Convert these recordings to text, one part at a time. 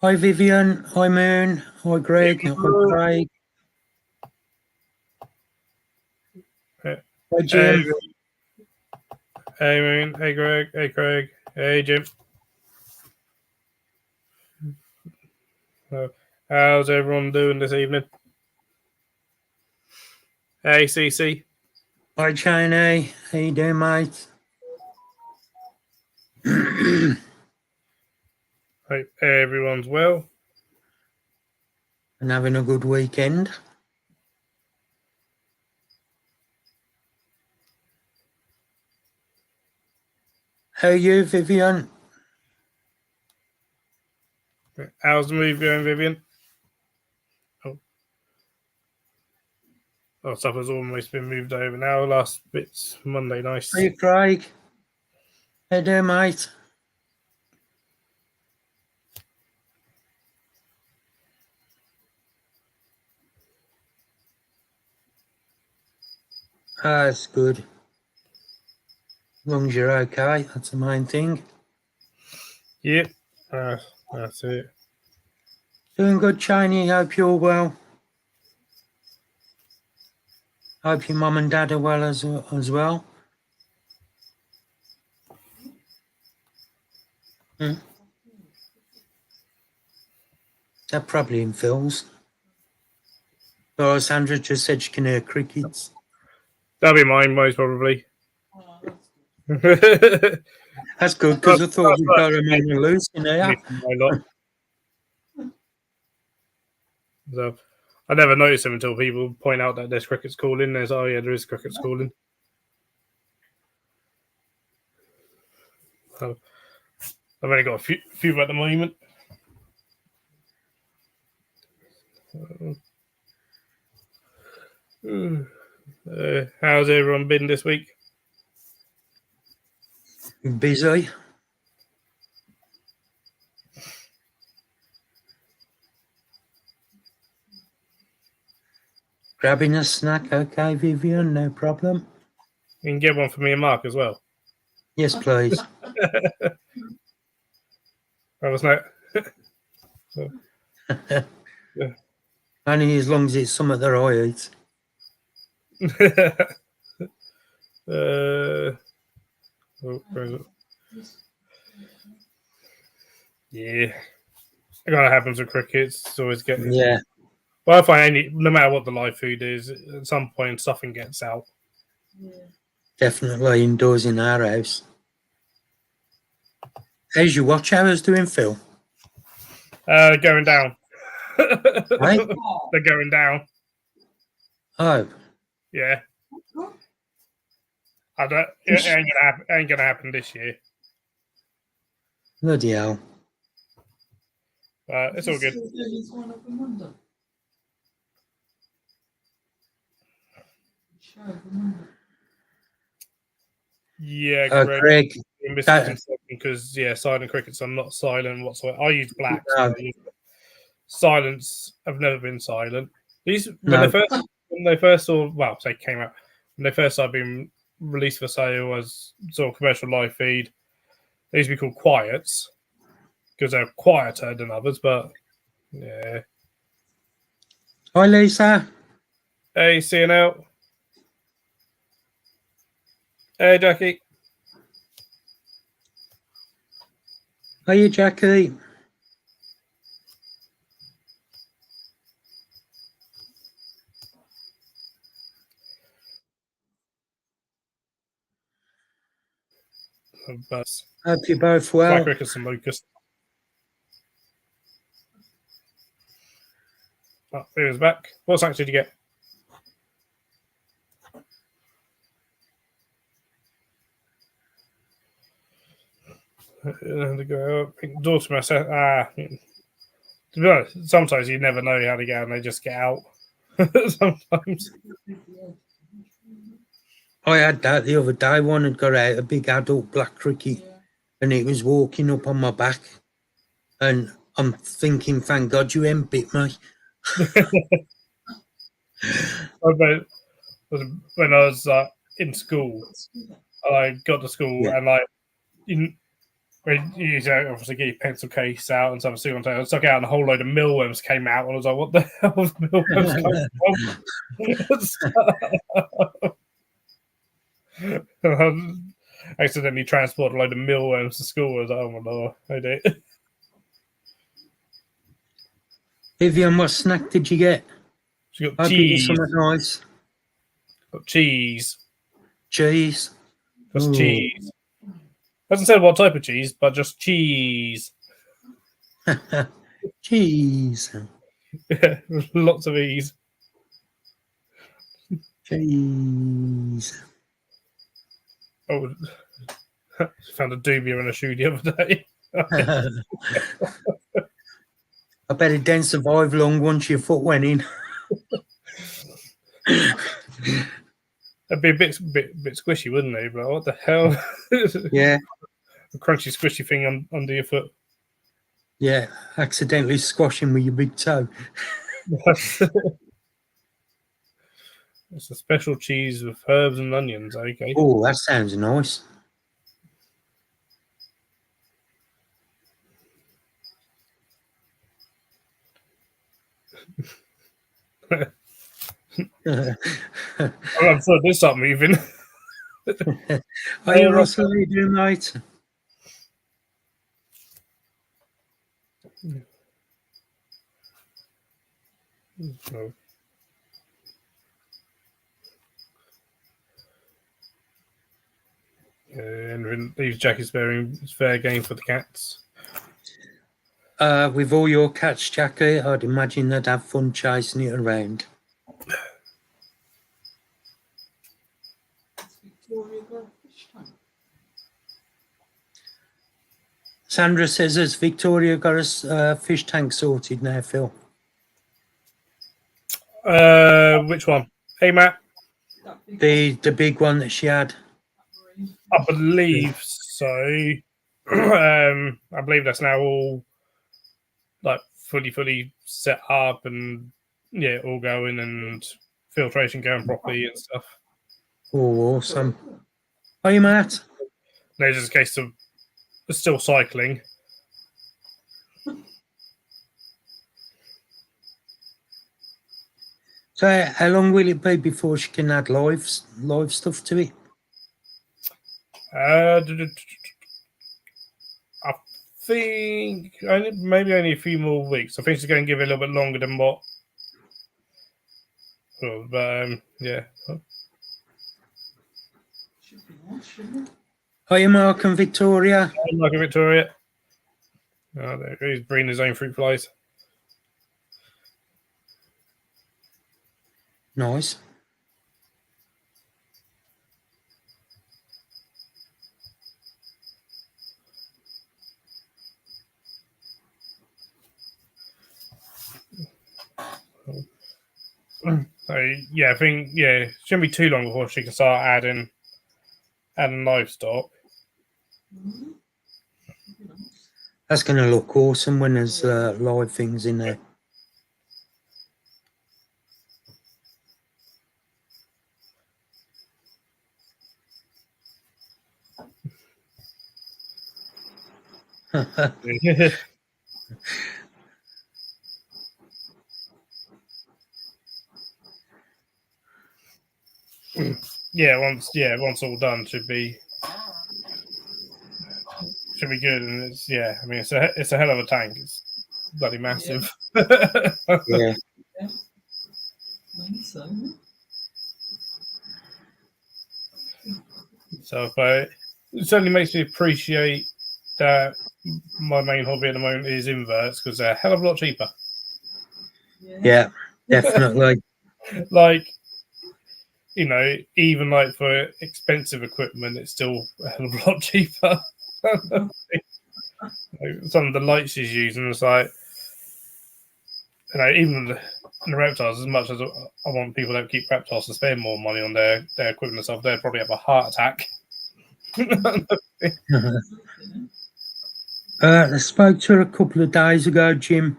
Hi Vivian, hi Moon, hi Greg, hi Craig, Hey, hi Jim. hey Moon, hey Craig, hey Jim. How's everyone doing this evening? A.K.A.C. Hi Chiney, how you doing mate? Hope everyone's well. And having a good weekend. How are you Vivian? How's the move going, Vivian? Stuff has almost been moved over now. Last bit's Monday, nice. Hi Craig, how you doing mate? That's good. As long as you're okay, that's the main thing. Yep, that's it. Doing good Chiney, hope you're well. Hope your mum and dad are well as well. They're probably in Phil's. Or Sandra just said she can hear crickets. That'll be mine, most probably. That's good because I thought we'd got them on loose in here. So I never noticed them until people point out that there's crickets calling. There's yeah, there is crickets calling. So I've only got a few at the moment. How's everyone been this week? Busy. Grabbing a snack, okay, Vivian, no problem. You can get one for me and Mark as well. Yes, please. That was no. Yeah. Only as long as it's something that I eat. Yeah, it kind of happens with crickets. It's always getting. Yeah. Well, I find no matter what the live food is, at some point something gets out. Yeah. Definitely indoors in our house. How's your watch hours doing, Phil? Going down. Right? They're going down. Oh. Yeah. It ain't gonna happen this year. Bloody hell. It's all good. Yeah, Craig. Because silent crickets are not silent whatsoever. I use black. No. So silence have never been silent. These when they first came out, when they first started being released for sale as sort of commercial live feed, they used to be called quiets because they're quieter than others. But yeah. Hi, Lisa. Hey, CNL. Hey, Jackie. Hiya, Jackie. Hope you're both well. Black Rickets and Lucas. Oh, he was back. What snacks did you get? Daughter myself. To be honest, sometimes you never know how to get out and they just get out. Sometimes. I had that the other day. One had got out, a big adult black cricket, and it was walking up on my back. And I'm thinking, thank God you ain't bit me. When I was in school, I got to school and You obviously get your pencil case out and stuff. So I took out and a whole load of mealworms came out, and I was like, "What the hell is mealworms coming from?" I accidentally transported a load of mealworms to school. I was like, "Oh my lord, I did." Vivian, what snack did you get? She got I bet you cheese. something nice. Got cheese. Cheese. Just cheese. Doesn't say what type of cheese, but just cheese. Cheese. Yeah, lots of ease. Cheese. Oh, found a doobie in a shoe the other day. I bet it didn't survive long once your foot went in. That'd be a bit squishy, wouldn't it? But what the hell? Yeah. A crunchy, squishy thing under your foot. Yeah. Accidentally squashing with your big toe. It's a special cheese with herbs and onions. Okay. Oh, that sounds nice. I'm sure there's something moving. Are you Russell? How you doing, mate? No. And these jackets wearing fair game for the cats. With all your cats, Jackie, I'd imagine they'd have fun chasing it around. Sandra says, has Victoria got a fish tank sorted now, Phil? Which one? Hey, Matt. The big one that she had. I believe so. I believe that's now all like fully set up and yeah, all going and filtration going properly and stuff. Oh, awesome. Are you, Matt? No, it's just a case of still cycling. So how long will it be before she can add live stuff to it? I think maybe only a few more weeks. I think she's going to give it a little bit longer than what. But yeah. Hiya, Mark and Victoria. Hi, Mark and Victoria. Oh, there he's breeding his own fruit flies. Nice. So yeah, I think it shouldn't be too long before she can start adding livestock. That's going to look awesome when there's live things in there. once all done should be good. And I mean it's a hell of a tank. It's bloody massive. Yeah. So it certainly makes me appreciate that my main hobby at the moment is inverts because they're a hell of a lot cheaper. Yeah, definitely. Like, even like for expensive equipment, it's still a hell of a lot cheaper. Some of the lights she's using, it's like, even the reptiles, as much as I want people that keep reptiles to spend more money on their equipment and stuff, they'd probably have a heart attack. I spoke to her a couple of days ago, Jim.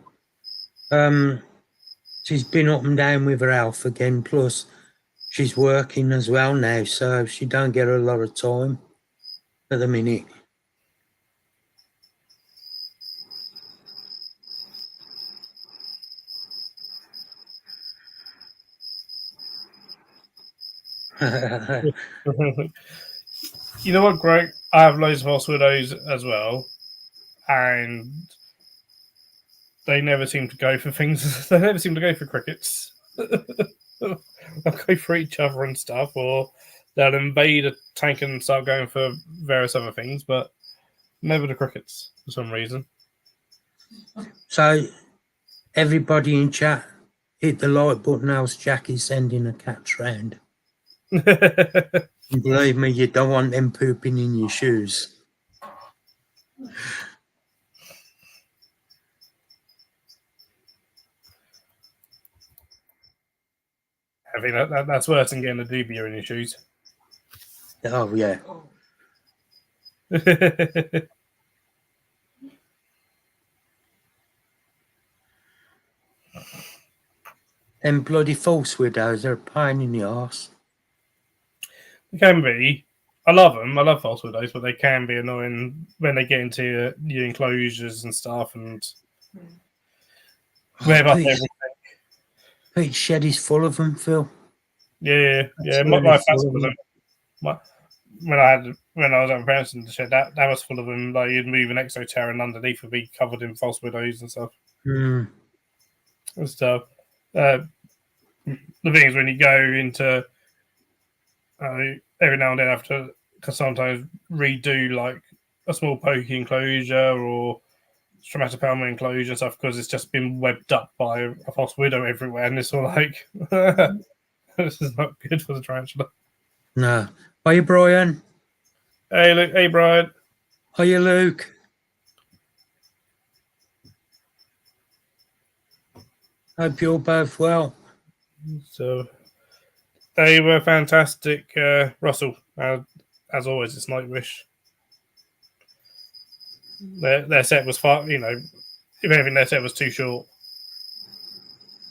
She's been up and down with her health again, plus she's working as well now, so she don't get a lot of time at the minute. You know what, Greg? I have loads of false widows as well, and they never seem to go for things. They never seem to go for crickets. They'll go for each other and stuff, or they'll invade a tank and start going for various other things, but never the crickets for some reason. So, everybody in chat, hit the like button, else Jackie's sending a catch round. And believe me, you don't want them pooping in your shoes. I think that's worse than getting a dubia in your shoes. Oh, yeah. Them bloody false widows are a pain in the arse. They can be. I love them. I love false widows, but they can be annoying when they get into your enclosures and stuff and rev up everything. Pete's shed is full of them, Phil. Yeah. Really My full of was them. when I was at parents in the shed, that was full of them. Like you'd move an exoterra and underneath would be covered in false widows and stuff. Mm. And stuff. The thing is, when you go into every now and then, I have to sometimes redo like a small pokey enclosure or Stromatopelma enclosure and stuff because it's just been webbed up by a false widow everywhere, and it's all like this is not good for the tarantula. No. Are you Brian? Hey, Brian. Are you Luke? Hope you're both well. So they were fantastic, Russell. As always, it's Nightwish. Their set was far, if anything, their set was too short.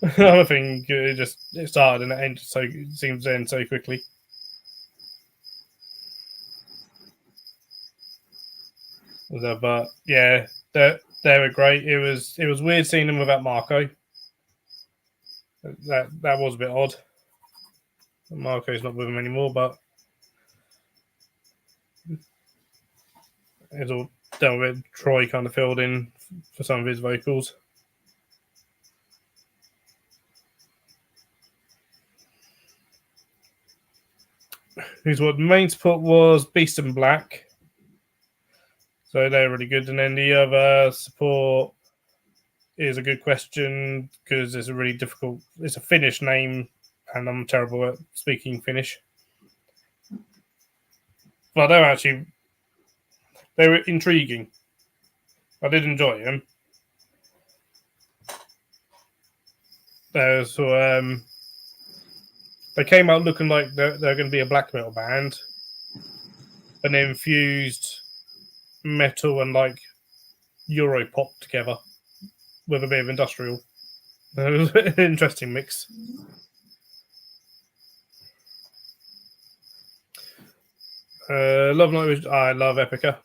I think it started and it ended it seems to end so quickly. So, but yeah, they were great. It was weird seeing them without Marco. That was a bit odd. Marco's not with them anymore, but it's all dealt with. Troy kind of filled in for some of his vocals. The main support was Beast and Black. So they're really good. And then the other support is a good question because it's a really difficult, it's a Finnish name and I'm terrible at speaking Finnish. But they were intriguing. I did enjoy them. They came out looking like they're going to be a black metal band, and they infused metal and like Euro pop together with a bit of industrial. It was an interesting mix. Love Nightwish. I love A.K.A.C.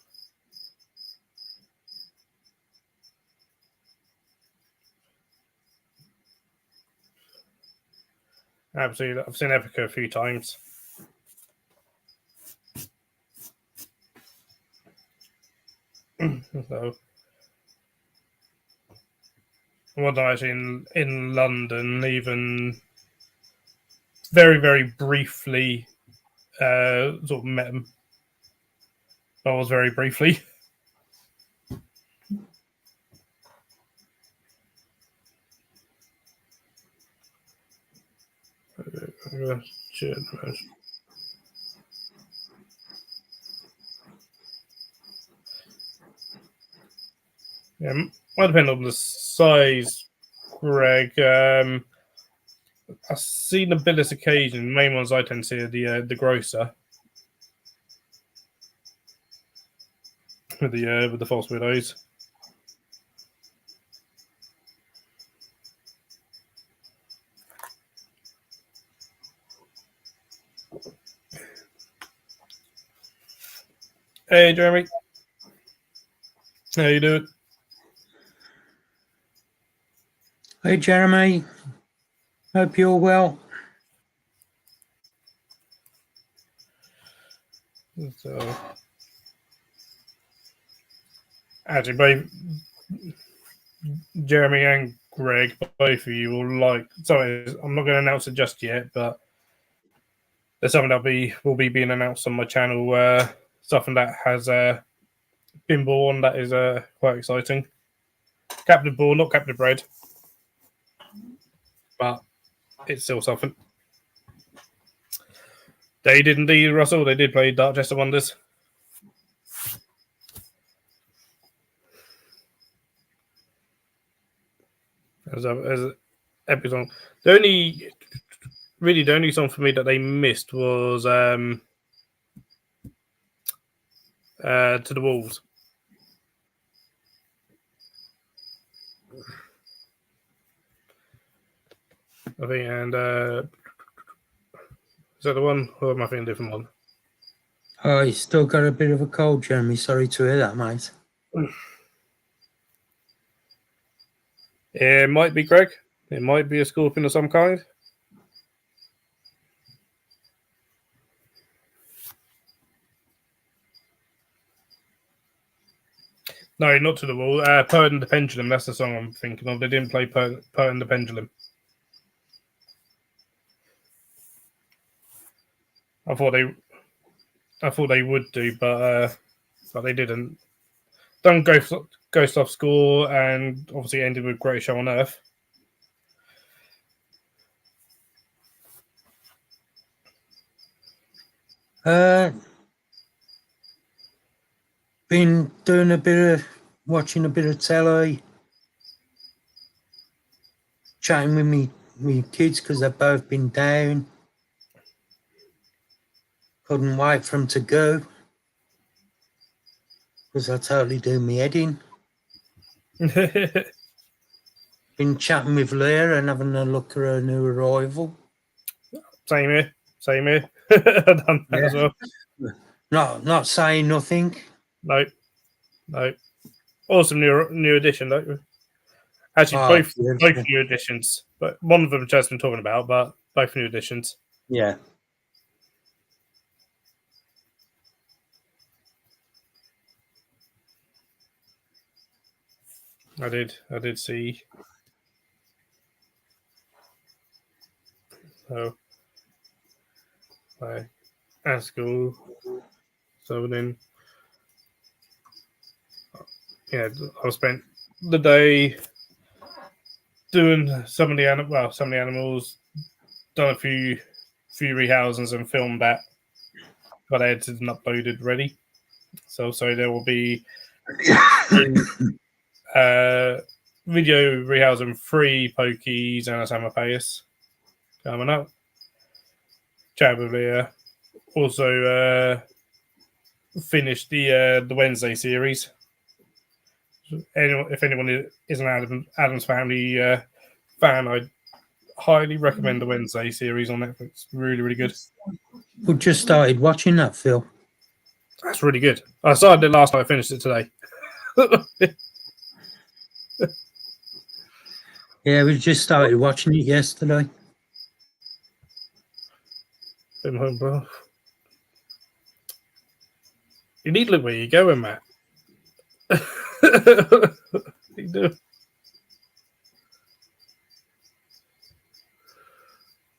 Absolutely, I've seen A.K.A.C. a few times. So, one time actually in London, even very very briefly, sort of met him. I was very briefly. Yeah, might depend on the size, Greg. I've seen the billis occasion. The main ones I tend to see are the grosser with the false widows. Hey, Jeremy. How you doing? Hey, Jeremy. Hope you're well. So, actually, both Jeremy and Greg, both of you will like. Sorry, I'm not going to announce it just yet, but there's something that will be being announced on my channel. Something that has been born that is quite exciting. Captain Ball, not Captain Bread, but it's still something. They did indeed, Russell. They did play Dark Chester Wonders. As an episode. The only song for me that they missed was To the Walls. I think, and is that the one, or am I thinking a different one? Oh, you still got a bit of a cold, Jeremy. Sorry to hear that, mate. It might be Greg. It might be a scorpion of some kind. No, not To the Wall. Poet and the Pendulum. That's the song I'm thinking of. They didn't play Poet and the Pendulum. I thought they would do, but they didn't. Done Ghost Off Score, and obviously ended with Great Show on Earth. Been doing watching a bit of telly, chatting with me kids because they've both been down. Couldn't wait for them to go because I totally do me head in. Been chatting with Leah and having a look at her new arrival. Same here. I've done that as well. Not saying nothing. No. Awesome new addition, don't we? Actually, both new additions, but one of them Jazz been talking about, but both new additions. Yeah. I did see. So, at school. So then, yeah, I spent the day doing some of the animals, done a few rehousings and filmed that, got edited and uploaded ready. So there will be video rehousing 3 Pokies and a Samapeus coming up. Chat with Leah. Also finished the Wednesday series. If anyone is an Addams Family fan, I'd highly recommend the Wednesday series on Netflix. Really, really good. We just started watching that, Phil. That's really good. I started it last night. I finished it today. Yeah, we just started watching it yesterday. You need to look where you're going, Matt. You do.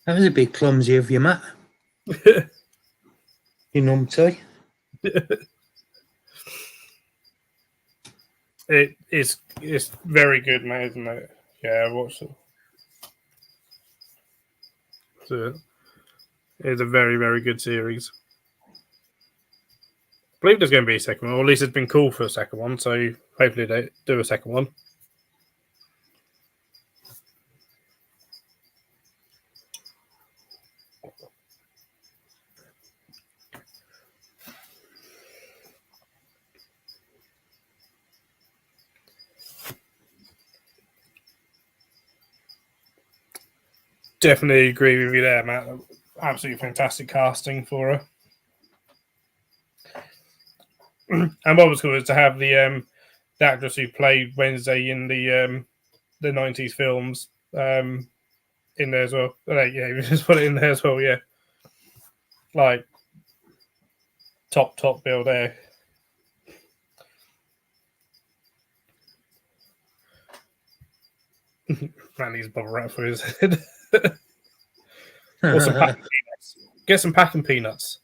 That was a bit clumsy of you, Matt. You numpty. It's very good, mate, isn't it? Yeah, I watched it. It's a very, very good series. I believe there's going to be a second one, or at least it's been called for a second one, so hopefully they do a second one. Definitely agree with you there, Matt. Absolutely fantastic casting for her. And what was cool is to have the actress who played Wednesday in the 90s films in there as well. Yeah, we just put it in there as well. Yeah, like top bill there. Man needs bubble wrap for his head. Or some packing peanuts. Get some packing peanuts.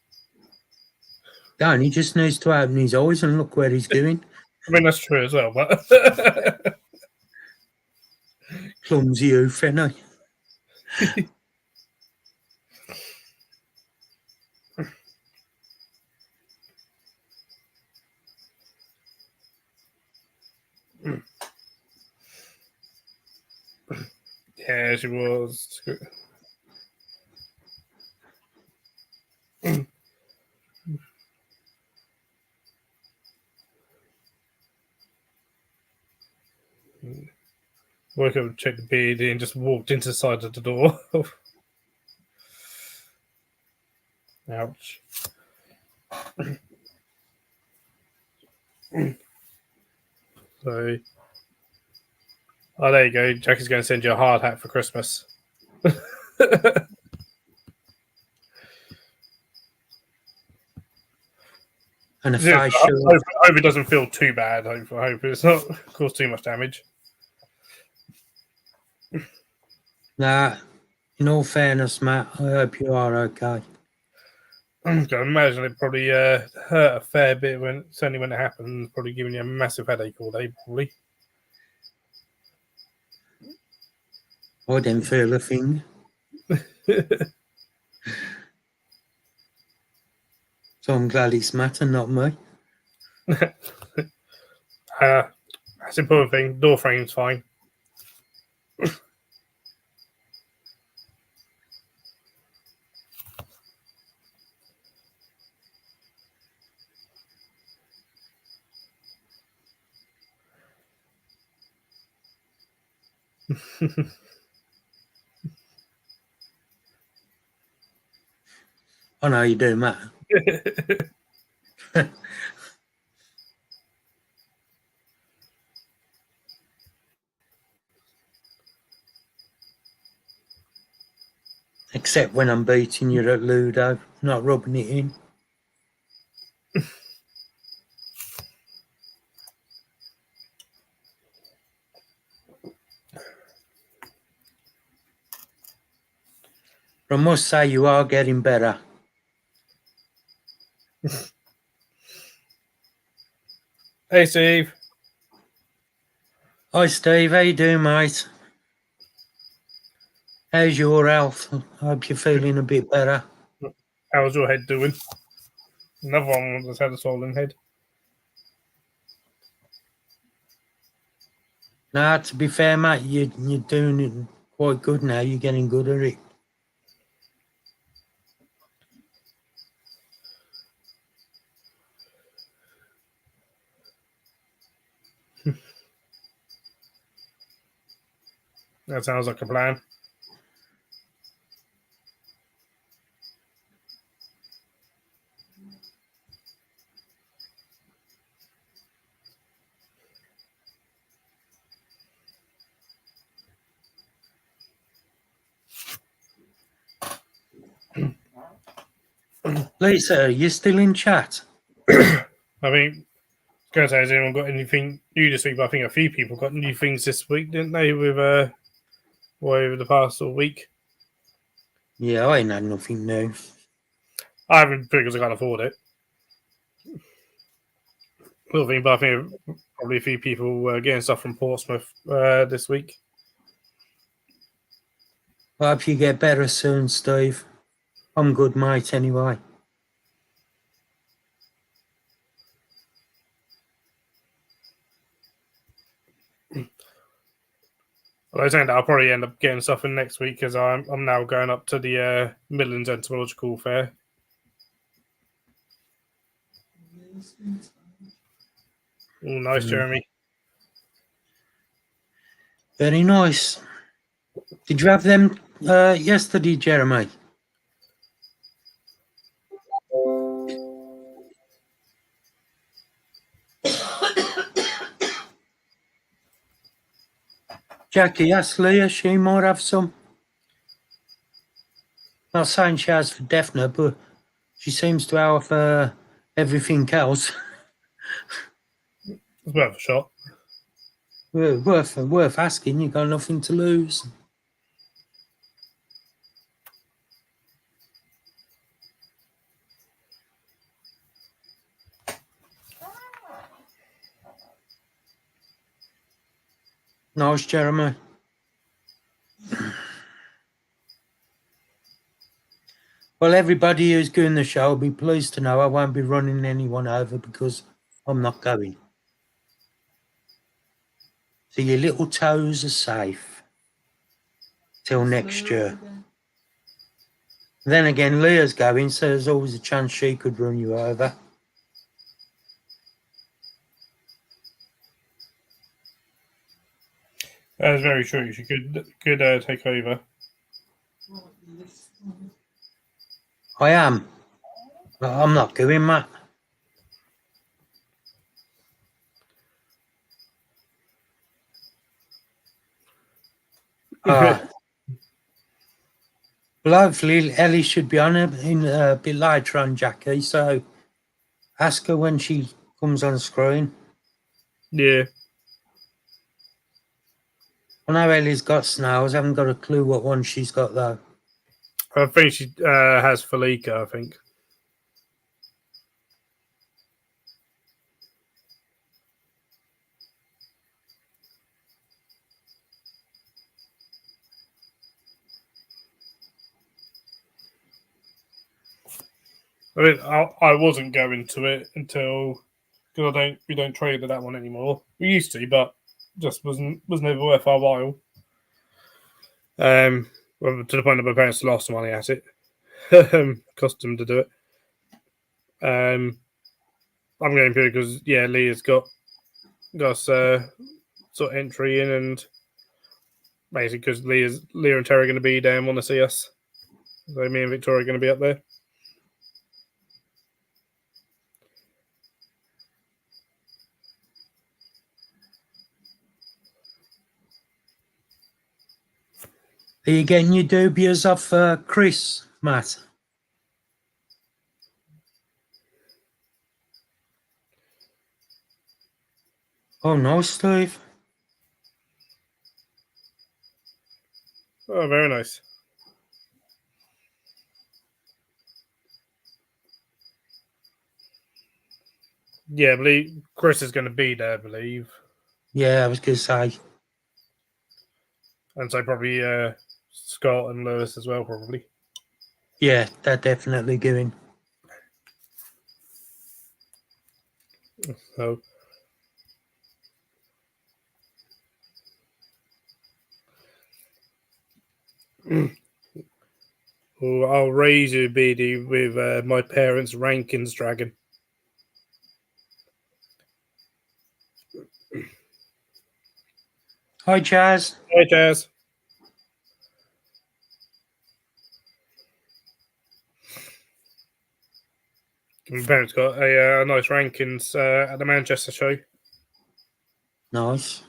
Dan, he just needs to open his eyes and look where he's going. I mean, that's true as well, but... Clumsy oof, ain't he? Yeah, she was. Woke up, checked the beard, and just walked into the side of the door. Ouch. So, oh, there you go. Jackie's going to send you a hard hat for Christmas. And a Yeah, face I shirt. hope it doesn't feel too bad. I hope it's not cause too much damage. Nah, in all fairness, Matt, I hope you are okay. I can imagine it probably hurt a fair bit certainly when it happened. Probably giving you a massive headache all day, probably. I didn't feel a thing. So I'm glad it's Matt and not me. That's the important thing. Door frame's fine. I know you do, Matt. Except when I'm beating you at Ludo, not rubbing it in. I must say you are getting better. Hey, Steve. Hi, Steve. How you doing, mate? How's your health? I hope you're feeling a bit better. How's your head doing? Another one that's had a swollen head. Nah, to be fair, mate, you're doing it quite good now. You're getting good at it. That sounds like a plan. Lisa, you still in chat? I mean, I was going to say, has anyone got anything new this week? But I think a few people got new things this week, didn't they? With over the past week. Yeah, I ain't had nothing new. I haven't because I can't afford it. Little thing, but I think probably a few people getting stuff from Portsmouth this week. I hope you get better soon, Steve. I'm good, mate, anyway. Well, I was saying that I'll probably end up getting stuff in next week because I'm now going up to the Midlands Entomological Fair. Oh, nice, Jeremy. Very nice. Did you have them yesterday, Jeremy? Jackie asked Leah, she might have some. Not saying she has for definite, but she seems to have everything else. It's worth a shot. Worth asking. You got nothing to lose. Nice, Jeremy. Well, everybody who's doing the show will be pleased to know I won't be running anyone over because I'm not going. So your little toes are safe till next year. Then again, Leah's going, so there's always a chance she could run you over. That's very true. She could take over. I am. But I'm not going, Matt. Well, hopefully Ellie should be on in a bit later on, Jackie, so ask her when she comes on screen. Yeah. I know Ellie's got snails. I haven't got a clue what one she's got, though. I think she has Felica, I think. I mean, I wasn't going to it until because we don't trade at that one anymore. We used to, but just was never worth our while. Well, to the point that my parents lost money at it. Cost them to do it. I'm going for it because Leah's got us sort of entry in, and basically because Leah and Terry are going to be there and want to see us. So me and Victoria are going to be up there. Are you getting your dubious off Chris, Matt? Oh, nice, Steve. Oh, very nice. Yeah, I believe Chris is going to be there, I believe. Yeah, I was going to say. And so probably Scott and Lewis as well, probably. Yeah, they're definitely going. So, I'll raise you, BD, with my parents' Rankins dragon. Hi, Chaz. Hi, Jazz. My parents got a nice Rankins at the Manchester show. Nice.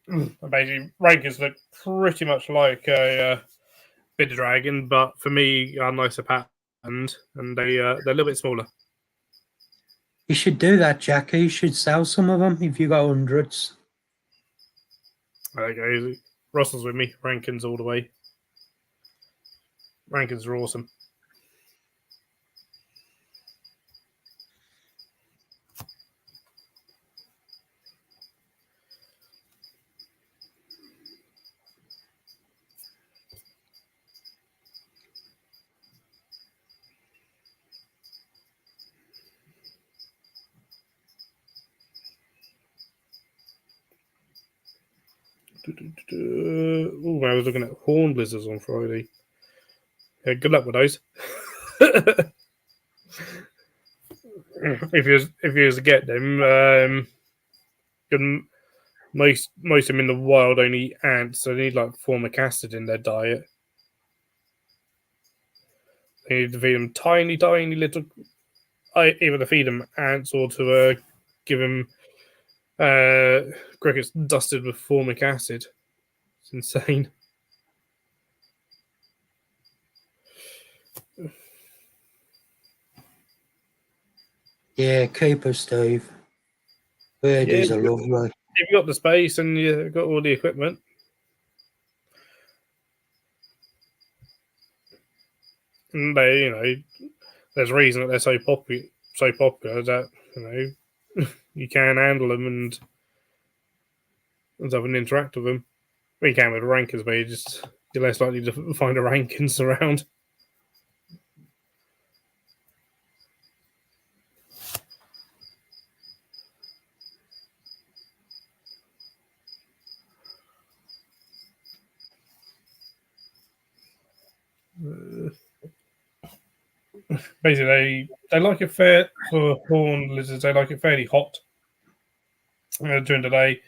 Basically, Rankins look pretty much like a bit of dragon, but for me, are nicer patterned, and they're a little bit smaller. You should do that, Jackie. You should sell some of them if you got hundreds. There you go. Russell's with me. Rankins all the way. Rankins are awesome. Oh, I was looking at horn blizzards on Friday. Yeah, good luck with those. If you was to get them, most of them in the wild only eat ants, so they need like formic acid in their diet. They need to feed them tiny little. Either to feed them ants or to give them crickets dusted with formic acid. It's insane. Yeah, keep us, Steve. Birdies are lovely. If you've got the space and you've got all the equipment. And they, there's a reason that they're so popular that, you can handle them and have an interact with them. Well, you can with rankers, but you're less likely to find a rankings around. Basically, they like it fair for horned lizards. They like it fairly hot during the day.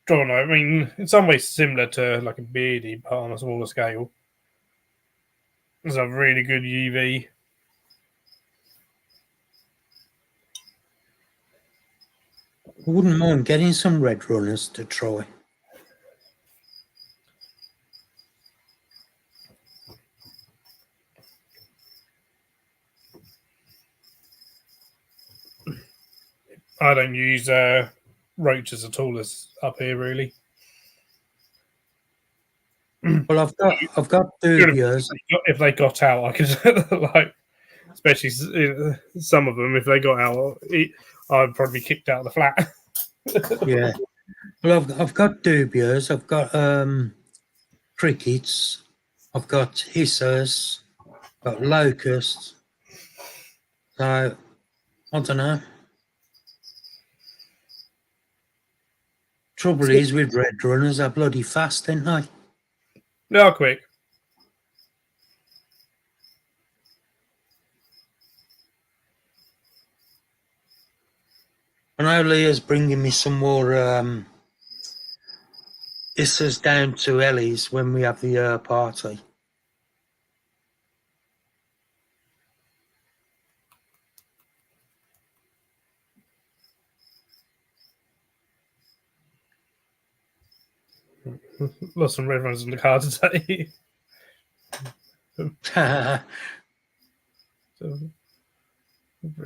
Don't know. I mean, in some ways similar to like a beardy, but on a smaller scale. It's a really good UV. I wouldn't mind getting some red runners to try. I don't use roaches at all as up here, really. Well, I've got dubious. If they got out, I could like, especially some of them. If they got out, I'd probably be kicked out of the flat. Yeah. Well, I've got dubious. I've got crickets. I've got hissers. Got locusts. So I don't know. Trouble is with red runners, they're bloody fast, ain't they? They are quick. I know Leah's bringing me some more hissers down to Ellie's when we have the party. Lost some red runners in the car today.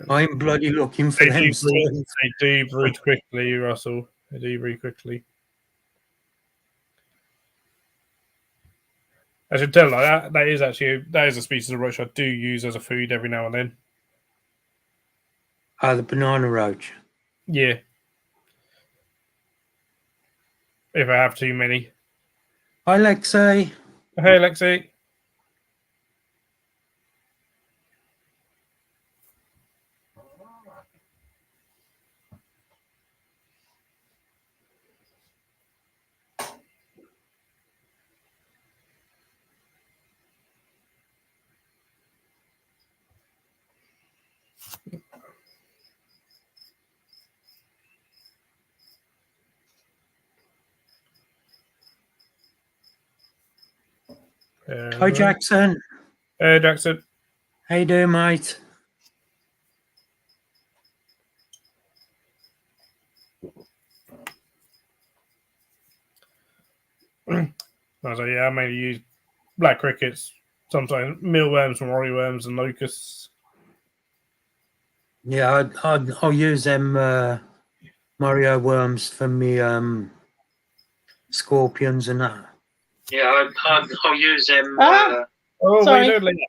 I'm bloody looking for them. They do breed quickly, Russell. They do breed quickly. I should tell like that is a species of roach I do use as a food every now and then. The banana roach. Yeah. If I have too many. Hi, Lexi. Hey, Lexi. Hi, Jackson. Hey, Jackson. How you doing, mate? So yeah, I mainly use black crickets, sometimes mealworms and worms and locusts. Yeah, I'll use them Mario worms for me scorpions and that. Yeah, I'll use them. Oh, Sorry. what are you doing, Leah?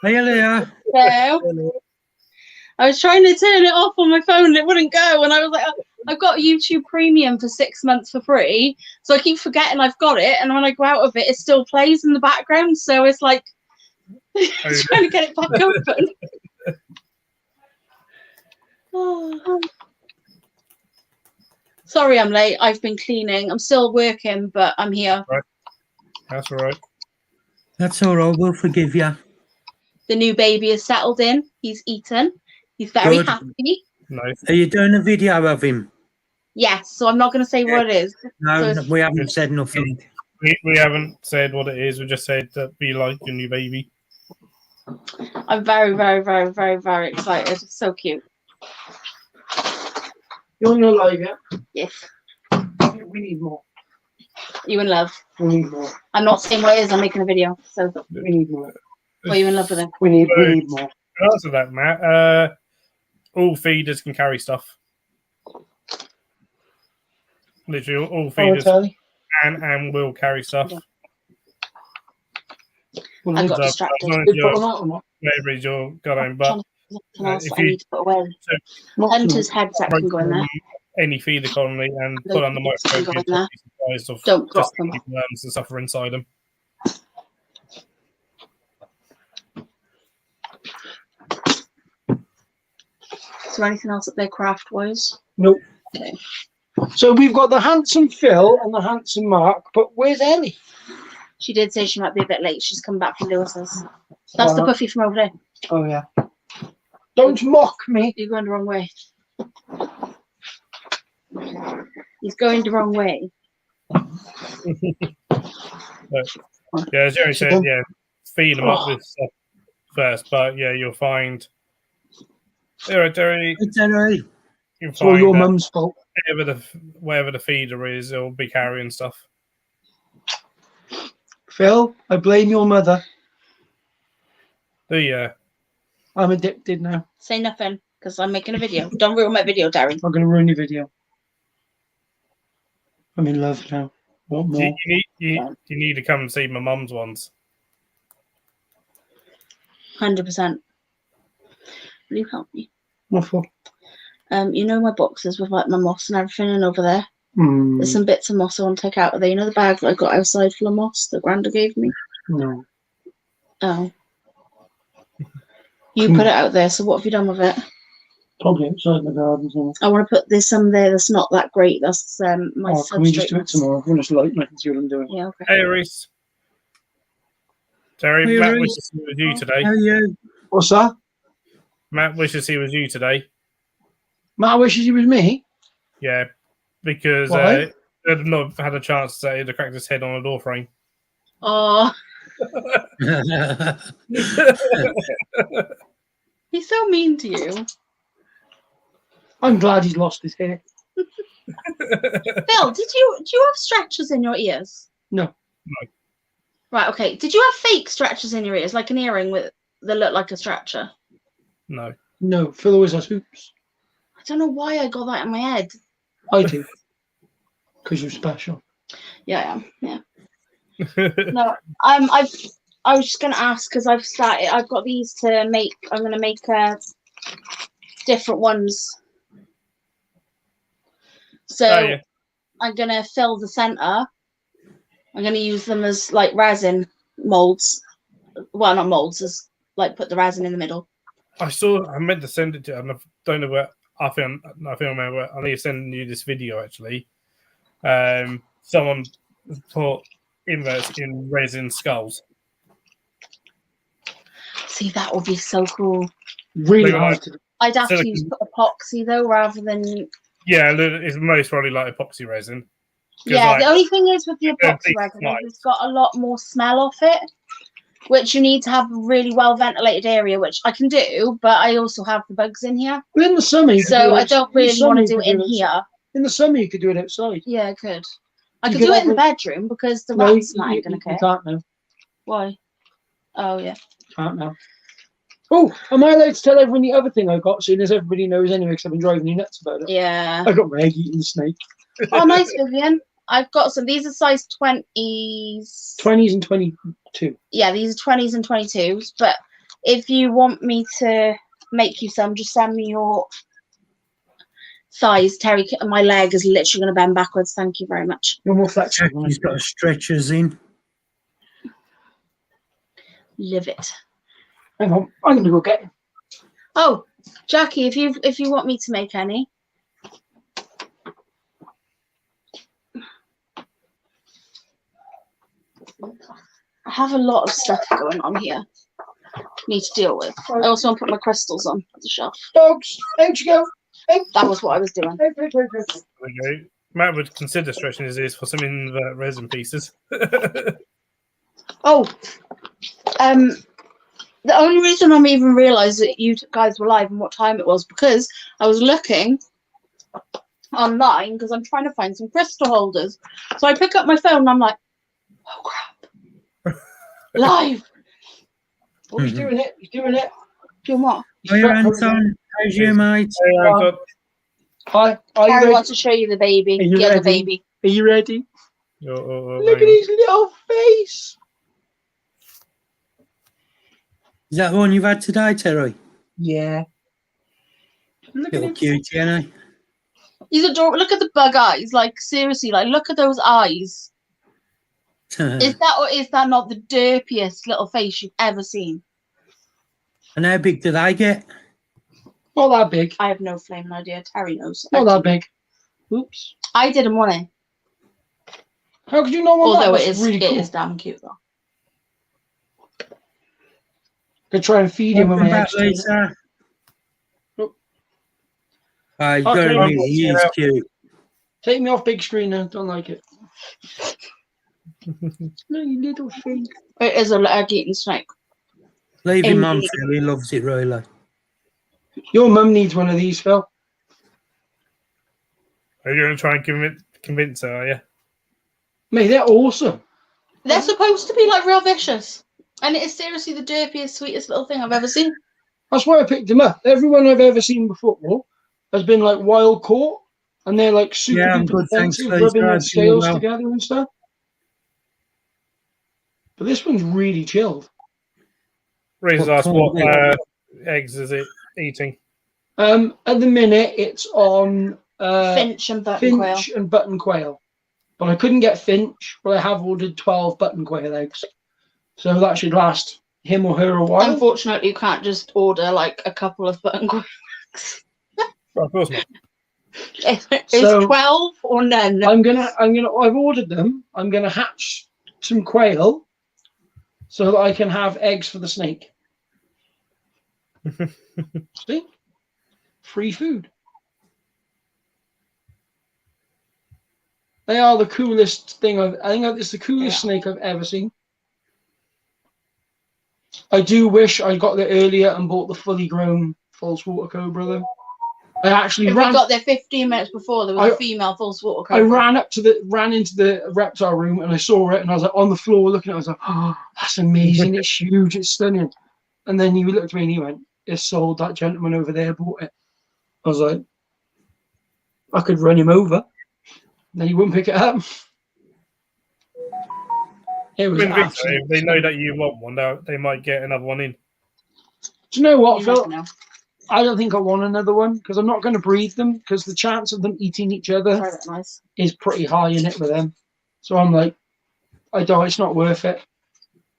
Hey, Leah. Hello. I was trying to turn it off on my phone and it wouldn't go. And I was like, I've got YouTube Premium for 6 months for free. So I keep forgetting I've got it. And when I go out of it, it still plays in the background. So it's like trying to get it back open. Oh. Sorry, I'm late. I've been cleaning. I'm still working, but I'm here. Right. That's all right. That's all right. We'll forgive you. The new baby is settled in. He's eaten. He's very Good. happy. Nice. Are you doing a video of him? Yes. So I'm not going to say what it is. No, So we haven't said nothing. We haven't said what it is. We just said that we like your new baby. I'm very, very, very, very, very excited. It's so cute. You want to live yet? Yes. We need more. You in love? We need more. I'm not saying what it is. I'm making a video. So, We need more. are you in love with him? We need more. To answer that, Matt, all feeders can carry stuff. Literally, all feeders can and will carry stuff. Well, I got So, distracted. as long as Did you're- put them out or not? whatever is your gun on, Trying but to think else if that I you- need to put away. Not Hunter's tonight. headset can go in there. any feeder colony and Those put on the bits can microscope, go you'll in there. be surprised of Don't drop just them. how many worms and stuff are inside them. Is there anything else up there craft wise? Nope. Okay. So we've got the handsome Phil and the handsome Mark, but where's Ellie? She did say she might be a bit late. She's come back from Lewis's. That's the Uh, puffy from over there. Oh yeah. Don't mock me. You're going the wrong way. He's going the wrong way. Yeah, as Jerry said, yeah, feed them up with stuff first, but yeah, you'll find. All right, Terry. It's all right. You'll It's all find your that mum's fault. wherever the feeder is, it'll be carrying stuff. Phil, I blame your mother. The I'm addicted now. Say nothing, because I'm making a video. Don't ruin my video, Darren. I'm going to ruin your video. I'm in love now. What more? you need to come and see my mum's ones. 100%. Will you help me? What for? You know my boxes with like my moss and everything, and over there, Hmm. there's some bits of moss I want to take out of there. You know the bag that I got outside full of moss that Granda gave me? No. Oh. You put it out there, so what have you done with it? Probably outside the garden somewhere. I want to put there's some there that's not that great. That's my Oh, can we just substrate do it moss. tomorrow? I'm just light and I can see what I'm doing. Yeah, okay. Hey, Reese. Terry, Hey, Matt Reese. wishes he was you today. How are you? What's that? Matt wishes he was you today. Matt wishes he was me. Yeah, because Why? I've not had a chance to crack his head on a door frame. Oh, he's so mean to you. I'm glad he's lost his hair. Phil, do you have stretchers in your ears? No. Right, okay. Did you have fake stretchers in your ears, like an earring that look like a stretcher? No. No, Phil always has hoops. I don't know why I got that in my head. I do. Because you're special. Yeah, I am. Yeah. No, I was just gonna ask because I've got these to make. I'm gonna make different ones. So Oh, yeah. I'm gonna fill the center. I'm gonna use them as like resin molds. Well, not molds, as like put the resin in the middle. I meant to send it to you, and I don't know where. I remember. I need to send you this video actually. Someone put inverts in resin skulls. See, that would be so cool. Really Look, hard to do. I'd have to Silicon- use epoxy though, rather than. Yeah, it's most probably like epoxy resin. 'Cause, Yeah, like, the only thing is with the Yeah, epoxy it's resin, nice. is it's got a lot more smell off it, which you need to have a really well ventilated area, which I can do, but I also have the bugs in here, Well, in the summer, you could so do it I outs- don't in the really summer want to you do could it in outside. here. In the summer, you could do it outside. Yeah, I could. I You could could do it have in the a- bedroom because the No, rats not going to care. You can't now. Why? Oh yeah. Can't now. Oh, am I allowed to tell everyone the other thing I got, seeing as everybody knows anyway, because I've been driving you nuts about it? Yeah. I got my egg-eating snake. Oh, nice, Vivian. I've got some. These are size 20s. 20s and 22. Yeah, these are 20s and 22s. But if you want me to make you some, just send me your size. Terry, my leg is literally going to bend backwards. Thank you very much. You're more flexible. He's got stretchers in. Live it. Hang on, I'm going to go get him. Oh, Jackie, if you want me to make any. I have a lot of stuff going on here. Need to deal with. I also want to put my crystals on the shelf. Dogs, out you go. That was what I was doing. Out. There we go. Matt would consider stretching his ears for some invert resin pieces. Oh, the only reason I'm even realised that you guys were live and what time it was because I was looking online because I'm trying to find some crystal holders. So I pick up my phone and I'm like, oh crap, live. Oh, he's doing it. He's doing it. Doing what? Hiya, Anton. How's you, mate? Hey, I'm good. Hi, are you Harry ready? wants to show you the baby. Are you The other ready? baby. Are you ready? Oh, Look at hang on. his little face. Is that the one you've had today, Terry? Yeah. Look at Little him. cutie, ain't He's adorable. Look at the bug eyes. Like, seriously, like, look at those eyes. he? Is that or is that not the derpiest little face you've ever seen? And how big do they get? Not that big. I have no flaming idea. Terry knows. Not that actually. big. Oops. I didn't want it. How could you not want Although that? it That's is, really it cool. is damn cute though. Could try and feed him with Welcome my back, eggs. too. Lisa. Nope. You got to Okay. admit, he is cute. Take me off big screen now. Don't like it. No, you little thing. It is a leg-eating snake. Leave him on, Indeed. Phil. He loves it, really. Your mum needs one of these, Phil. Are you going to try and convince her, are you? Mate, they're awesome. They're supposed to be like real vicious, and it is seriously the derpiest, sweetest little thing I've ever seen. That's why I picked them up. Everyone I've ever seen before has been like wild caught, and they're like super Yeah, I'm duper good, thanks, defensive, Lisa. rubbing their I've been scales well. together and stuff. But this one's really chilled. Reason What asked kind what of eggs is it eating? At the minute, it's on Finch and button quail. Finch and button quail. But I couldn't get Finch, but I have ordered 12 button quail eggs. So that should last him or her a while. Unfortunately, you can't just order like a couple of button quail. Well, of course not. It's So- 12 or none. I've ordered them. I'm gonna hatch some quail so that I can have eggs for the snake. See? Free food. They are the coolest thing I think it's the coolest snake I've ever seen. I do wish I got there earlier and bought the fully grown false water cobra though. I actually If we ran got there 15 minutes before, there was a I- female false water I cobra. ran into the reptile room and I saw it and I was like on the floor looking at it. I was like, oh, that's amazing. It's huge. It's stunning. And then he looked at me and he went, it's sold. That gentleman over there bought it. I was like, I could run him over. Then he wouldn't pick it up. It was If absolutely they know that you want one, they might get another one in. Do you know what, You Phil? never know. I don't think I want another one because I'm not going to breed them because the chance of them eating each other Very nice. is pretty high in it with them. So I'm like, it's not worth it.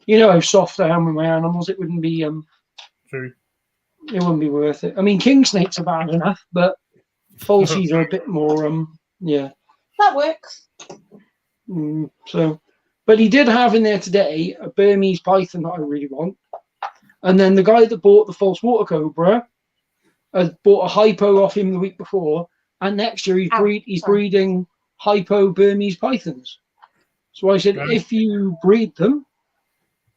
You know how soft I am with my animals. It wouldn't be True. it wouldn't be worth it. I mean, king snakes are bad enough, but falsies are a bit more yeah. That works. So, but he did have in there today a Burmese python that I really want, and then the guy that bought the false water cobra has bought a hypo off him the week before, and next year he's breeding hypo Burmese pythons. So I said, if you breed them,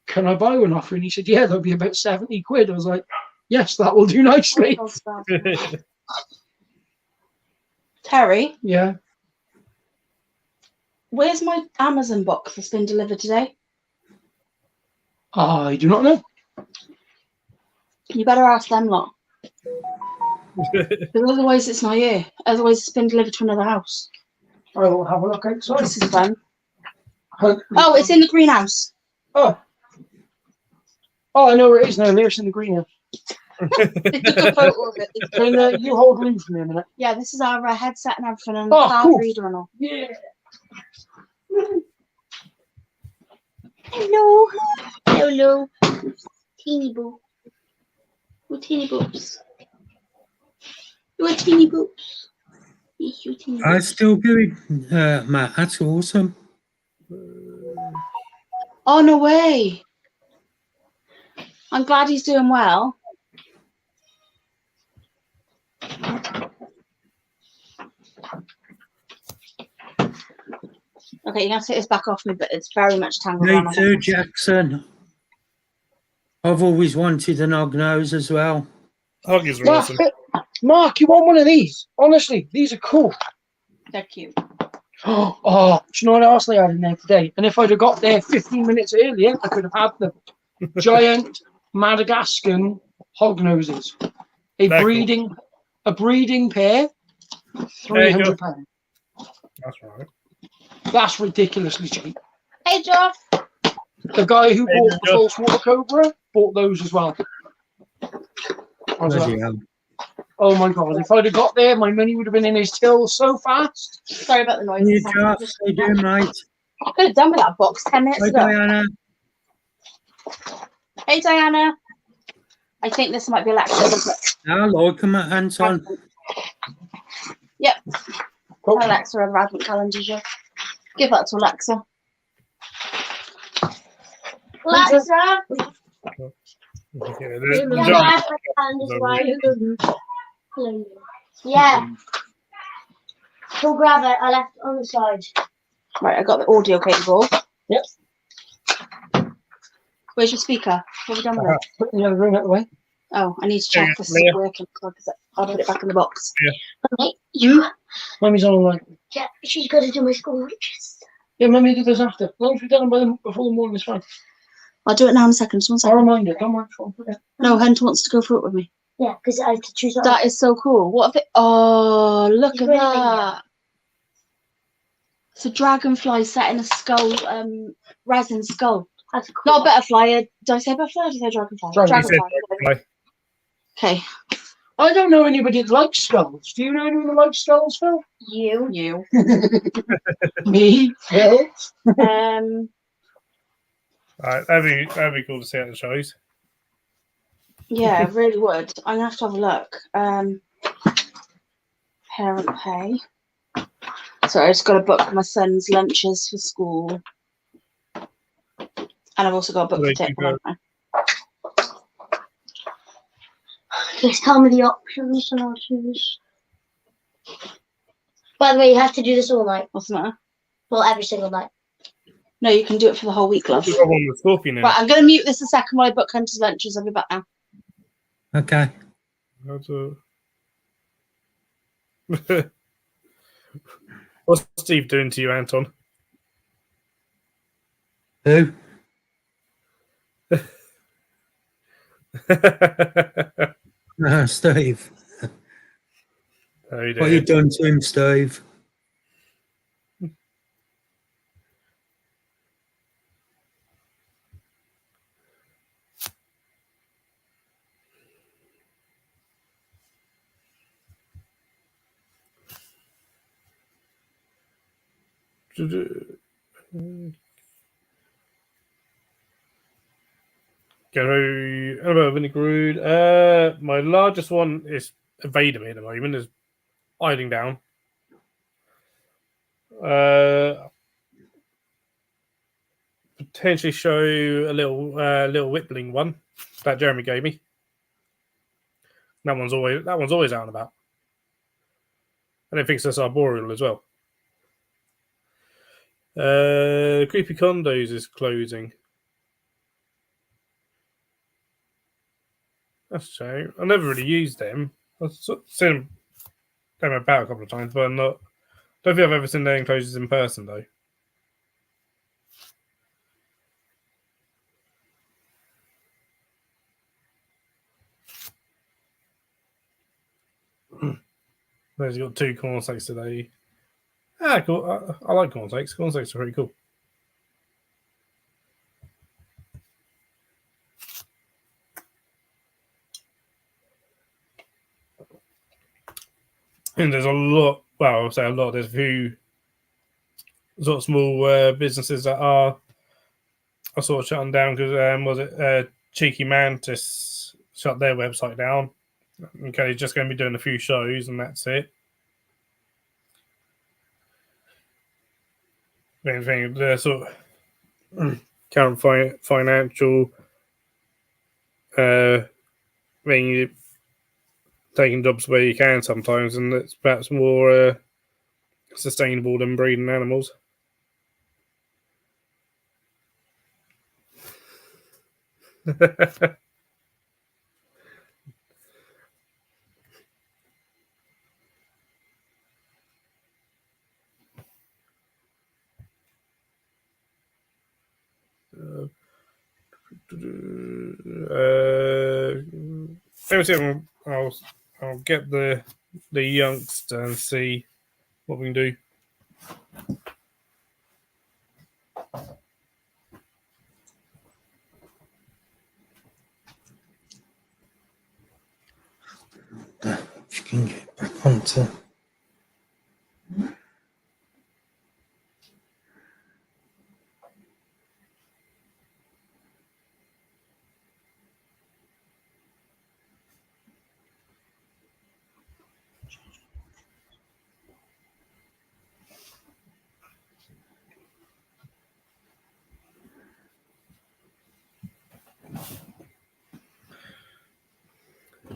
can I buy one off you? And he said, yeah, that'll be about 70 quid. I was like, yes, that will do nicely. Terry, Yeah. where's my Amazon box that's been delivered today? I do not know. You better ask them lot. Because otherwise it's not here. Otherwise it's been delivered to another house. I will have a look outside. This is fun. Oh, it's in the greenhouse. Oh, I know where it is now. There's in the greenhouse. They took a photo of it. Can you hold room for me a minute? Yeah, this is our headset and everything and Oh, card cool. reader and all. Yeah. Hello. Hello. Teeny boo. Oh, teeny boops. Oh, teeny boops. Yes, you teeny I boops. still good, Matt. That's awesome. Oh, no way. I'm glad he's doing well. Okay, you're going to take this back off me, but it's very much tangled Me around my too, neck. Jackson. I've always wanted an hog nose as well. Huggies are awesome. Mark, you want one of these? Honestly, these are cool. They're cute. Oh, do you know what else they had in there today? And if I'd have got there 15 minutes earlier, I could have had them. Giant Madagascan hog noses They're A breeding pair, £300. That's right. That's ridiculously cheap. Hey, Josh. The guy who bought the Josh. false water cobra bought those as well. I was Bloody like, hell. oh my god, if I'd have got there, my money would have been in his till so fast. Sorry about the noise. Hey, Josh, how you doing, mate? I could have done with that box 10 minutes Hi, ago. Diana. Hey, Diana. I think this might be Alexa. Hello, come on, Anton. Yep. Cool. Alexa, our advent calendar. Yeah. Give that to Alexa. Alexa. Yeah. Go grab it. I left it on the side. Right, I got the audio cable. Yep. Where's your speaker? What have you done with it? Put the other room out the way. Oh, I need to check this is working. I'll put it back in the box. Okay, you. Mummy's on like, Yeah, she's got to do my school lunches. yeah, Mummy did this after. As long as we've done them before the morning, it's fine. I'll do it now in a second. Just one I'll second. remind her. Don't worry. No, Hunter wants to go through it with me. Yeah, because I have to choose That is so cool. What if it? Oh, look It's at really that. It's a dragonfly set in a skull, resin skull. That's cool. Not a butterfly. Did I say butterfly or did I say dragonfly? Dragonfly. Dragonfly. Okay. I don't know anybody that likes skulls. Do you know anyone that likes skulls, Phil? You. You. Me, Phil. Alright, that'd be cool to see how it shows. Yeah, I really would. I'm gonna have to have a look. Parent pay. So I just got to book my son's lunches for school, and I've also got to book the Right, tip. Just tell me the options and I'll choose. By the way, you have to do this all night. What's the matter? Well, every single night. No, you can do it for the whole week, love. You've got one with Scorpion in Right, it. I'm going to mute this a second while I book Hunter's lunches. I'll be back now. Okay. What's Steve doing to you, Anton? Who? Steve. How you What you doing? done to him, Steve? Go Vinegarood. My largest one is evading me at the moment, is hiding down. Potentially show a little Whippling one that Jeremy gave me. That one's always out and about. I don't think it's arboreal as well. Creepy Condos is closing. That's a shame. I never really used them. I've seen them about a couple of times, but don't think I've ever seen their enclosures in person though. There's got 2 corn snakes today. Cool. I like corn snakes. Corn snakes are pretty cool. And there's a lot. Well, I'll say a lot. There's a few sort of small businesses that are sort of shutting down because Cheeky Mantis shut their website down. Okay, just going to be doing a few shows and that's it. Anything the sort of current financial being taking jobs where you can sometimes, and it's perhaps more sustainable than breeding animals. I'll get the youngster and see what we can do. If you can get back onto.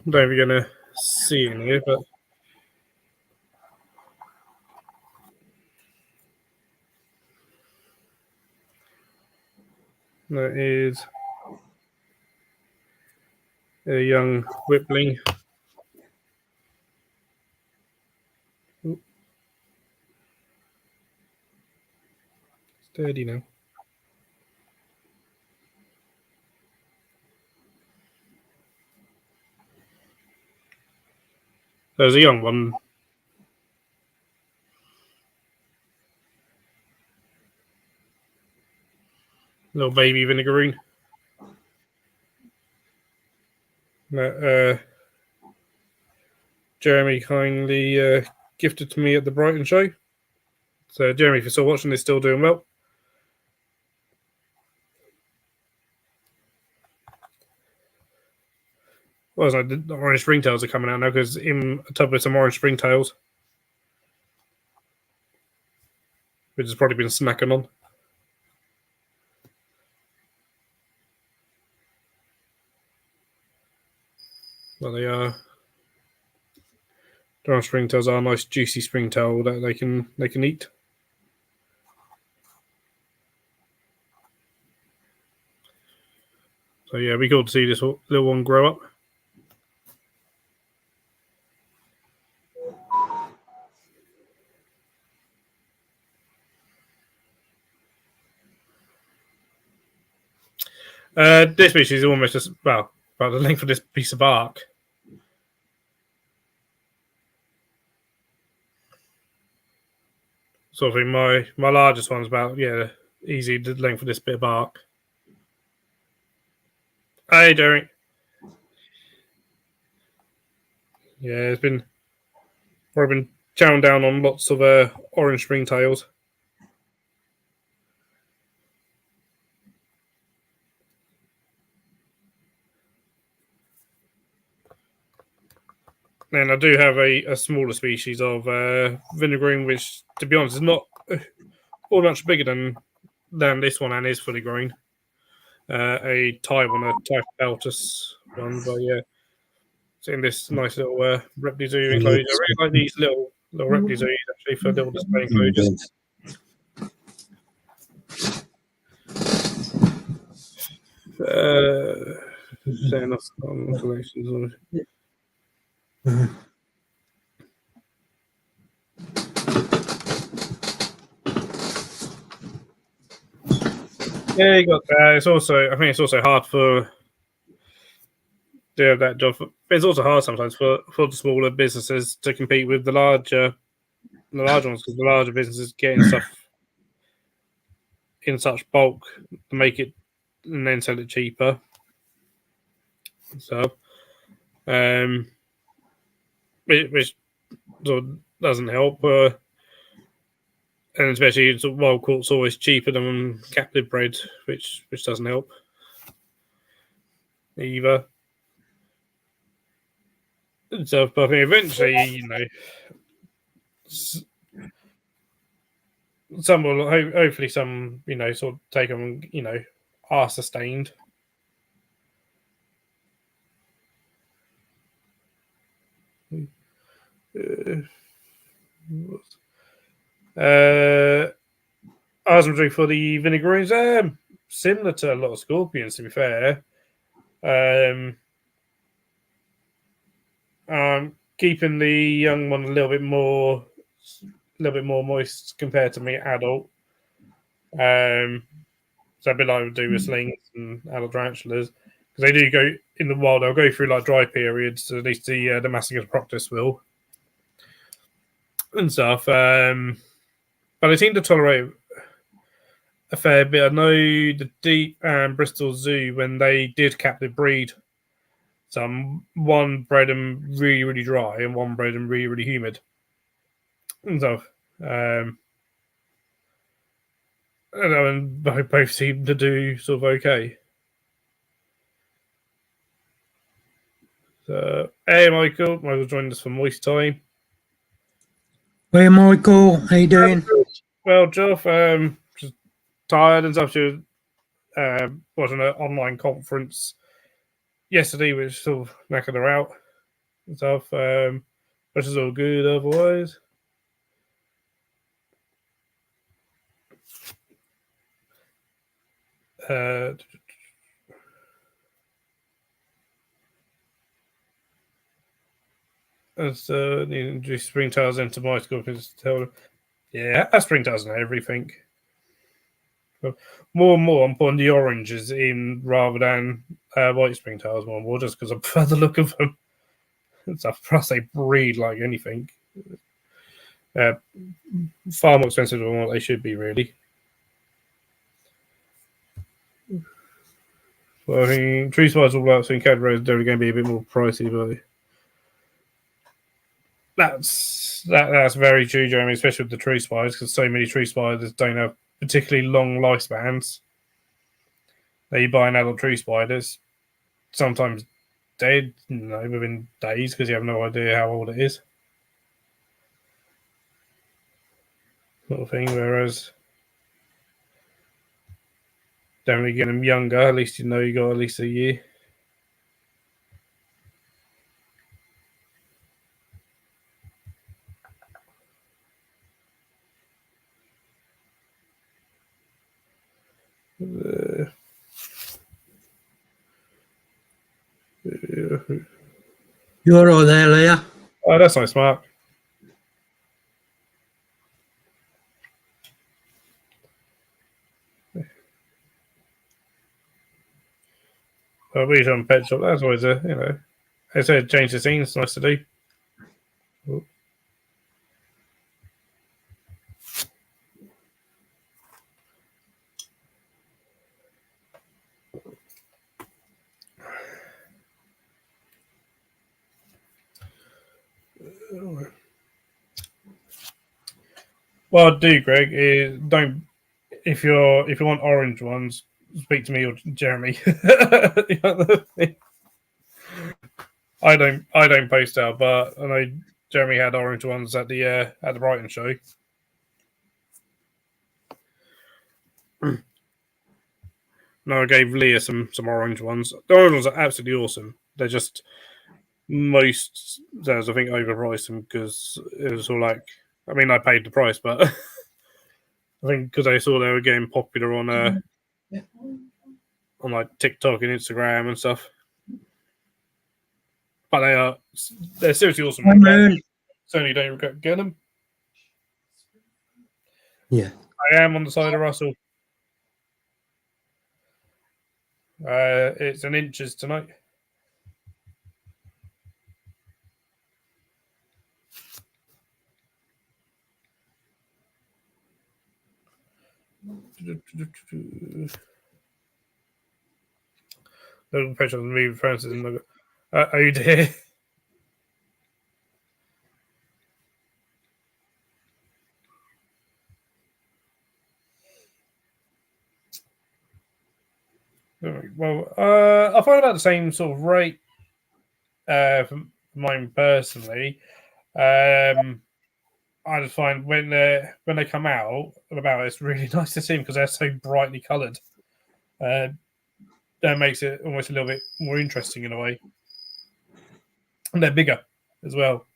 I don't know if you're gonna see it in here, but that is a young whipling. Steady now. There's a young one. Little baby vinegarine. That Jeremy kindly gifted to me at the Brighton show. So, Jeremy, if you're still watching this, still doing well. Well, the orange springtails are coming out now because in a tub with some orange springtails, which has probably been snacking on. Well, they are. The orange springtails are a nice juicy springtail that they can eat. So yeah, we cool to see this little one grow up. This species is almost just about the length of this piece of bark. Sort of thing. My largest one's about easy the length of this bit of bark. Hey, Jerry. Yeah, it's been chowing down on lots of orange springtails. And I do have a smaller species of vinegarine, which, to be honest, is not all much bigger than this one and is fully grown. A Taiwan, a type Peltus one, but yeah, it's in this nice little reptile enclosure. I really like these little reptiles actually for little display enclosures. Setting off on collections. Yeah, you got that. I think it's also hard for that job. It's also hard sometimes for the smaller businesses to compete with the larger ones because the larger businesses getting stuff in such bulk to make it and then sell it cheaper. So, which sort of doesn't help. And especially wild caught's always cheaper than captive bred, which doesn't help either. So, but I think eventually, some will hopefully some sort of take them, are sustained. Husbandry for the vinegarines, similar to a lot of scorpions, to be fair. Keeping the young one a little bit more moist compared to me adult. So a bit like we do with slings and adult tarantulas. Because they do go in the wild. They'll go through like dry periods. At least the Massacus proctus will and stuff. But they seem to tolerate a fair bit. I know the Deep and Bristol Zoo, when they did captive breed, one bred them really, really dry and one bred them really, really humid and stuff. And both seem to do sort of okay. So, hey, Michael. Michael joined us for Moist Time. Hey, Michael. How you doing? Well, Geoff, just tired and stuff. She was watching an online conference yesterday, which sort of knackered her out and stuff. Which is all good otherwise. So you introduce springtails into my school because tell springtails and everything. But more and more, I'm putting the oranges in rather than white springtails more and more, just because I prefer the look of them. And stuff. Plus, they breed like anything. Far more expensive than what they should be, really. Well, I think tree spies all out, so in Cadbury, they're going to be a bit more pricey, but that's very true, Jeremy, especially with the tree spiders, because so many tree spiders don't have particularly long lifespans. Now you buy an adult tree spiders, sometimes dead, within days, because you have no idea how old it is. Sort of thing, whereas definitely get them younger, at least you know you got at least a year. You all right there, Leah? Oh, that's nice, Mark. Well, we on pet shop. That's always I said change the scene. It's nice to do. Oh. What I'd do, Greg, is don't if you want orange ones, speak to me or Jeremy. I don't post out, but I know Jeremy had orange ones at the Brighton show. No, I gave Leah some orange ones. The orange ones are absolutely awesome. They're just most sellers, I think, overpriced them because it was all like, I mean, I paid the price, but I think because I saw they were getting popular on like TikTok and Instagram and stuff. But they're seriously awesome. Certainly don't regret getting them. Yeah. I am on the side of Russell. It's an inches tonight. Little pressure on me, Francis, and oh dear. Well, I find about the same sort of rate for mine personally. I just find when they come out and about, it's really nice to see them because they're so brightly coloured. That makes it almost a little bit more interesting in a way, and they're bigger as well.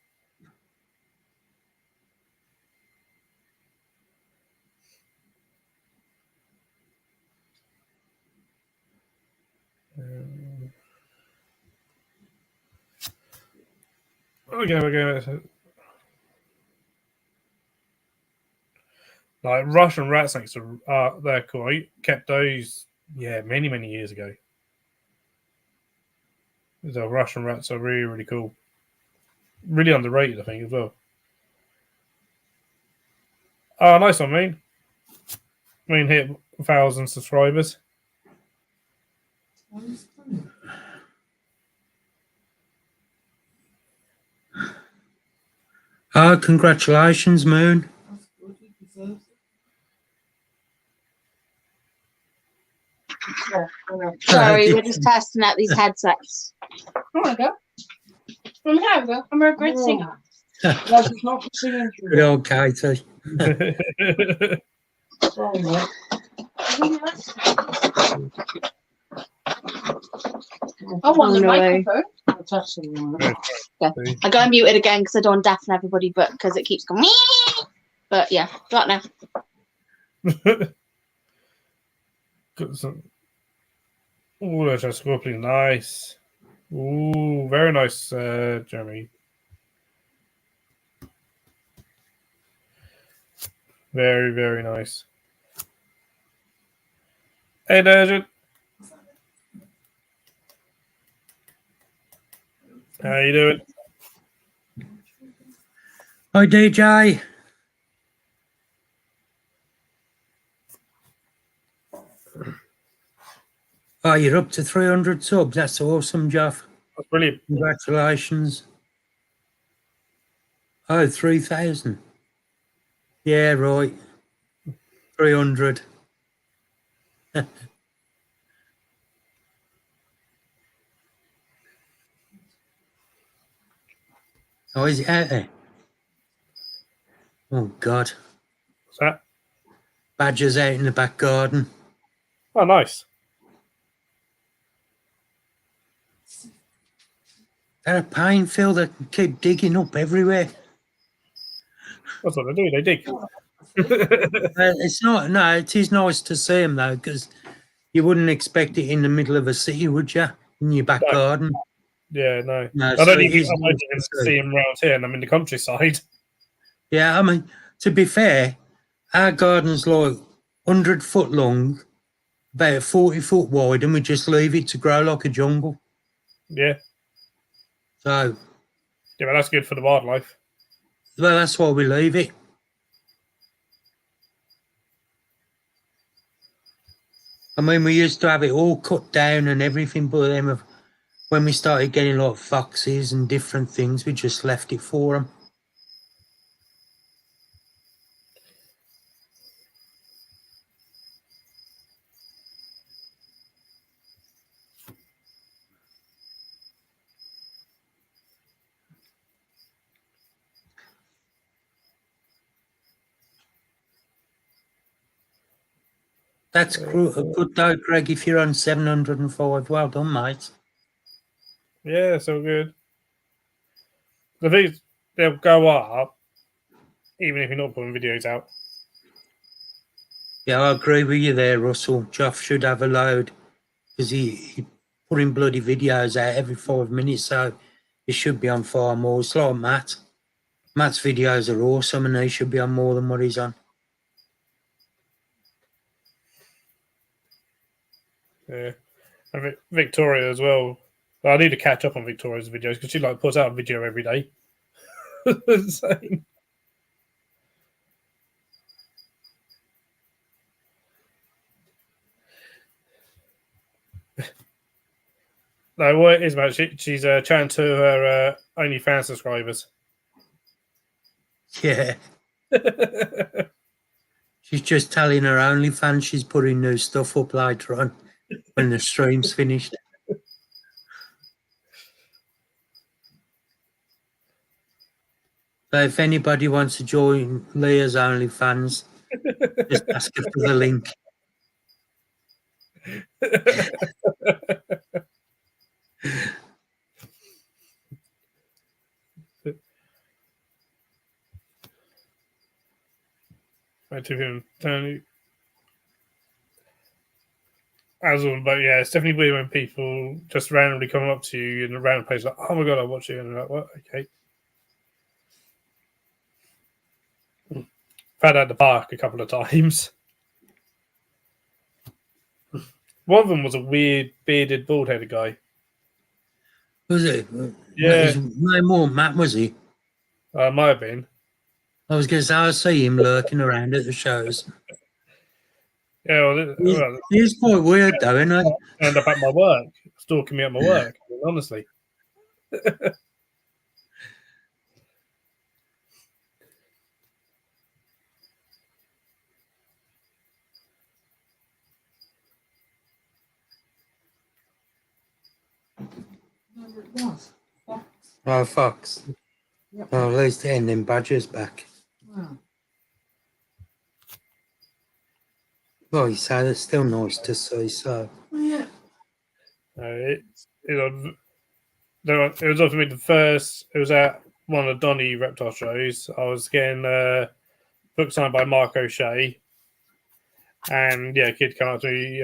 Okay. Like Russian rat snakes are they're cool. I kept those, many years ago. The Russian rats are really, really cool. Really underrated, I think, as well. Oh, nice one, Mean. Mean hit 1,000 subscribers. Oh, congratulations, Moon. Sorry, we're just testing out these headsets. Oh my god. I'm a great singer. That's not for singing. Good old Katie. Sorry, mate. I want the No way. microphone. I'm testing you. Okay. I got muted again because I don't want to deafen everybody, but because it keeps going. But yeah, got now. Oh, that's just scorpion. Nice. Ooh, very nice, Jeremy. Very, very nice. Hey, Dergent. How you doing? Hi, DJ. Oh, you're up to 300 subs. That's awesome, Jeff. That's brilliant. Congratulations. Oh, 3,000. Yeah, right. 300. Oh, is it out there? Oh, God. What's that? Badgers out in the back garden. Oh, nice. They're a pain, Phil. They keep digging up everywhere. That's what they do. They dig. It's not, no, it is nice to see them, though, because you wouldn't expect it in the middle of a city, would you? In your back No. garden. Yeah, no. No, I so don't it even is I'm nice not to even see. see him around here, and I'm in the countryside. Yeah, I mean, to be fair, our garden's like 100 foot long, about 40 foot wide, and we just leave it to grow like a jungle. Yeah. So, Yeah, but that's good for the wildlife. well, that's why we leave it. I mean, we used to have it all cut down and everything, but then when we started getting like foxes and different things, we just left it for them. That's a good though, Greg, if you're on 705. Well done, mate. Yeah, so good. The things they'll go up, even if you're not putting videos out. Yeah, I agree with you there, Russell. Geoff should have a load because he putting bloody videos out every 5 minutes, so he should be on far more. It's like Matt. Matt's videos are awesome and he should be on more than what he's on. Yeah. And Victoria as well. I need to catch up on Victoria's videos because she puts out a video every day. Same. No, what it is, man, she's chatting to her OnlyFans subscribers. Yeah. She's just telling her OnlyFans she's putting new stuff up later on when the stream's finished. So if anybody wants to join Leah's OnlyFans, just ask her for the link. But yeah, it's definitely weird when people just randomly come up to you in a random place like, "Oh my god, I watch you," and you're like, "What? Okay." I've had at the park a couple of times. One of them was a weird bearded, bald-headed guy. Was it? Yeah. His name wasn't Matt, was he? Might have been. I was going to say, I see him lurking around at the shows. Yeah, well, He's quite weird, though, isn't he? end up at my work, stalking me at my work. Honestly. Oh, Fox. Oh, at least getting them badges back. Well, you say it's still nice to see, so. It was offered me the first. It was at one of the Donny Reptile shows. I was getting book signed by Mark O'Shea, and yeah, a kid came up to me,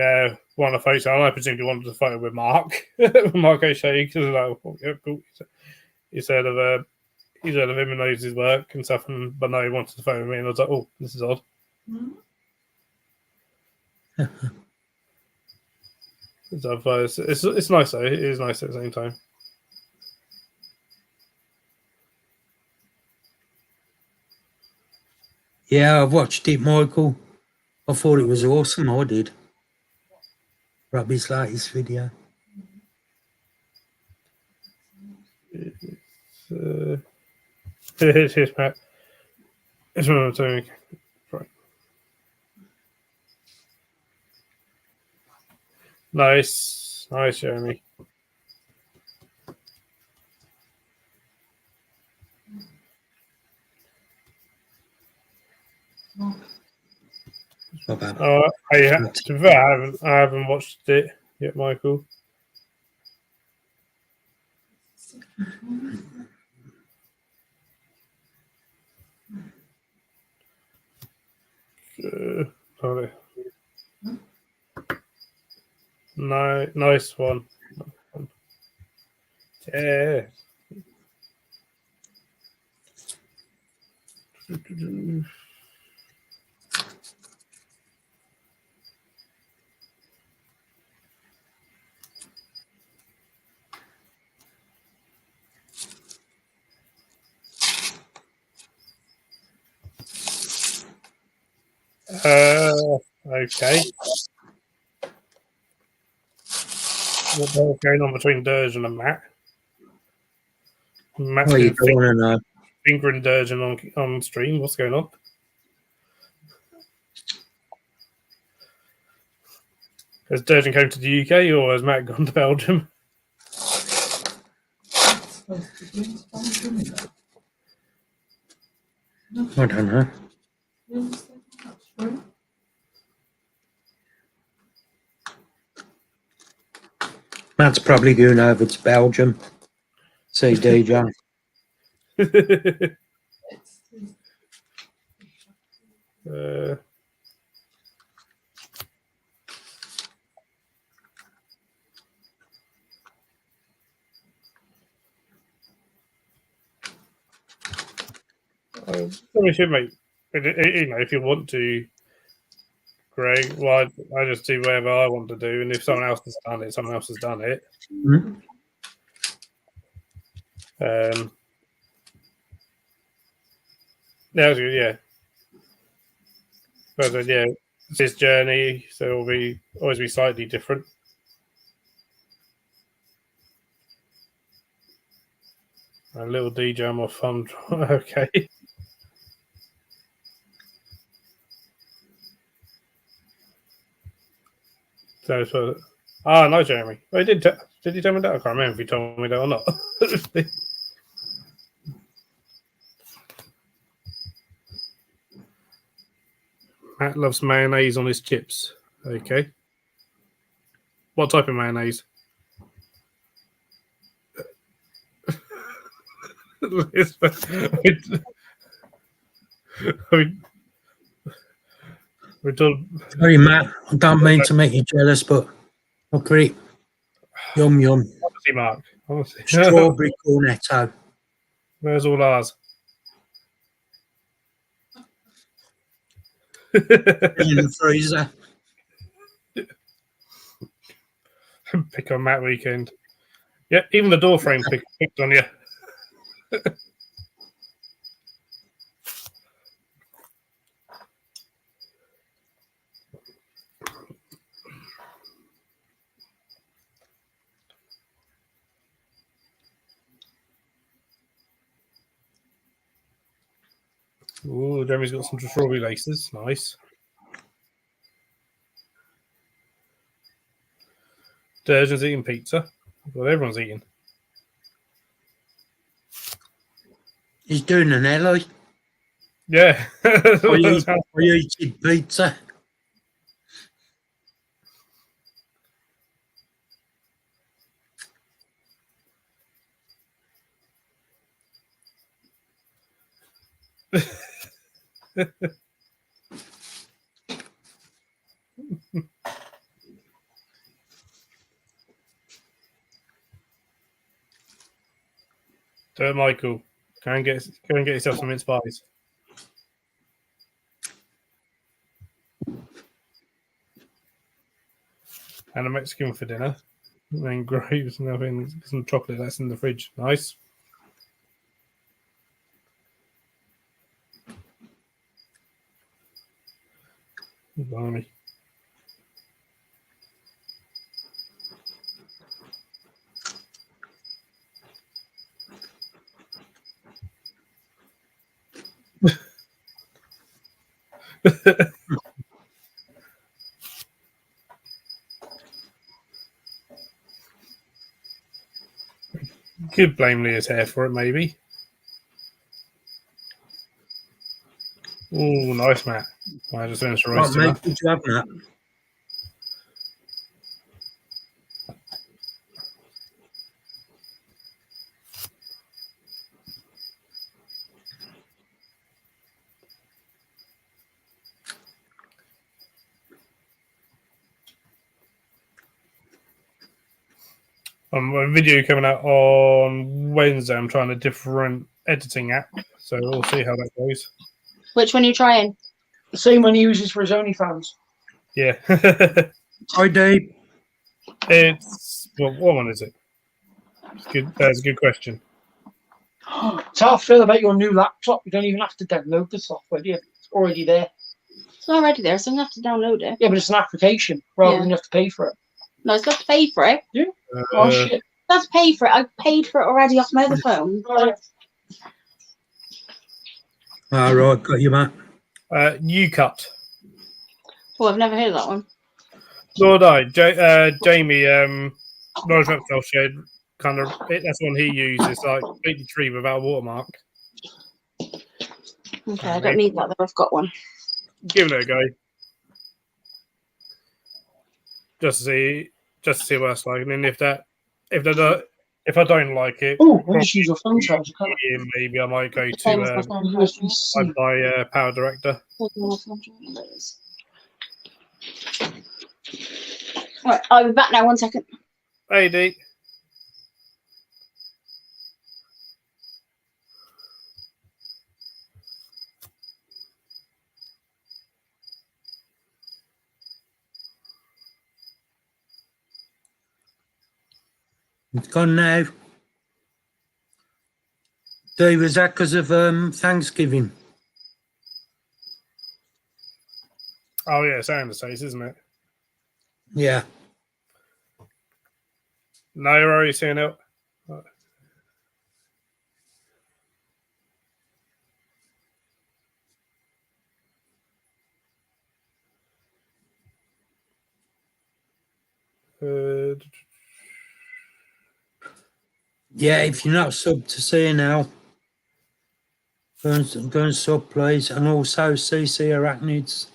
wanted a photo. And I presumed he wanted a photo with Mark, with Mark O'Shea, because like, oh, yeah, cool. He's heard of him and knows his work and stuff, but no, he wanted to photo with me, and I was like, oh, this is odd. It's nice though. It is nice at the same time. Yeah, I've watched it, Michael. I thought it was awesome. I did. Robbie's latest video. Here's Pat. It's what I'm doing. Right. Nice, Jeremy. Not bad. To be fair, I haven't watched it yet, Michael. Sorry. No, nice one. Yeah. Okay. What the hell's going on between Durgeon and Matt? Matt's Well, you been don't want to know. fingering Durgeon on stream. What's going on? Has Durgeon come to the UK or has Matt gone to Belgium? I don't know. Matt's probably going over to Belgium. See DJ. We should make, if you want to, Greg. Well, I just do whatever I want to do, and if someone else has done it, someone else has done it. Mm-hmm. Yeah. But yeah, it's his journey, so it'll be always be slightly different. A little DJ on my phone. Okay. So, no, Jeremy. Well, did you tell me that? I can't remember if you told me that or not. Matt loves mayonnaise on his chips. Okay. What type of mayonnaise? We're done. Sorry, Matt. I don't mean to make you jealous, but look at it. Yum, yum. Honestly, Mark. Honestly. Strawberry cornetto. Where's all ours? In the freezer. Pick on Matt weekend. Yeah, even the door frame picked on you. Ooh, Jeremy's got some strawberry laces. Nice. Durgeon's eating pizza. Well, everyone's eating. He's doing an Ellie. Yeah. I eat pizza. Do it, Michael. Go and get yourself some mince pies. And a Mexican for dinner. And then grapes and nothing, some chocolate that's in the fridge. Nice. Blimey. Could blame Leah's hair for it, maybe. Oh, nice, Matt. I just finished What, roasting mate, that. did you have that? A video coming out on Wednesday. I'm trying a different editing app, so we'll see how that goes. Which one are you trying? The same one he uses for his OnlyFans. Yeah. Hi, Dave. It's what one is it? It's good. That's a good question. It's how I feel about your new laptop. You don't even have to download the software, do you? It's already there. It's already there, so I'm going to have to download it. Yeah, but it's an application rather Yeah. than you have to pay for it. No, it's got to pay for it. Oh, shit. That's paid for it. I paid for it already off my other phone. All right, got you, Matt. You cut. Oh, I've never heard of that one. Nor did I. Jamie, Norwich Reptile Shed, kind of, that's one he uses, like completely tree without a watermark. Okay, I don't need that though. I've got one. Give it a go. Just to see what it's like. And then if I don't like it, Oh, I'll just use your phone charger, can't I? yeah, maybe I might go Same as to my phone. USB-C. I'd buy Power Director. Right, I'll be back now. 1 second. Hey, D. It's gone now. Dave, was that because of Thanksgiving? Oh yeah, it's Aaron Stace, isn't it? Yeah. No worries, seeing it. Yeah, if you're not sub to see now, go and sub, please. And also CC Arachnids.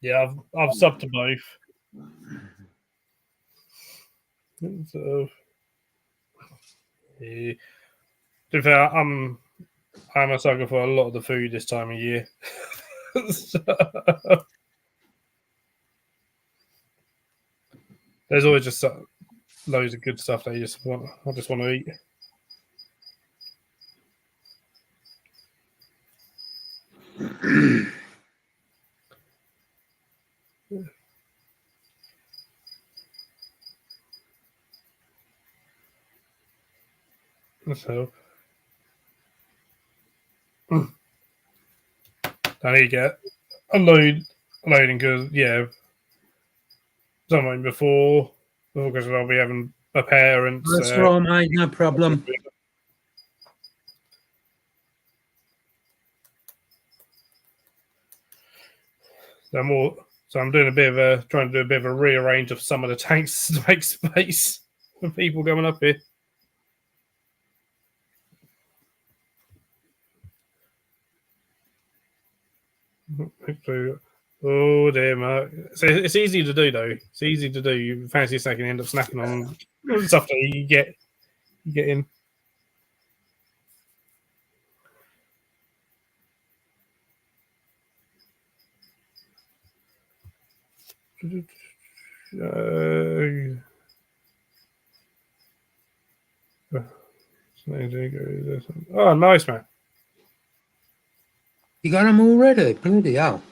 Yeah, I've subbed to both. So, yeah. To be fair, I'm a sucker for a lot of the food this time of year. So, there's always just loads of good stuff that I just want to eat. So I need to get loading because sometime before because I'll be having my parents. That's all, mate. No problem. So I'm doing trying to do a bit of a rearrange of some of the tanks to make space for people coming up here. Oh dear, Mark. So it's easy to do though. It's easy to do. You fancy a snack and end up snacking on stuff that you get in. Oh, nice, man. You got them already? Bloody hell.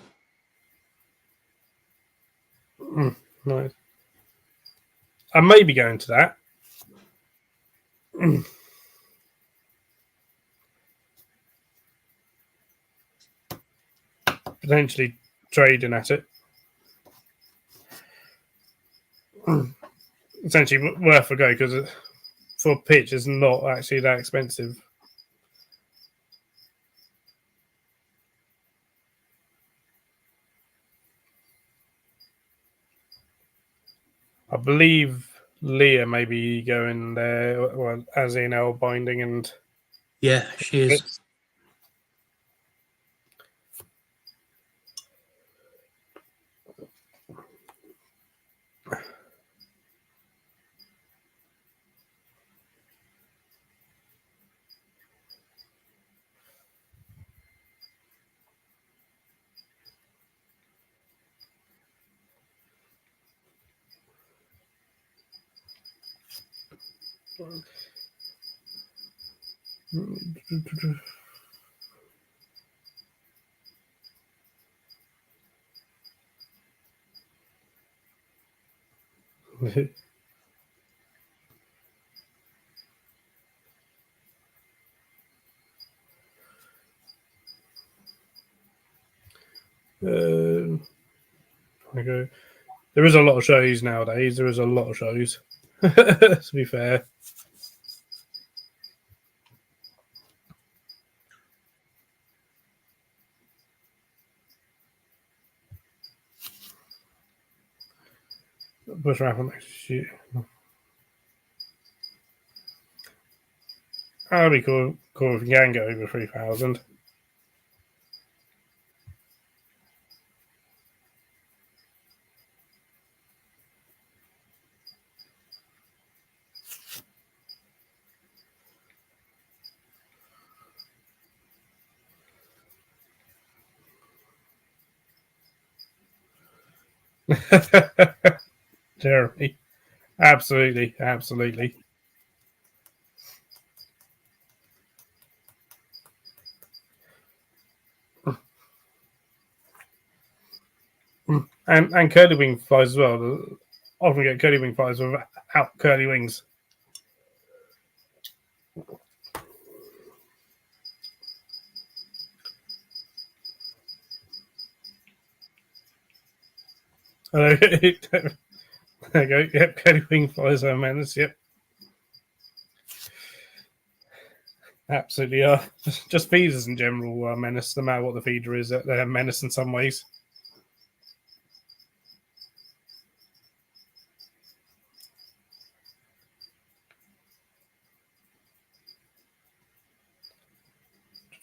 Nice. I may be going to that. Potentially trading at it. Essentially worth a go because for pitch is not actually that expensive. I believe Leah may be going there, well, as in L binding and Yeah, she is. Okay. There is a lot of shows nowadays. There is a lot of shows. To be fair. Bush raffle next year. That'd be cool. Cool if you can get over 3,000. Jeremy. Absolutely. Absolutely. And curly wing flies as well. Often get curly wing flies without curly wings. There you go. Yep, curly wing flies are menace. Yep. Absolutely are. Just feeders in general are menace, no matter what the feeder is. They're a menace in some ways.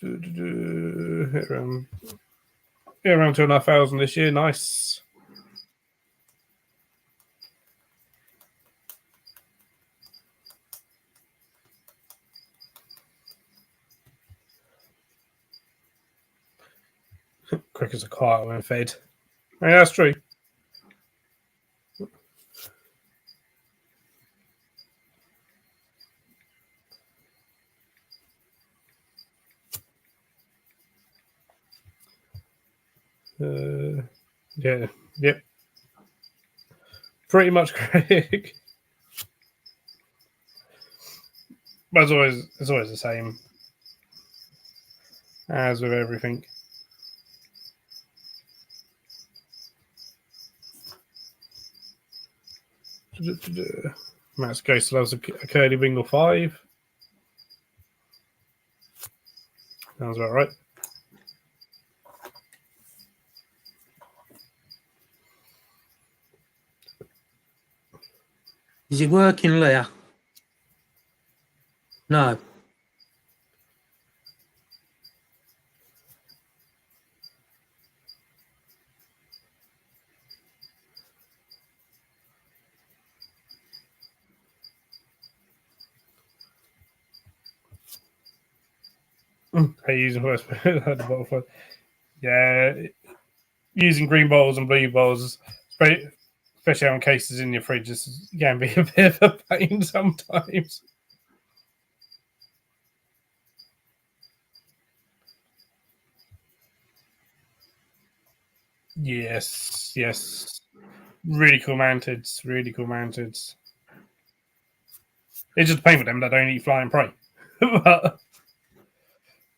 Around 2,500 this year. Nice. Crickets are quiet when fed. Yeah, that's true. Yeah. Yep. Pretty much correct. But it's always the same as with everything. Matt's Ghost loves a curly Bingle 5. Sounds about right. Is it working, Leah? No. Hey, using first yeah, using green bowls and blue bowls, especially on cases in your fridge, can be a bit of a pain sometimes. Yes. Really cool mantids. Really cool mantids. It's just a pain for them that don't eat flying prey. but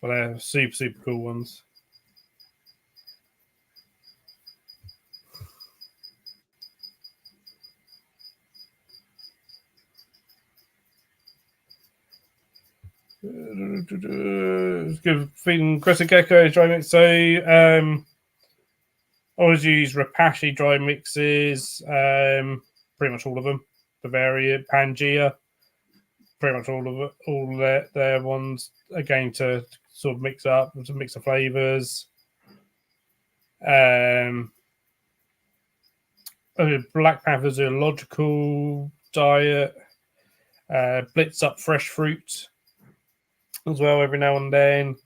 they're super cool ones. Good feeding crescent gecko dry mix. So always use Rapashi dry mixes. Pretty much all of them. Bavaria, Pangea, pretty much all their ones again to sort of mix up to mix the flavors. Black Panther zoological diet. Blitz up fresh fruit as well every now and then.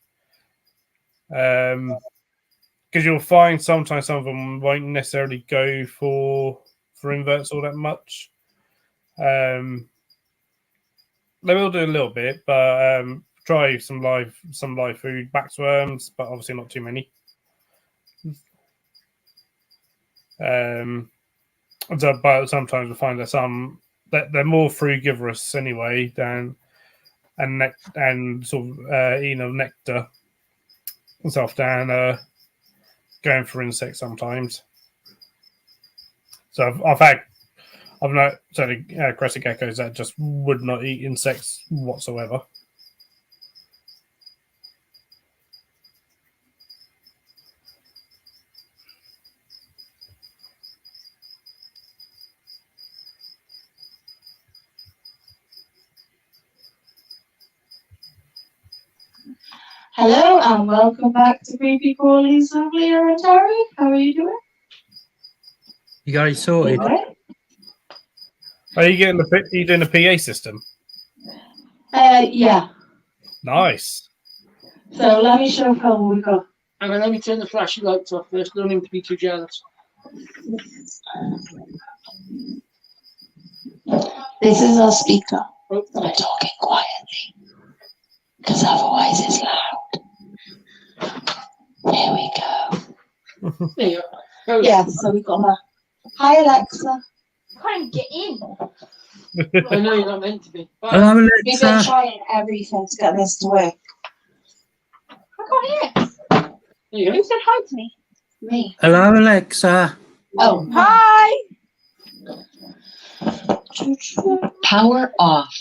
Because you'll find sometimes some of them won't necessarily go for inverts all that much. They will do a little bit, but try some live food, waxworms, but obviously not too many. But sometimes we find that they're more frugivorous anyway and sort of nectar and stuff than going for insects sometimes. So I've not certainly crescent geckos that just would not eat insects whatsoever. Hello and welcome back to Creepy Crawlies with Leah and Terry. How are you doing? You got it sorted? Are you doing a PA system? Yeah. Nice. So let me show how we go. And then let me turn the flashy lights off first. Don't need to be too jealous. This is our speaker. Oh, We're talking quietly because otherwise it's loud. Here we go. there you go. Yeah, so we've got my hi Alexa. I can't get in. I know you're not meant to be. Hello, We've been Alexa. trying everything to get this to work. I can't hear. There you Who said hi to me? Me. Hello, Alexa. Oh, hi. Power off.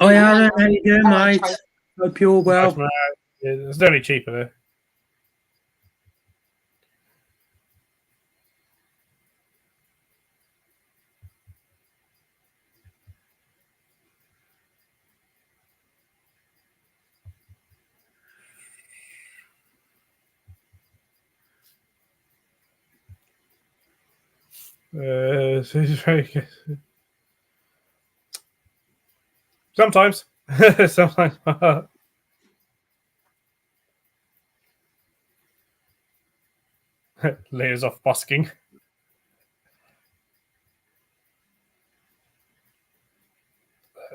Hi, Aaron. How you doing, mate? Hope you're well. Nice, yeah, it's only cheaper there. It's very good. Sometimes. Sometimes. Leah's off busking.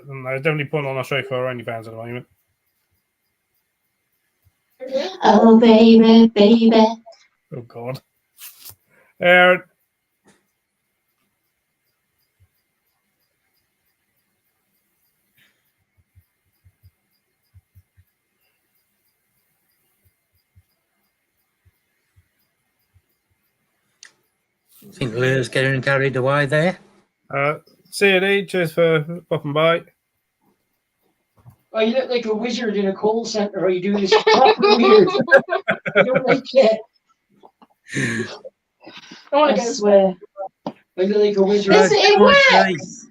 I definitely put on a show for OnlyFans at the moment. Oh, baby. Oh, God. Aaron. I think Leah's getting carried away there. See you, Lee. Cheers for popping by. Oh, you look like a wizard in a call center. Or you do this proper weird. I don't like it. I swear. I look like a wizard. Listen, it Come on, Lee. works.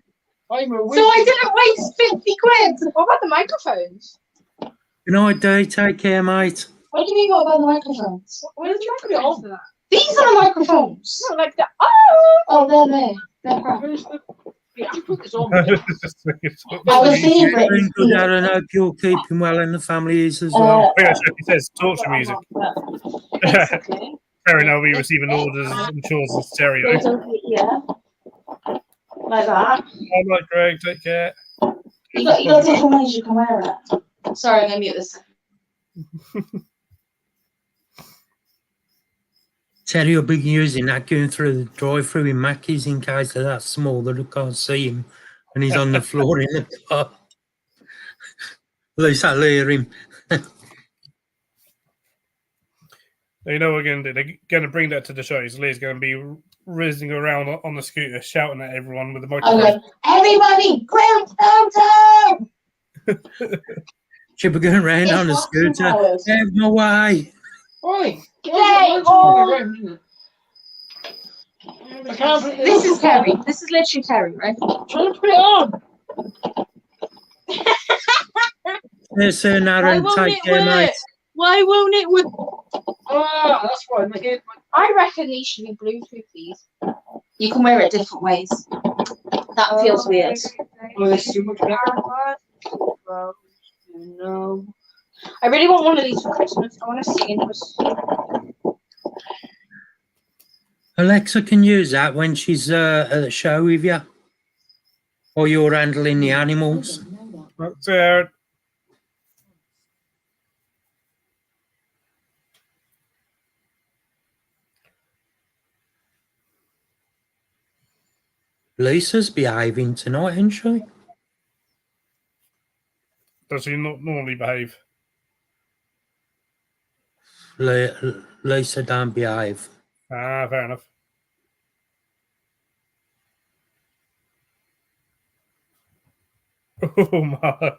I'm a So wizard. I didn't waste 50 quid. What about the microphones? Good night, Dee. Take care, mate. What do you mean, what about the microphones? Where did you put it on? These are the microphones. No, like the oh, they're there. They're crap. Did you put this on? I was seeing Been good, Aaron. Hope you're keeping well and the family is as well. Oh, yeah, he says torture music. Basically. Fair enough, we receiving orders and chores in stereo. Yeah. Like that. All right, Greg, take care. You got different ways you can wear it. Sorry, I'm gonna mute this. Terry will be using that going through the drive-through in Mackey's in case they're that small that I can't see him and he's on the floor in the car. At least I'll hear him. You know what we're going to do? They're going to bring that to the shows. Lee's going to be whizzing around on the scooter, shouting at everyone with the microphone. Everybody, ground down! She'll be going round on a scooter. Out of my way. Oi! This is Terry. This is literally Terry, right? Trying to put it on. Yes, sir, Aaron. Take care, mate. Why won't it work? Ah, that's why my head. I reckon these should be Bluetooth, these. You can wear it different ways. That feels weird. Oh, this is too much better. No. I really want one of these for Christmas. I want to see it. Alexa can use that when she's at the show with you. Or you're handling the animals. That's it. Lisa's behaving tonight, isn't she? Does he not normally behave? Lisa don't behave. Ah, fair enough. Oh my.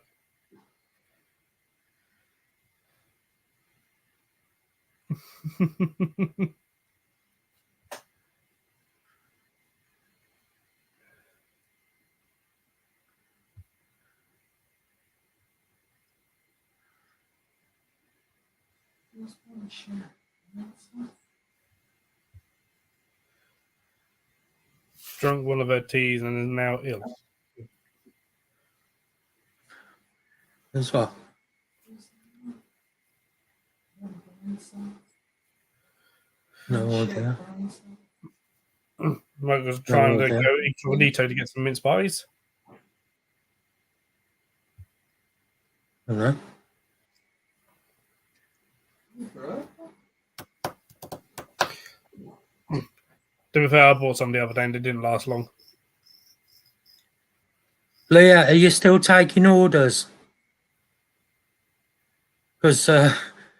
Drunk one of her teas and is now ill. As well. No idea. Mike was trying to okay. go incognito to get some mince pies. I don't know. To be fair, I bought some the other day and they didn't last long. Leah, are you still taking orders? Because I've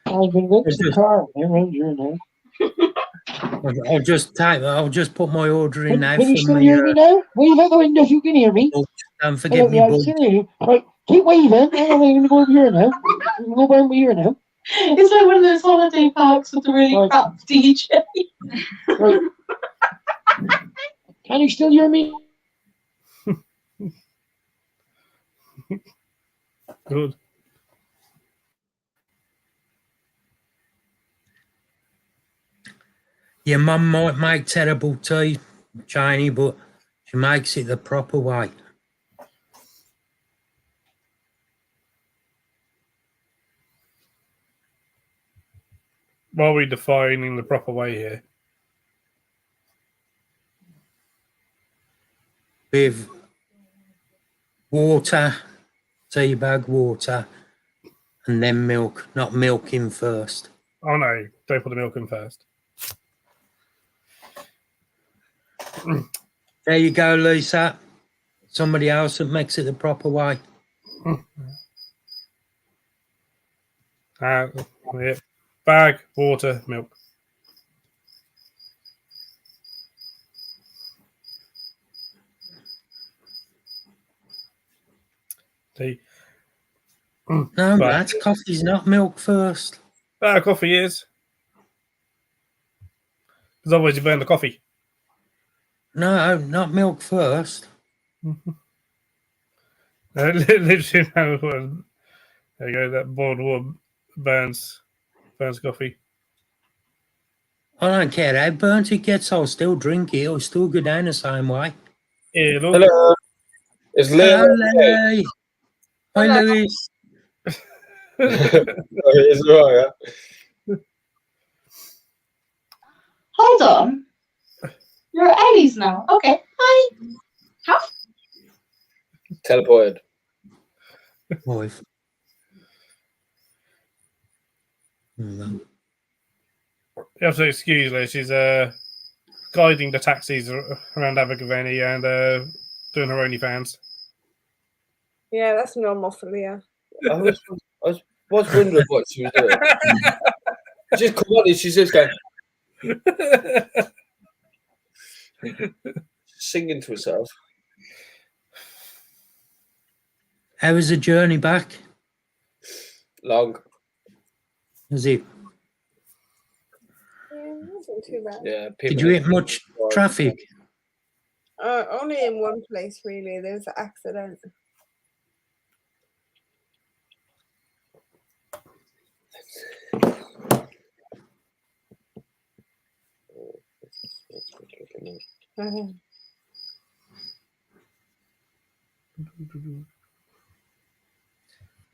been next to the car. Around here now. I'll just put my order in now Can you for still me. hear me now? Wave out the window if you can hear me. Don't forget me, I bud. can hear you. Right, keep waving. I'm going to go over here now. I'm going to go over here now. It's like one of those holiday parks with the really crap DJ. Right. Can you still hear me? Good. Your mum might make terrible tea, Chinny, but she makes it the proper way. What are we defining the proper way here? With water, tea bag water, and then milk, not milking first. Oh no, don't put the milk in first. There you go, Lisa. Somebody else that makes it the proper way. Yeah. Bag, water, milk. tea. No, But- that's coffee's not milk first. Coffee is. Because otherwise you burn the coffee. No, not milk first. Literally, there you go. That boiled water burns coffee. I don't care how burnt it gets, I'll still drink it. It'll still go down the same way. Hello. Hello. Is Hello, Liam Lily. Hi, Hello. Lewis. okay? Is it right, yeah? Hold on. You're at Ellie's now. Okay. Hi. How? Teleported. Wife. Mm. You have to excuse her. She's guiding the taxis around Abergavenny and doing her OnlyFans. Yeah, that's normal for Leah. I was wondering what she was doing. She just come on and she's just going singing to herself. How was the journey back? Long. Was it? Yeah, it wasn't too bad. Yeah. Did you hit much traffic? Only in one place, really. There was an accident.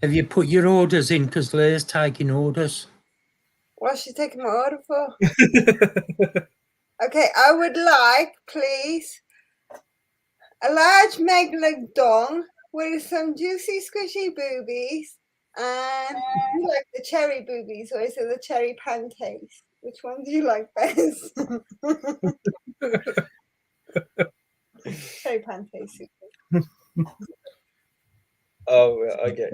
Have you put your orders in? Because Leah's taking orders. What's she taking my order for? Okay, I would like, please, a large megalodon with some juicy, squishy boobies. And do you like the cherry boobies or is it the cherry panties? Which one do you like best? Cherry panties. Oh, yeah, I get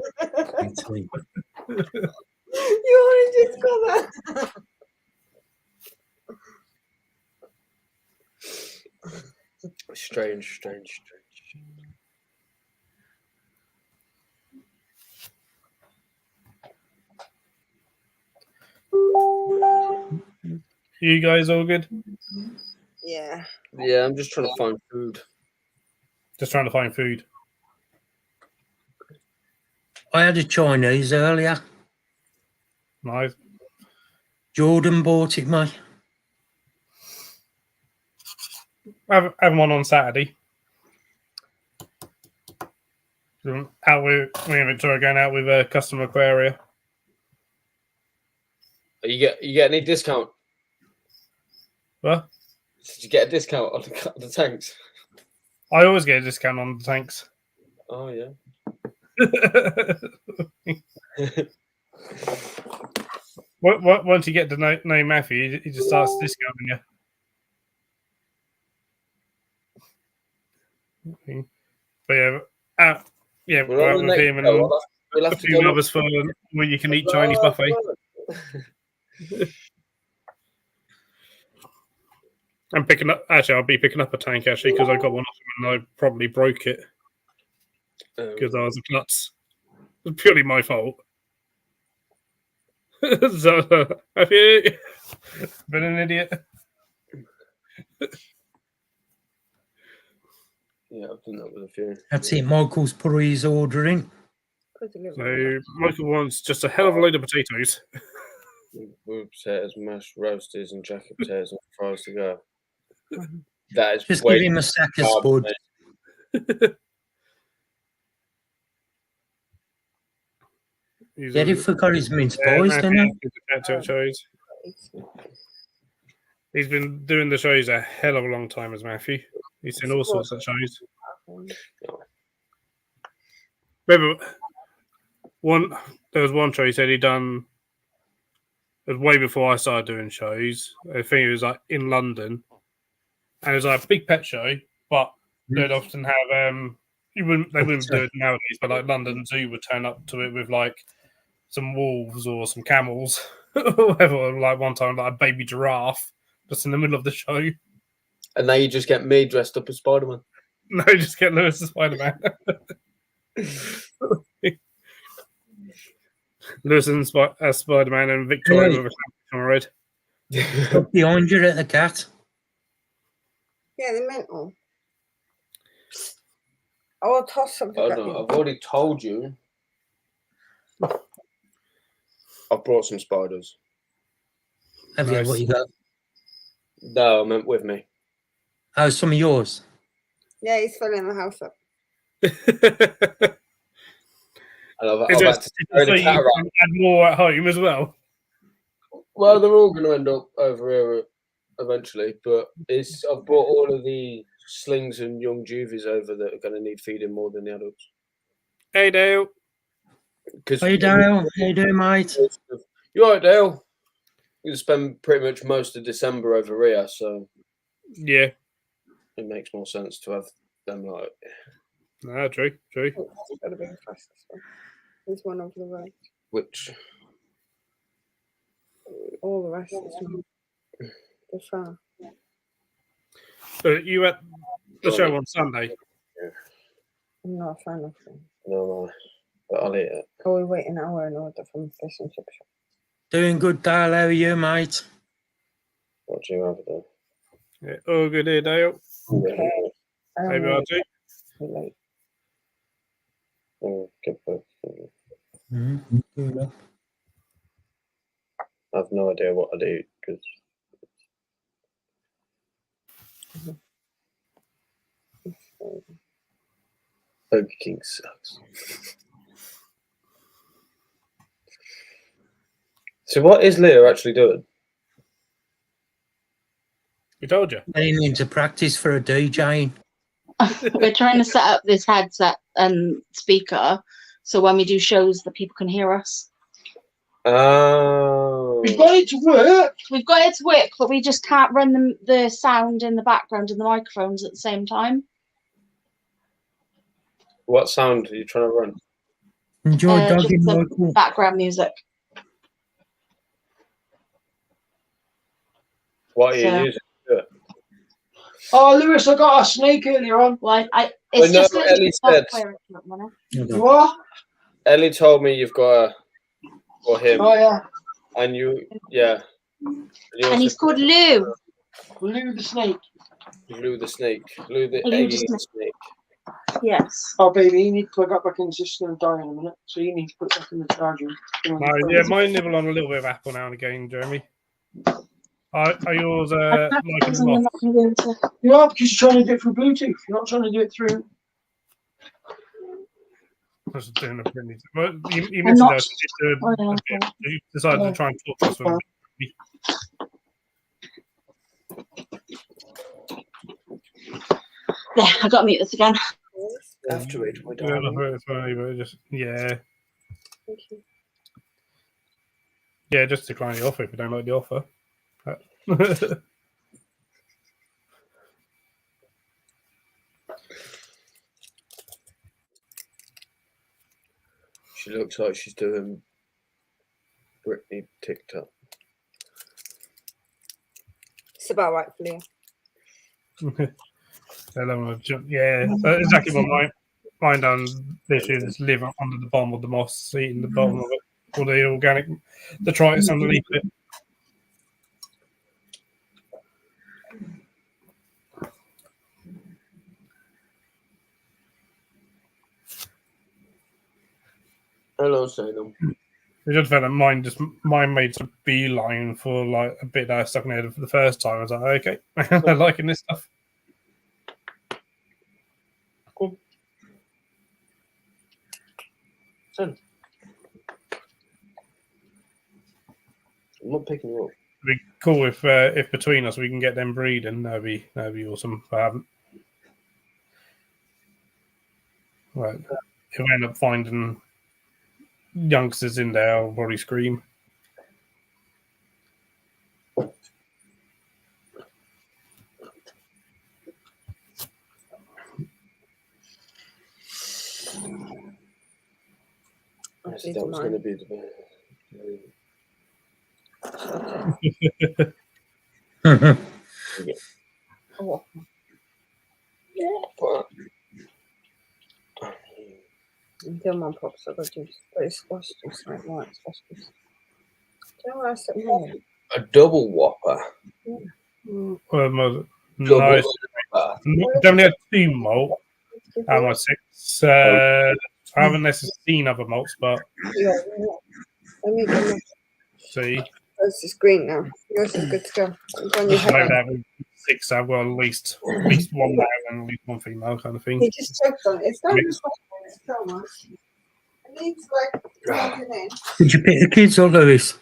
You want to just go that? strange. You guys all good? Yeah. Yeah, I'm just trying to find food. Just trying to find food. I had a Chinese earlier. Nice. Jordan bought it, mate. Have one on Saturday. Out with me and Victoria going out with a customer Aquaria. You get any discount? What? Did you get a discount on the tanks? I always get a discount on the tanks. Oh yeah. Once you get to know Matthew, he just starts discounting you. But yeah, We're we're on out the with next him and show. We'll a have to few go others for where you can eat Chinese buffet. I'm picking up. Actually, I'll be picking up a tank actually because I got one off him and I probably broke it because I was a klutz. It was purely my fault. So, have you been an idiot? Yeah, I've done that with a few. That's it. Michael's put his order in. So Michael wants just a hell of a load of potatoes. With potatoes, mashed roasties, and jacket potatoes and fries to go. That is Just way give him a sack of too hard, spud. Yeah, he forgot his mince pies, didn't he? He's been doing the shows a hell of a long time as Matthew. He's seen all sorts of shows. Remember, there was one show he said he'd done. It was way before I started doing shows. I think it was like in London, and it was like a big pet show. But they'd often have they wouldn't do it nowadays. But like London Zoo would turn up to it with like some wolves or some camels, or whatever. Like one time, like a baby giraffe just in the middle of the show. And now you just get me dressed up as Spider-Man. No, just get Lewis as Spider-Man. Lewis and Spider-Man and Victoria Right. with a on red. Look behind you at the cat. Yeah, they're mental. I'll toss something I at don't know. you. I've already told you. I've brought some spiders. Have you? Nice. What you got? No, I meant with me. Oh, some of yours. Yeah, he's filling the house up. And I've Is had it to so carry the you cat can around. add more at home as well? Well, they're all going to end up over here eventually, but I've brought all of the slings and young juvies over that are going to need feeding more than the adults. Hey, Dale. Hey, Dale. How you doing, mate? You all right, Dale? You spend pretty much most of December over here, so Yeah. it makes more sense to have them like. No, true. Oh, it's got a big fast this one. There's one over the road. Which All the rest is not. They're far. You at the show on Sunday? I'm not a fan of them. no, but I'll eat it. Oh, we wait an hour in order from fish and chip shop. Doing good, Dale. How are you, mate? What do you have there? Yeah. Oh, good day, Dale. Okay. Maybe I'll do. Too late. Good book. Good. I have no idea what I'd eat because Burger King sucks. So what is Leah actually doing? We told you. Getting into practice for a DJing. We're trying to set up this headset and speaker so when we do shows that people can hear us. Oh. We've got it to work. We've got it to work, but we just can't run the sound in the background and the microphones at the same time. What sound are you trying to run? Enjoy Just dogging the local. background music. What are you So- using to do it? Oh, Lewis, I got a snake earlier on. Well, it's Well, no, just Ellie said- software. What? Ellie told me you've got a, or him, Oh, yeah. and you, yeah. And he's called Lou. Lou the snake. Lou the snake. Lou the Lou the alien snake. snake. Yes. Oh, baby, you need to plug up back in the system and die in a minute. So you need to put it back in the charger. Yeah, mine nibble on a little bit of apple now and again, Jeremy. Are yours liking I'm them off? not going to be able to. You are, because you're trying to do it through Bluetooth. You're not trying to do it through. I was doing a pretty. Well, you I'm mentioned not- that you decided to try and talk to us. When There, I got to mute this again. After it, my we don't know darling. who it's funny, but just yeah, Thank you. yeah, just decline the offer if you don't like the offer. She looks like she's doing Britney TikTok. It's about right for you. Yeah, that's exactly what mine done. Literally just live under the bottom of the moss, eating the bottom of it, all the organic detritus underneath it. Hello, Salem. It just felt like mine made a beeline for like a bit that I stuck in there for the first time. I was like, okay, I'm liking this stuff. Cool. Son. I'm not picking you up. It'd be cool if between us we can get them breeding. That'd be awesome. If I haven't. Right. If I end up finding youngsters in there, I'll probably scream. I said that was going to be the. Oh, But until them on pops. I got juice. But it's squash juice, right? White squash juice. Do you know what I said? Yeah. A double whopper. Nice. Double whopper. Definitely had 2 malt. Out of my 6. I haven't necessarily seen other malts, but Yeah. Let me get my. see. This is green now. Yours is good to go. It's on your Maybe head. that was 6. I've got at least one male and at least one female kind of thing. He just choked on it. It's not Mix. just so much. It needs like something in. Did you pick the kids up, Lewis?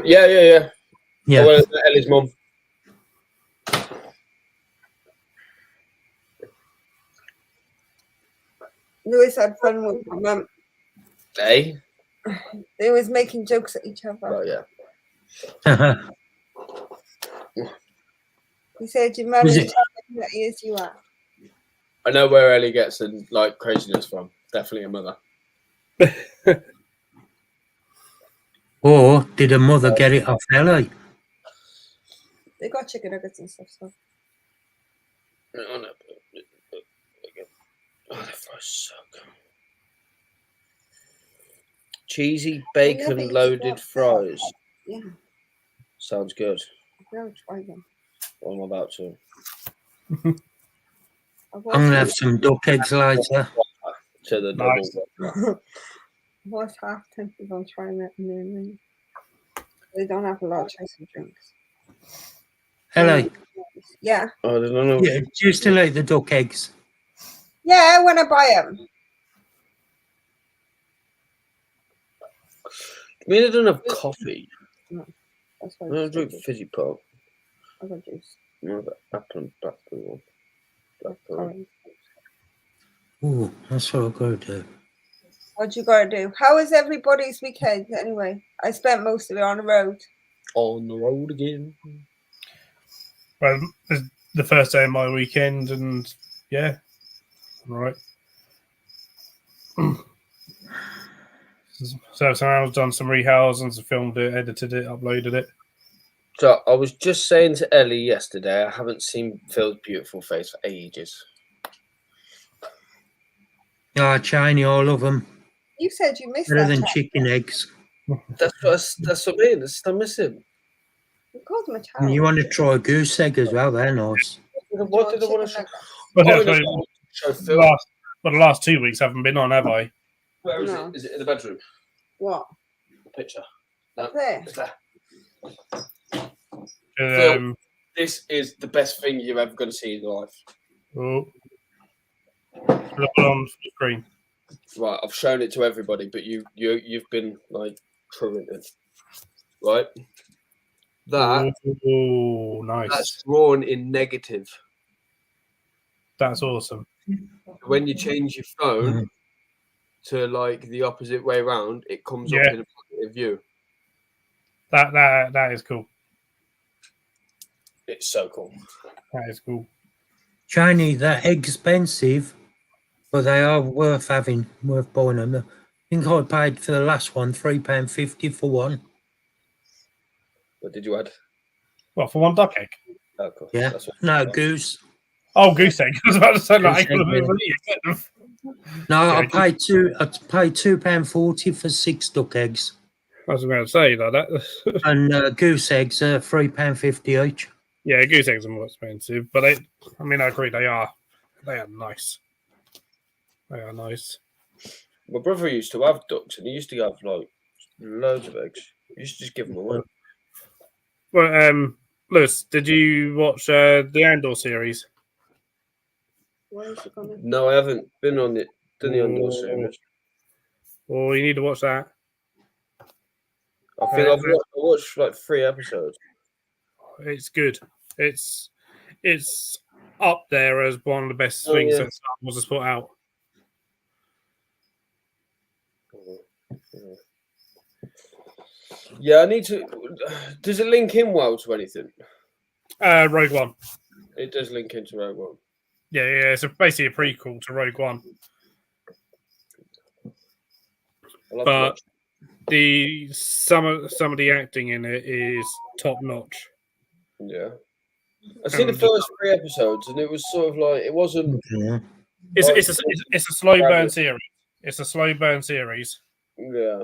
Yeah. Yeah. I went to Ellie's mum. Lewis had fun with my mum. Hey? They was making jokes at each other. Oh, yeah. He said, your mum Was is it- telling that yes, you are. I know where Ellie gets the like craziness from. Definitely a mother. Or did a mother get it off Ellie? They got chicken nuggets and stuff. So Oh, no. Oh, that fries suck. Cheesy bacon loaded fries. yeah, Sounds good. now try them. Well, I'm about to. I've I'm going to have some duck eggs later. To the Nice. double. was half tempted on trying that and then they don't have a lot of choice of drinks. Ellie, Yeah. I don't know. yeah, do you still eat the duck eggs? Yeah, when I buy them. I mean, I don't have coffee. That's why I don't drink fizzy pop. I got juice. No, but apple and blackberry. Blackberry. Ooh, that's what I've got to do. What you gotta do? How was everybody's weekend anyway? I spent most of it on the road. On the road again. Well, it's the first day of my weekend, and yeah, all right. So I've done some rehauls and filmed it, edited it, uploaded it. So I was just saying to Ellie yesterday, I haven't seen Phil's beautiful face for ages. Ah, Chinese, all of them. You said you missed Better that. than chat. chicken eggs. That's what I mean. I miss him. You called them a And child. you want to try a goose egg as well? They're nice. What did I want to show? Well, Oh, that's no, why show the Phil. last 2 weeks haven't been on, have I? Where is No. it? Is it in the bedroom? What? The picture. Up there. It's there. Um, This is the best thing you're ever going to see in your life. oh, look on screen. Right, I've shown it to everybody, but you've been like truanted. Right? Oh, nice. That's drawn in negative. That's awesome. When you change your phone to like the opposite way around, it comes up Yeah. in a positive view. That is cool. It's so cool. That is cool. Chinese, they're expensive, but they are worth having, worth buying them. I think I paid for the last one £3.50 for one. What did you add? What, for one duck egg? Oh, cool. Yeah. That's what No, goose. Oh, goose egg. I was about to say, like, Goose egg, yeah. No, Yeah, I paid £2.40 for 6 duck eggs. I was going to say like that. And goose eggs are £3.50 each. Yeah, goose eggs are more expensive, but I agree, they are nice. They are nice. My brother used to have ducks, and he used to have like loads of eggs. He used to just give them away. Well, Lewis, did you watch the Andor series? Where is it gonna? No, I haven't been on it. Done the Andor series. Oh, you need to watch that. I think I watched like 3 episodes. It's good. It's up there as one of the best Oh, things yeah. that Star Wars has put out. Yeah, I need to. Does it link in well to anything? Rogue One. It does link into Rogue One. Yeah, it's basically a prequel to Rogue One. I'll have to But watch. some of the acting in it is top notch. Yeah. I've seen the first 3 episodes, and it was sort of like it wasn't. Yeah. It's a slow burn series. It's a slow burn series. Yeah.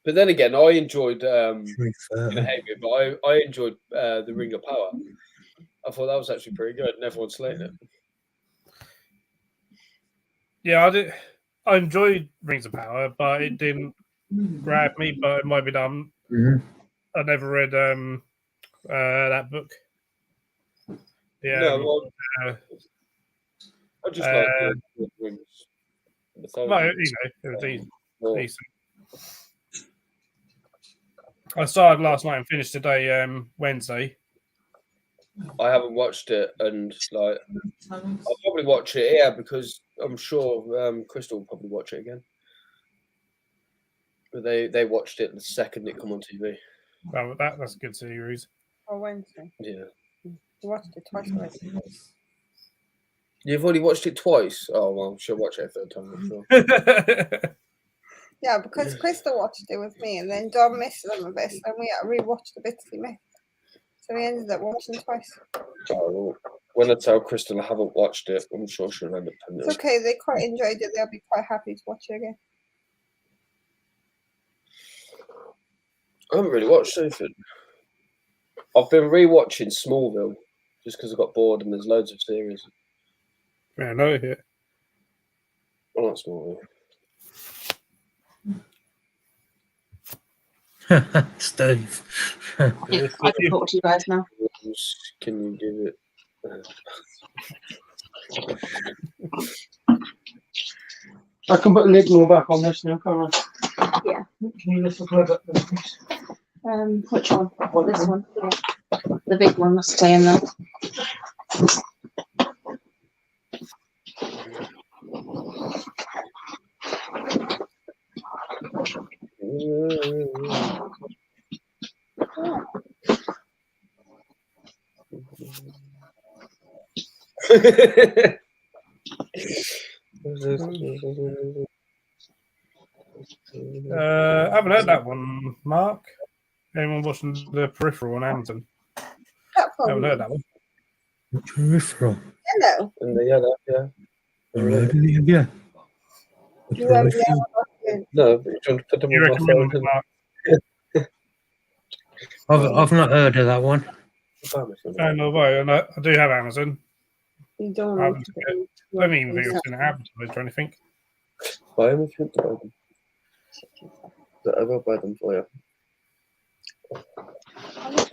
But then again, I enjoyed. You're gonna hate me, but I enjoyed the Ring of Power. I thought that was actually pretty good, and everyone's slating it. Yeah, I enjoyed Rings of Power, but it didn't grab me. But it might be done. I never read that book. Yeah. No, well, I just like the Rings. Well, it was decent. I started last night and finished today, Wednesday. I haven't watched it, and like I'll probably watch it here because I'm sure Crystal will probably watch it again. But they watched it the second it come on TV. Well, that's a good series. On Wednesday. Yeah. You watched it twice already. You've already watched it twice. Oh well, she'll watch it a third time, I'm sure. Yeah, because Crystal watched it with me, and then Dom missed some of it, so we rewatched the bits he missed. So we ended up watching twice. Oh, well, when I tell Crystal I haven't watched it, I'm sure she'll end up telling It's okay. They quite enjoyed it. They'll be quite happy to watch it again. I haven't really watched anything. I've been rewatching Smallville just because I got bored, and there's loads of series. Yeah, no, yeah. I like Smallville. Steve. I can talk to you guys now. Can you give it? I can put Lignor back on this now, can't I? Yeah. Can you lift the plug up then, please? Which one? Well, this one. Yeah. The big one must stay in there. I haven't heard that one, Mark. Anyone watching The Peripheral on Amazon? That I haven't probably. heard that one. Peripheral. Hello. And the yellow, yeah. Alright, yeah. You won't be able to watch it. No, but you don't put them You on my recommend phone. it, Mark? I've not heard of that one. No way. And I do have Amazon. You don't I need haven't to seen it. go. I don't even think I've seen it advertised or anything. Buy them if you want to buy them. I will buy them for you.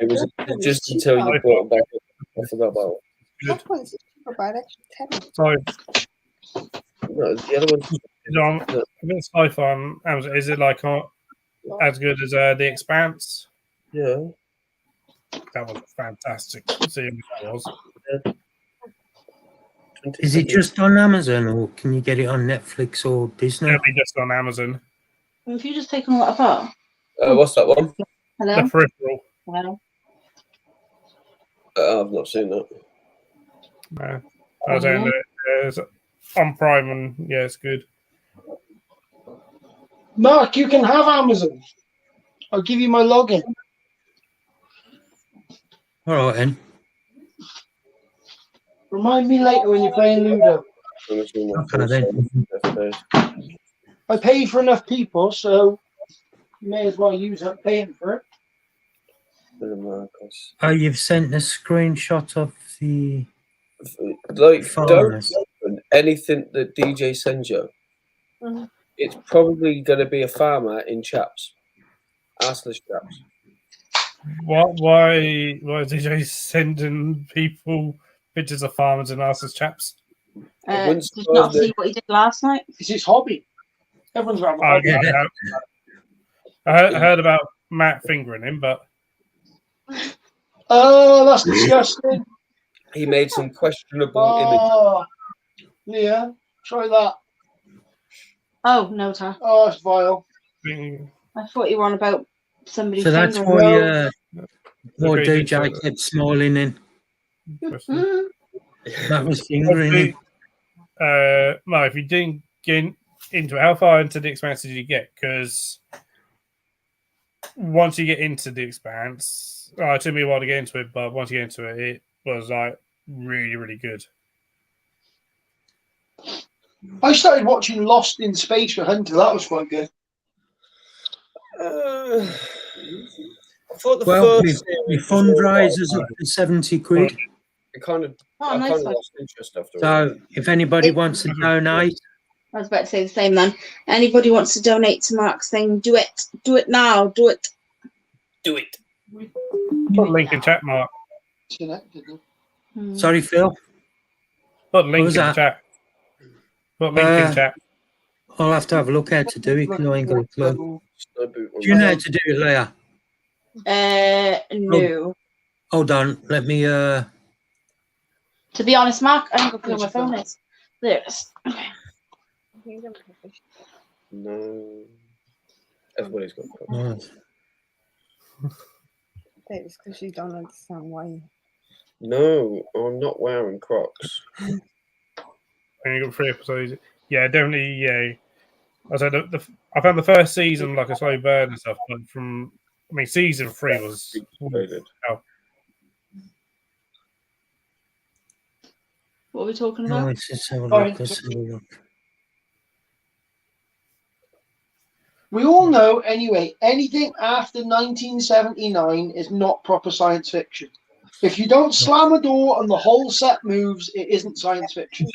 It was just until you brought them back. I forgot about it. That one's cheaper by an extra 10. So, No, the other one's is it on a bit of sci-fi on Amazon? Is it like as good as The Expanse? yeah. That was fantastic. Seeing that was. Is it just on Amazon or can you get it on Netflix or Disney? It'll be just on Amazon. Have you just taken all that apart? What's that one? Hello? The Peripheral. Hello? I've not seen that. No. I was saying that it's on Prime and yeah, it's good. Mark, you can have Amazon. I'll give you my login. All right, then. Remind me later when you're playing Ludo. Okay, then. I paid for enough people, so you may as well use up paying for it. Oh, you've sent a screenshot of the Like, farmers. don't open anything that DJ sends you. Mhm. It's probably going to be a farmer in chaps. Arseless chaps. Why is DJ sending people pictures of farmers and us as chaps? Did you not see what he did last night? It's his hobby. Everyone's got a hobby. I heard about Matt fingering him, but Oh, that's disgusting. He made some questionable Oh, Leah, try that. Oh, no, Tar. Oh, it's vile. I thought you were on about somebody So that's fingering. why DJ kept smiling in. That was fingering him. No, if you didn't get into it, how far into the Expanse did you get? Because once you get into the Expanse, it took me a while to get into it, but once you get into it, it was like really, really good. I started watching Lost in Space with Hunter. That was quite good. I thought the Well, first my series was all right. fundraiser's up to 70 quid. It kind of, Oh, I nice kind of one. lost interest after a while. So if anybody wants to donate, I was about to say the same then. Anybody wants to donate to Mark's thing, do it. Do it now. Do it. Do it. Put a link in chat, Mark. sorry, Phil, Put a link was in that? chat. Put a link in chat. I'll have to have a look how to do it. I ain't got a clue. No boot on Do you know how that. to do it, Leah? No. Hold on, let me. To be honest, Mark, I haven't got where my phone is. There it is. Okay. No. Everybody's got Crocs. Right. It's because you don't understand why. No, I'm not wearing Crocs. And you got 3 episodes. Yeah, definitely. Yeah, I said I found the first season like a slow burn and stuff, but season 3 was Very good. What are we talking about? Right, let's have a look. Let's have a look. We all know, anyway, anything after 1979 is not proper science fiction. If you don't slam a door and the whole set moves, it isn't science fiction.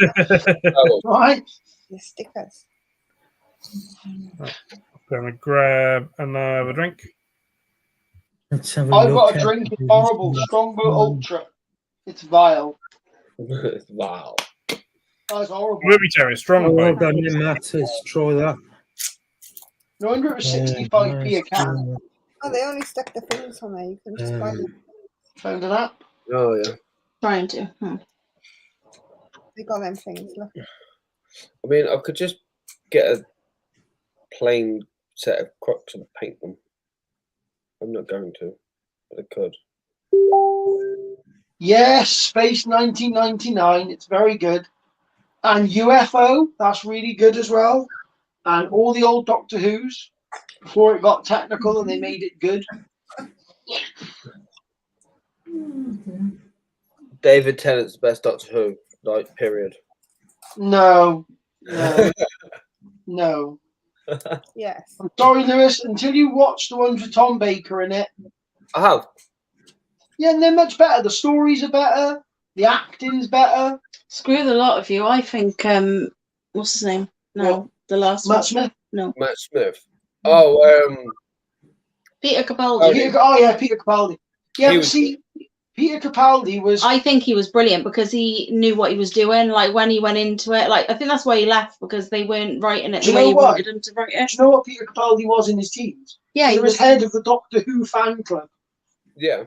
Right? The stickers. Gonna grab another drink. Let's have a I've look. got a drink. It's horrible. Strongbow Ultra. It's vile. Wow. That's horrible. Ruby Terry, strong. Oh, well boat. done, Matt. Let's try that. No wonder it was 65p a can. Oh, they only stuck the things on there. You can just buy them. Found an app. Oh, yeah. Trying to. They got them things. Look. I mean, I could just get a plain set of Crocs and paint them. I'm not going to, but I could. Yes, Space 1999. It's very good. And UFO, that's really good as well. And all the old Doctor Who's before it got technical and they made it good. David Tennant's the best Doctor Who, like, period. No. No. Yes. I'm sorry, Lewis, until you watch the ones with Tom Baker in it. I have. Yeah, and they're much better. The stories are better. The acting's better. Screw the lot of you. I think, what's his name? No, What? the last Matt one. Smith. No, Matt Smith. Oh, Peter Capaldi. Peter Capaldi. Yeah, He but was- see, Peter Capaldi was. I think he was brilliant because he knew what he was doing. Like when he went into it, like I think that's why he left because they weren't writing it Do the you way know he why? wanted him to write it. Do you know what Peter Capaldi was in his teens? Yeah, He was head of the Doctor Who fan club. yeah.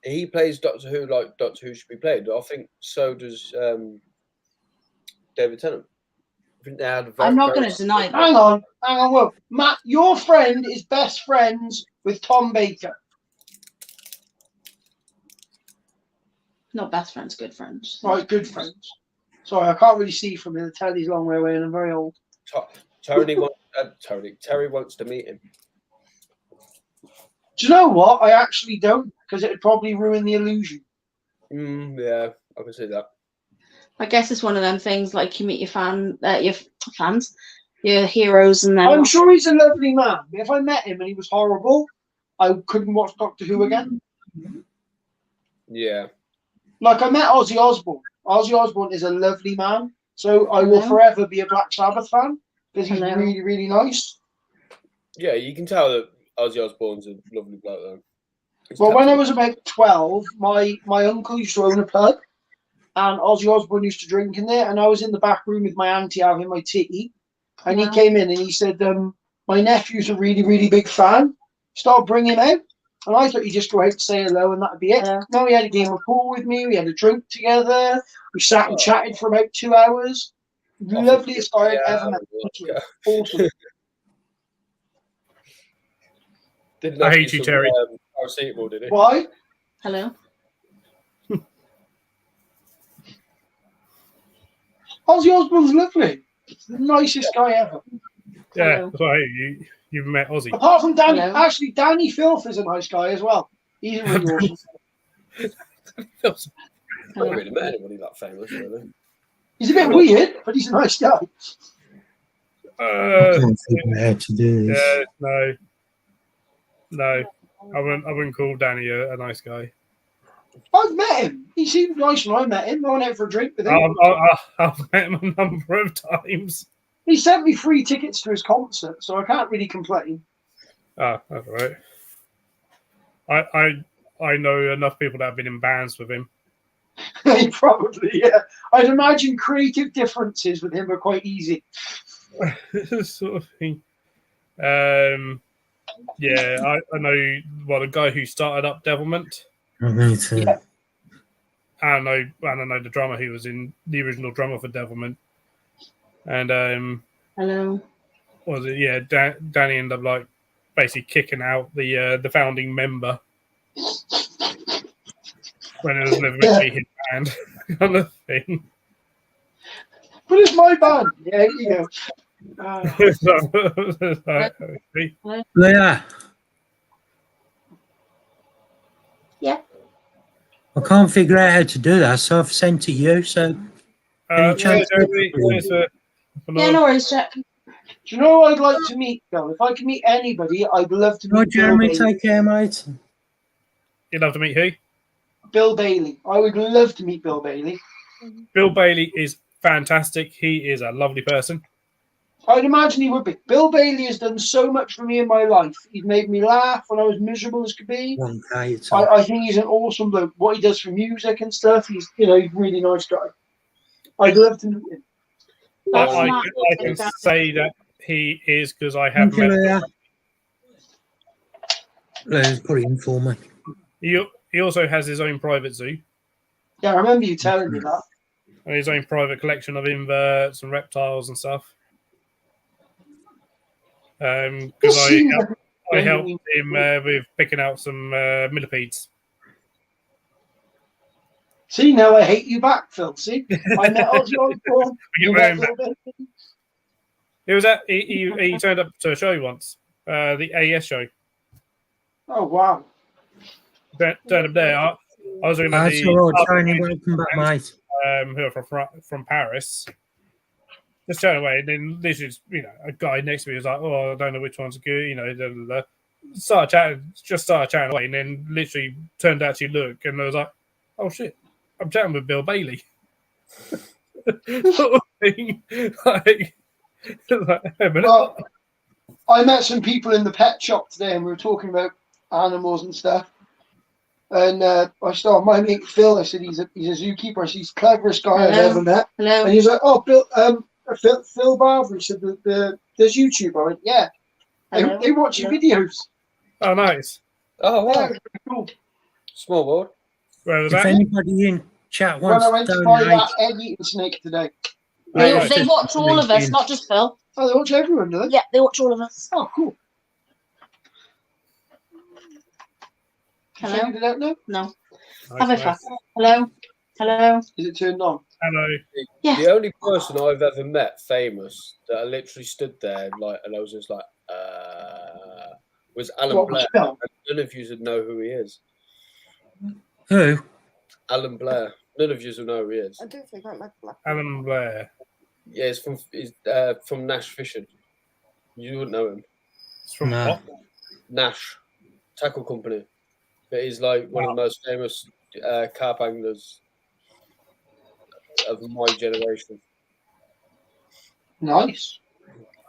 He plays Doctor Who like Doctor Who should be played. I think so does David Tennant. I think they had I'm not going to deny that. Hang on. Well, Matt, your friend is best friends with Tom Baker. Not best friends, good friends. Right, good friends. Sorry, I can't really see from here. The telly's a long way away and I'm very old. Terry wants to meet him. Do you know what? I actually don't, because it would probably ruin the illusion. Yeah, I can see that. I guess it's one of them things like you meet your fans, your heroes, and then I'm sure he's a lovely man. If I met him and he was horrible, I couldn't watch Doctor Who again. Yeah. Like I met Ozzy Osbourne. Ozzy Osbourne is a lovely man. So I will forever be a Black Sabbath fan because he's really, really nice. Yeah, you can tell that Ozzy Osbourne's a lovely bloke though. Well, when I was about 12, my uncle used to own a pub and Ozzy Osbourne used to drink in there and I was in the back room with my auntie having my tea and he came in and he said, my nephew's a really, really big fan. Start bringing him out. And I thought he'd just go out to say hello and that'd be it. No, he had a game of pool with me. We had a drink together. We sat and chatted for about 2 hours. Loveliest guy I've ever met. Awesome. Didn't I hate you, Terry. Paracetamol, did it? Why? Hello. Ozzy Osbourne's lovely. The nicest guy ever. Yeah, Hello. that's why you've met Ozzy. Apart from Danny, Hello. actually, Danny Filth is a nice guy as well. He's really awesome. I've not really met anybody that famous, really. He's a bit weird, but he's a nice guy. I can't figure out how to do this. Yeah, no. I wouldn't call Danny a nice guy. I've met him. He seemed nice when I met him. I went out for a drink with him. I've met him a number of times. He sent me free tickets to his concert, so I can't really complain. Oh, that's all right. I know enough people that have been in bands with him. Probably, yeah. I'd imagine creative differences with him are quite easy. Sort of thing. Yeah, I know. Well, the guy who started up Devilment. Me too. Yeah. I know the drummer who was in the original drummer for Devilment. And Hello. was it? Yeah, Danny ended up like basically kicking out the founding member when it was never meant to be his band, kind of thing. But it's my band. Yeah, you know. Leah. Yeah. I can't figure out how to do that, so I've sent it you. So, any chance? Yeah, no worries, Jack. Do you know who I'd like to meet, though? If I could meet anybody, I'd love to meet No, Bill Jeremy, Bailey. take care, mate. You'd love to meet who? Bill Bailey. I would love to meet Bill Bailey. Bill Bailey is fantastic. He is a lovely person. I'd imagine he would be. Bill Bailey has done so much for me in my life. He's made me laugh when I was miserable as could be. 1K, it's I think he's an awesome bloke. What he does for music and stuff, he's a really nice guy. I'd love to meet him. I can say that he is because I have met him. Leah's put it in for me. He also has his own private zoo Yeah, I remember you telling me that. and his own private collection of inverts and reptiles and stuff. Because I helped him with picking out some millipedes. See, now I hate you back, Phil. See, I met Ozzy Osbourne. You met Bill Bailey. It was he turned up to a show once, the A.A.C show. Oh wow! Turned up there. I was looking at That's all right, Tony. Welcome back, mate. Who are from Paris. Just chatting away, and then this is a guy next to me was like, "Oh, I don't know which one's good," Blah, blah, blah. Started chatting away, and then literally turned to actually look, and I was like, "Oh shit, I'm chatting with Bill Bailey." Sort of thing. Like, hey, well, I met some people in the pet shop today, and we were talking about animals and stuff. And I started my mate Phil. I said he's a zookeeper. He's the cleverest guy I've ever met. Hello. And he's like, "Oh, Bill, Phil Barber." He said, "There's YouTube." I went, "Yeah." They watch your videos. Oh, nice. Oh, wow. Yeah, cool. Small world. Where was If that? anybody in chat When wants I went to to buy donate, that egg-eating snake today. They Right. watch all of us, not just Phil. Oh, they watch everyone, do they? Yeah, they watch all of us. Oh, cool. Hello? You figured it out now? No. Nice, Have a nice. fuck. Hello? Hello? Is it turned on? Hello. Yeah. The only person I've ever met famous that I literally stood there and I was just like, was Alan What, Blair. Phil? None of you would know who he is. who? Alan Blair. None of you will know who he is. I do think I like black. Alan Blair. Yeah, he's from Nash Fishing. You wouldn't know him. It's from No. what? Nash Tackle Company. But he's like one of the most famous carp anglers of my generation. Nice.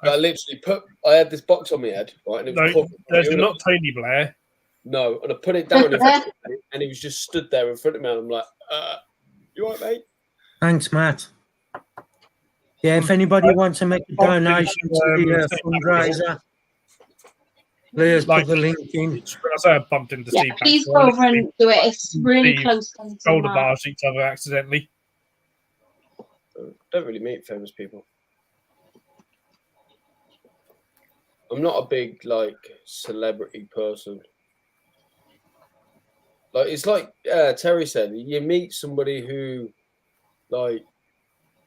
I literally I had this box on my head, right? And it was No, covered. there's not Tony Blair. No, and I put it down in front of me, and he was just stood there in front of me, and I'm like, you all right, mate? Thanks, Matt. Yeah, if anybody wants to make a donation to the fundraiser, Leah's put the link in. I say I bumped into Yeah, Steve. please Baxter. go over and do it. It's really Steve close to Shoulder bars each other accidentally. Don't really meet famous people. I'm not a big celebrity person. Like it's like Terry said, you meet somebody who like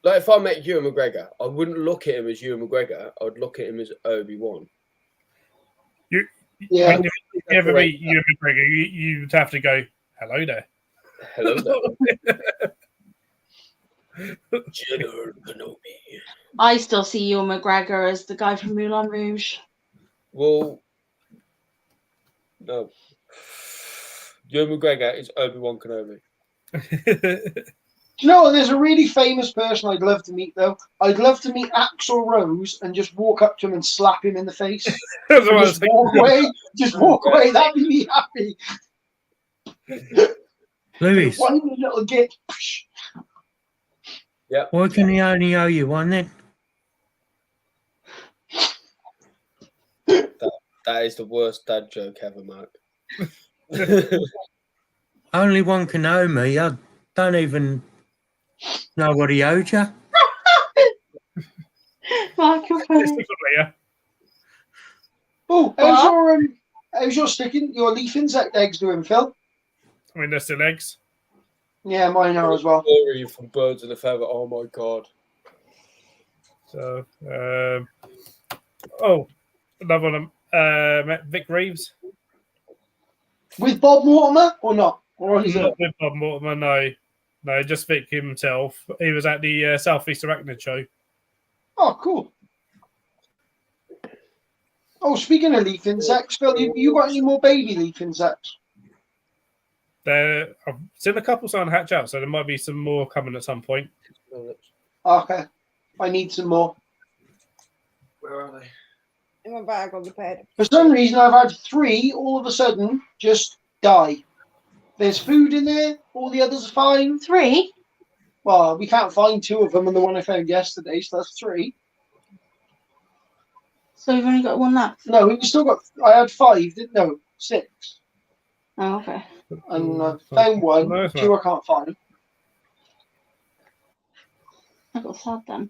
if I met Ewan McGregor, I wouldn't look at him as Ewan McGregor. I'd look at him as Obi-Wan. Yeah. When you ever meet Ewan McGregor, you'd have to go, hello there. Hello there. General Kenobi. I still see Ewan McGregor as the guy from Moulin Rouge. Well, no. Ewan McGregor is Obi-Wan Kenobi. Do you know what? There's a really famous person I'd love to meet, though. I'd love to meet Axl Rose and just walk up to him and slap him in the face. That's what I was Just thinking. walk away. Just walk away. That'd be me happy. Lewis, One little git. why can he only owe you one then? That is the worst dad joke ever, Mark. Only one can owe me. I don't even know what he owed you. Mark, you're funny. Yeah. Oh, how's your sticking, your leaf insect eggs doing, Phil? I mean, they're still eggs. Yeah, mine are as well. Story from Birds of a Feather. Oh my god. So, another one. Met Vic Reeves. With Bob Mortimer or not? Or is Not it? with Bob Mortimer, no, just Vic himself. He was at the Southeast Arachnid show. Oh, cool. Oh, speaking of leaf insects, Phil, you got any more baby leaf insects? I've seen a couple starting to hatch out, so there might be some more coming at some point. Okay. I need some more. Where are they? In my bag on the bed. For some reason, I've had 3 all of a sudden just die. There's food in there. All the others are fine. 3? Well, we can't find 2 of them and the one I found yesterday, so that's 3. So you've only got one left? No, we still got. I had 5, didn't no 6, Oh, okay. and I found 1. Nice 2 I can't find. I got sad then.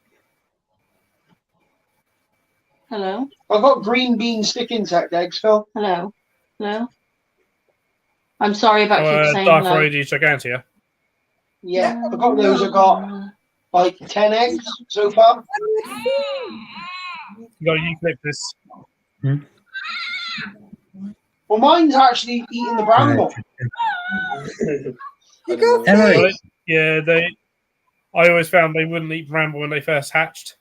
Hello? I've got green bean stick insect eggs, Phil. Hello? Hello? I'm sorry about keep saying Dark hello. Radius Gigantea. Yeah, I've got those. I've got like 10 eggs so far. You got eucalyptus. Well, mine's actually eating the bramble. You go Hello. Yeah, I always found they wouldn't eat bramble when they first hatched.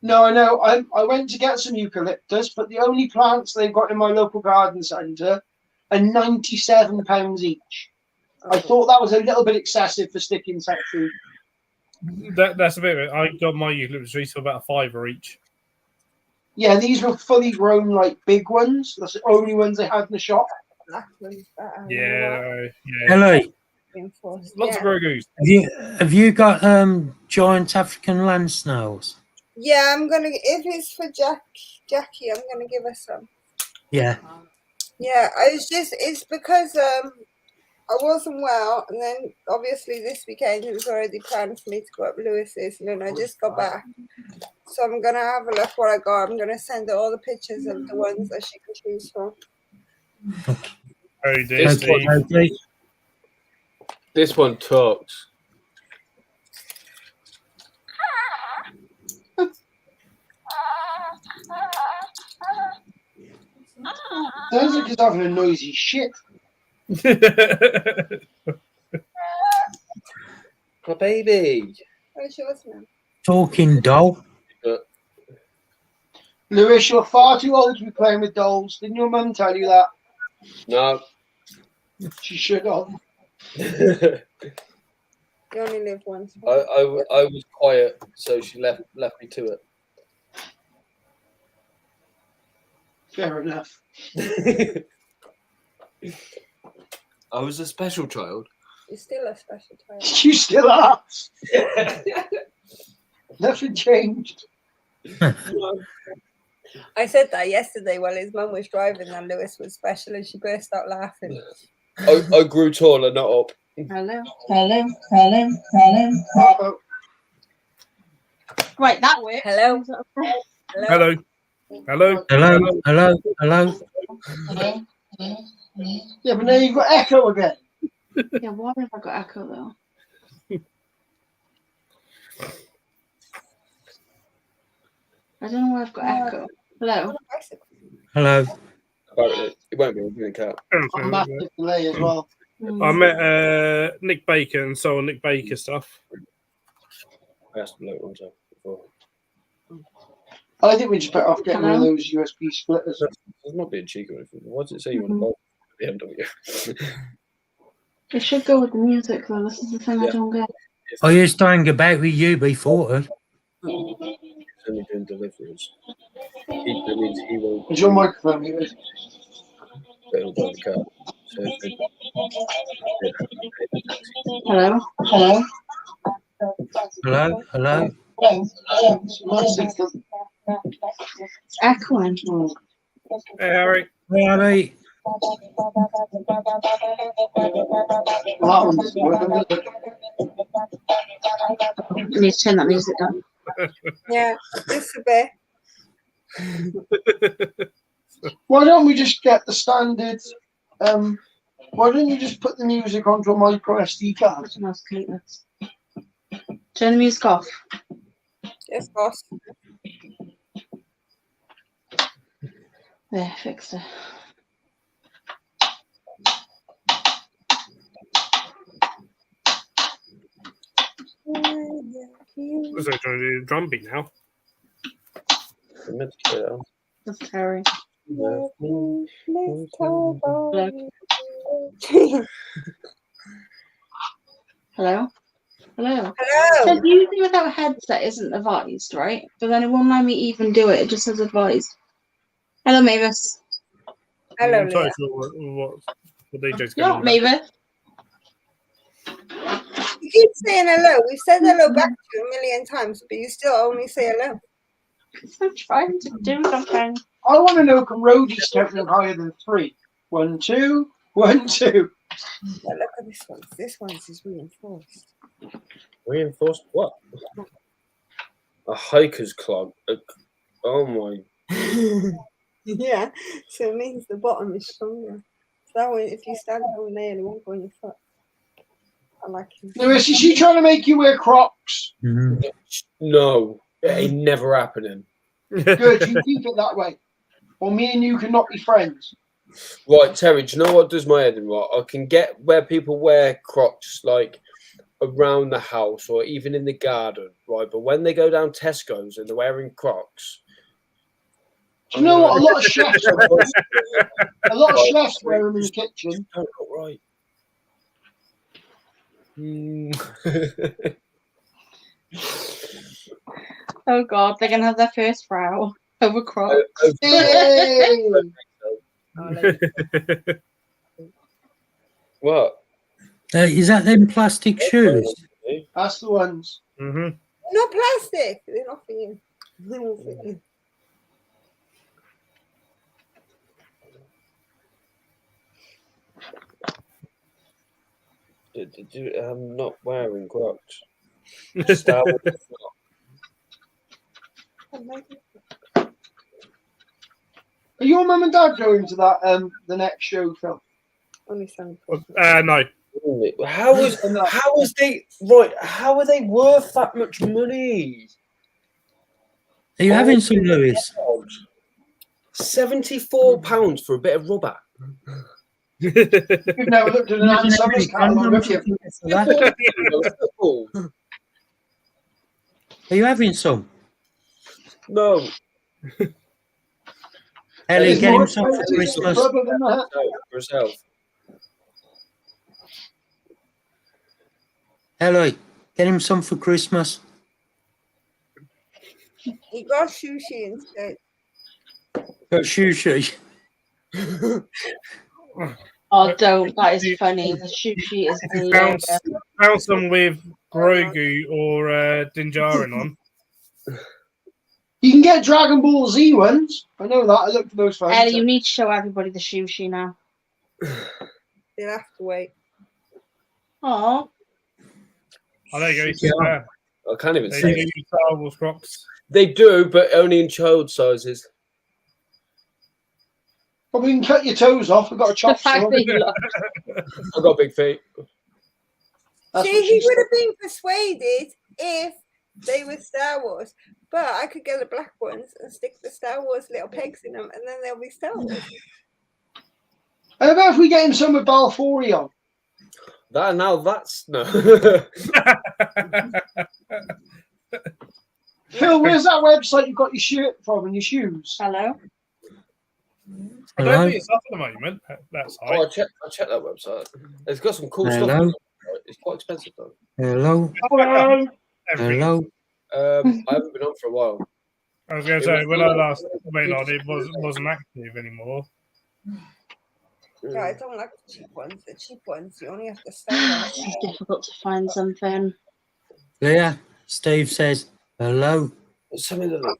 No, I know. I went to get some eucalyptus, but the only plants they've got in my local garden centre are £97 each. I thought that was a little bit excessive for stick insect food. That's a bit of it. I got my eucalyptus trees for about $5 each. Yeah, these were fully grown, like big ones. That's the only ones they had in the shop. Yeah. Hello. Lots of grogu's. Have you got giant African land snails? Yeah, I'm gonna. If it's for Jackie, I'm gonna give her some. Yeah. Yeah, it's because I wasn't well, and then obviously this weekend it was already planned for me to go up Lewis's, and then I just got back. So I'm gonna have a look what I got. I'm gonna send her all the pictures of the ones that she can choose from. Oh dear, Steve. Okay. This one talks. Sounds like he's having a noisy shit. My baby. Where's yours now? Talking doll. Lewis, you're far too old to be playing with dolls. Didn't your mum tell you that? No. She should have. You only live once. I was quiet, so she left me to it. Fair enough. I was a special child. You're still a special child. You still are. Nothing changed. I said that yesterday while his mum was driving and Lewis was special and she burst out laughing. I grew taller, not up. Hello? Hello? Hello? Hello? Right, that works. Hello? Hello. Hello. Hello. Hello. Hello. Yeah, but now you've got echo again. Yeah, why have I got echo though? I don't know why I've got echo. Hello? Hello. It won't be a cat. A massive delay as well. I met Nick Baker and saw Nick Baker stuff. I asked the bloke one time before. I think we just better off getting one of Hello? those USB splitters. It's not being cheeky or anything. Why does it say you want to buy BMW? It should go with the music, though. This is the thing I Yeah. don't get. I used to hang about with you before it. He's only doing deliveries. That means he won't. Is your microphone here? He'll buy the car. So if they Hello? Hello? Hello? Hello? It's echoing. Hey, Harry. Hey, Harry. You need to turn that music down. Yeah, just a bit. Why don't we just get the standard? Why don't you just put the music onto a micro SD card? That's great. Turn the music off. Yes, boss. There, fixed it. What's they trying to do? Drum beat now. I meant to play that on. That's Terry. No. Hello? Hello? Hello. So using without a headset isn't advised, right? But then it won't let me even do it. It just says advised. Hello, Mavis. Hello, I'm trying Leah. to sure what DJ's You're going not Mavis. You keep saying hello. We've said hello back to you a million times, but you still only say hello. I'm trying to do something. I want to know, can roadies count them higher than 3? 1, 2, 1, 2. But look at this one. This one's is reinforced. Reinforced what? A hiker's clog. Oh my. Yeah, so it means the bottom is stronger. So that way, if you stand on there, it won't go on your foot. I like it. Lewis, is she trying to make you wear Crocs? Mhm. No, it ain't never happening. Good, you keep it that way. Or me and you cannot be friends. Right, Terry, do you know what does my head in? Right, I can get where people wear Crocs like around the house or even in the garden, right? But when they go down Tesco's and they're wearing Crocs, Do you know what a lot of chefs wear them in the kitchen? don't look right. Oh God, they're gonna have their first row over Crocs. Hey! What? Is that them plastic shoes? That's the ones. Mm-hmm. Not plastic. They're not for you. They won't fit you. I'm not wearing Crocs. Star Wars. Are your mum and dad going to that the next show, Phil? Only some. No. How is they right? How are they worth that much money? Are you having some, Lewis? £74 for a bit of rubber. You've never looked at an Ann Summers catalogue, have you? Are you having some? No, Ellie, It's get more him some for expensive Christmas. rubber than that. for herself. Ellie, get him some for Christmas. You got sushi instead. Got sushi. Oh, don't. That is funny. The sushi is hilarious. Found some with Grogu or Dinjarin on. You can get Dragon Ball Z ones. I know that. I looked for those for Ellie, you need to show everybody the sushi now. They'll have to wait. Oh, Oh, there you go. You see Yeah. there. I can't even They see. do Star Wars Crocs. They do, but only in child sizes. Well, we can cut your toes off. We've got a the chop fact saw. that you look. I've got big feet. That's See, what he she would said. have been persuaded if they were Star Wars. But I could get the black ones and stick the Star Wars little pegs in them, and then they'll be Star Wars. How about if we get him some with Balfouri on? That's no. Phil, where's that website you got your shirt from and your shoes? Hello. I don't think it's up at the moment. That site. Oh, I checked that website. It's got some cool Hello? stuff. On it. It's quite expensive though. Hello? Hello. Everything. Hello? I haven't been on for a while. I was going to say when I last went on, it wasn't active anymore. Yeah, I don't like the cheap ones. The cheap ones, you only have to spend on It's difficult to find something. Leah, Steve says, hello. Something that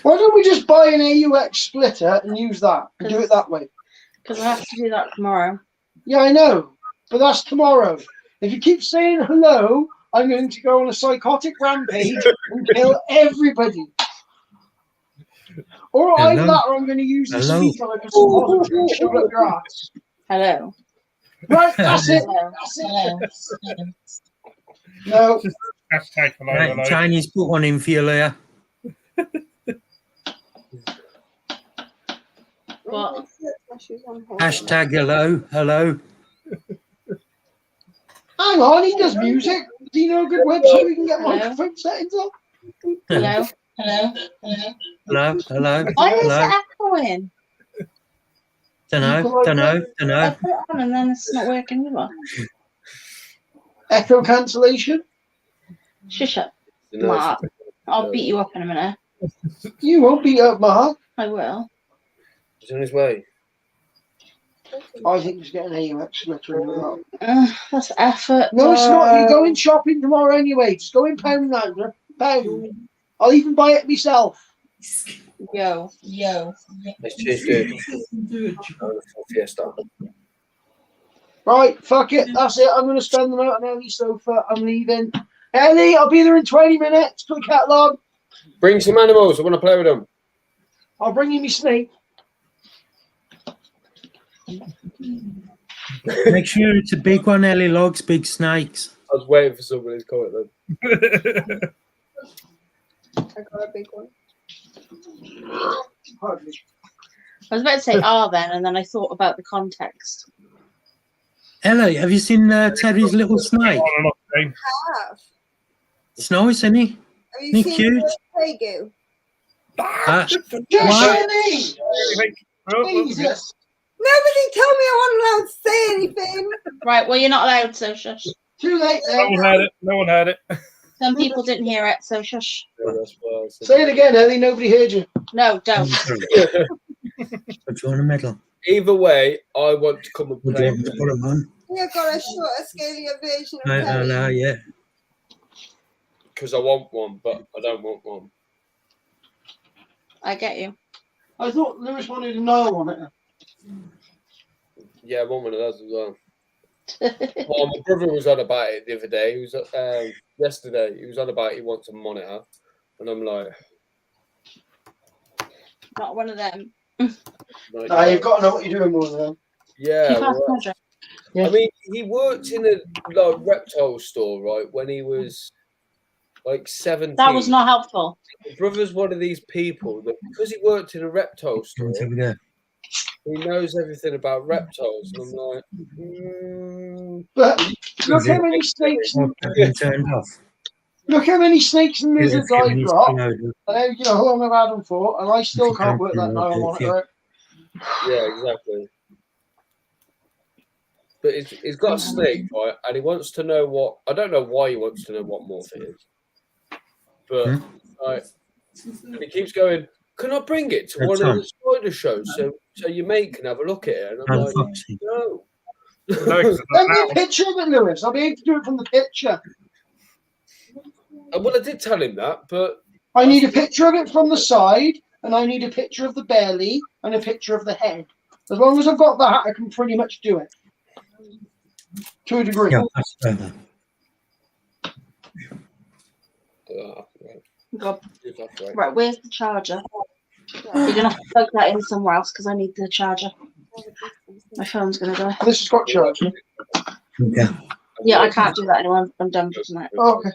Why don't we just buy an AUX splitter and use that and do it that way? Because I have to do that tomorrow. Yeah, I know, but that's tomorrow. If you keep saying hello, I'm going to go on a psychotic rampage and kill everybody. Or either Hello? that, or I'm going to use this Hello? speaker like a suppository and shove it up your ass. Hello. Right, that's it. Hello. That's Hello. it. No, Hashtag hello, Right, hello. Chinese put one in for you, Leah. What? Hashtag hello, hello. hang on, he does music. Do you know a good website we can get microphone settings on? Hello. Hello. Hello. Hello, hello, Why is hello. it echoing? Dunno. I put it on and then it's not working either. Echo cancellation? Shush up, No, Mark. I'll beat you up in a minute. You won't beat up Mark. I will. He's on his way. I think he's getting AUX splitter in that. That's effort. No, it's not. You're going shopping tomorrow anyway. Just go in pound now. Pound. I'll even buy it myself. Yo. Let's change it. Fiesta. Right, fuck it. That's it. I'm going to spend the night on Ellie's sofa. I'm leaving. Ellie, I'll be there in 20 minutes. Put the kettle on. Bring some animals. I want to play with them. I'll bring you my snake. Make sure it's a big one, Ellie Logs, big snakes. I was waiting for somebody's comment then. I got a big one. I was about to say then, and then I thought about the context. Ellie, have you seen Terry's little snake? On and off game. Have. It's nice, isn't he? Have you Isn't he seen cute? the Prego? Just Jesus. Nobody told me I wasn't allowed to say anything. Right, well, you're not allowed, so shush. Too late No then. one heard it. No one heard it. Some people didn't hear it, so shush. Yeah, that's what I said. Say it again, Ellie. Nobody heard you. No, don't. But you want a medal? Either way, I want to come and Would you play. want me to put 'em on? You've got a shorter, scalier version of No, Terry. yeah. Because I want one, but I don't want one. I get you. I thought Lewis wanted another one. Yeah, I want one of those as well. Oh, my brother was on about it the other day. He was yesterday. He was on about he wants a monitor, and I'm like, Not one of them. like, You've got to know what you're doing more than them. yeah. Keep asking Well, my drink. I mean, he worked in a like reptile store, right? When he was like 17. That was not helpful. My brother's one of these people that because he worked in a reptile store, Over there. he knows everything about reptiles. And I'm like, But look how many snakes. Been turned off. Look how many snakes and lizards Give I've me got. some And how long I've had them for, and I still can't work that dial monitor. yeah, exactly. But he's got a snake, right? And he wants to know what. I don't know why he wants to know what morph it is. But like, and he keeps going, can I bring it to one of the spider shows so your mate can have a look at it? And I'm like, no. Send me a picture of it, Lewis. I'll be able to do it from the picture. Well, I did tell him that, but I need a picture of it from the side, and I need a picture of the belly and a picture of the head. As long as I've got that, I can pretty much do it. To a degree. Yeah, that's better. God. Right, where's the charger? You're gonna have to plug that in somewhere else because I need the charger. My phone's gonna die. This has got charging. Okay. Yeah, I can't do that anymore. I'm done for tonight. Oh, okay.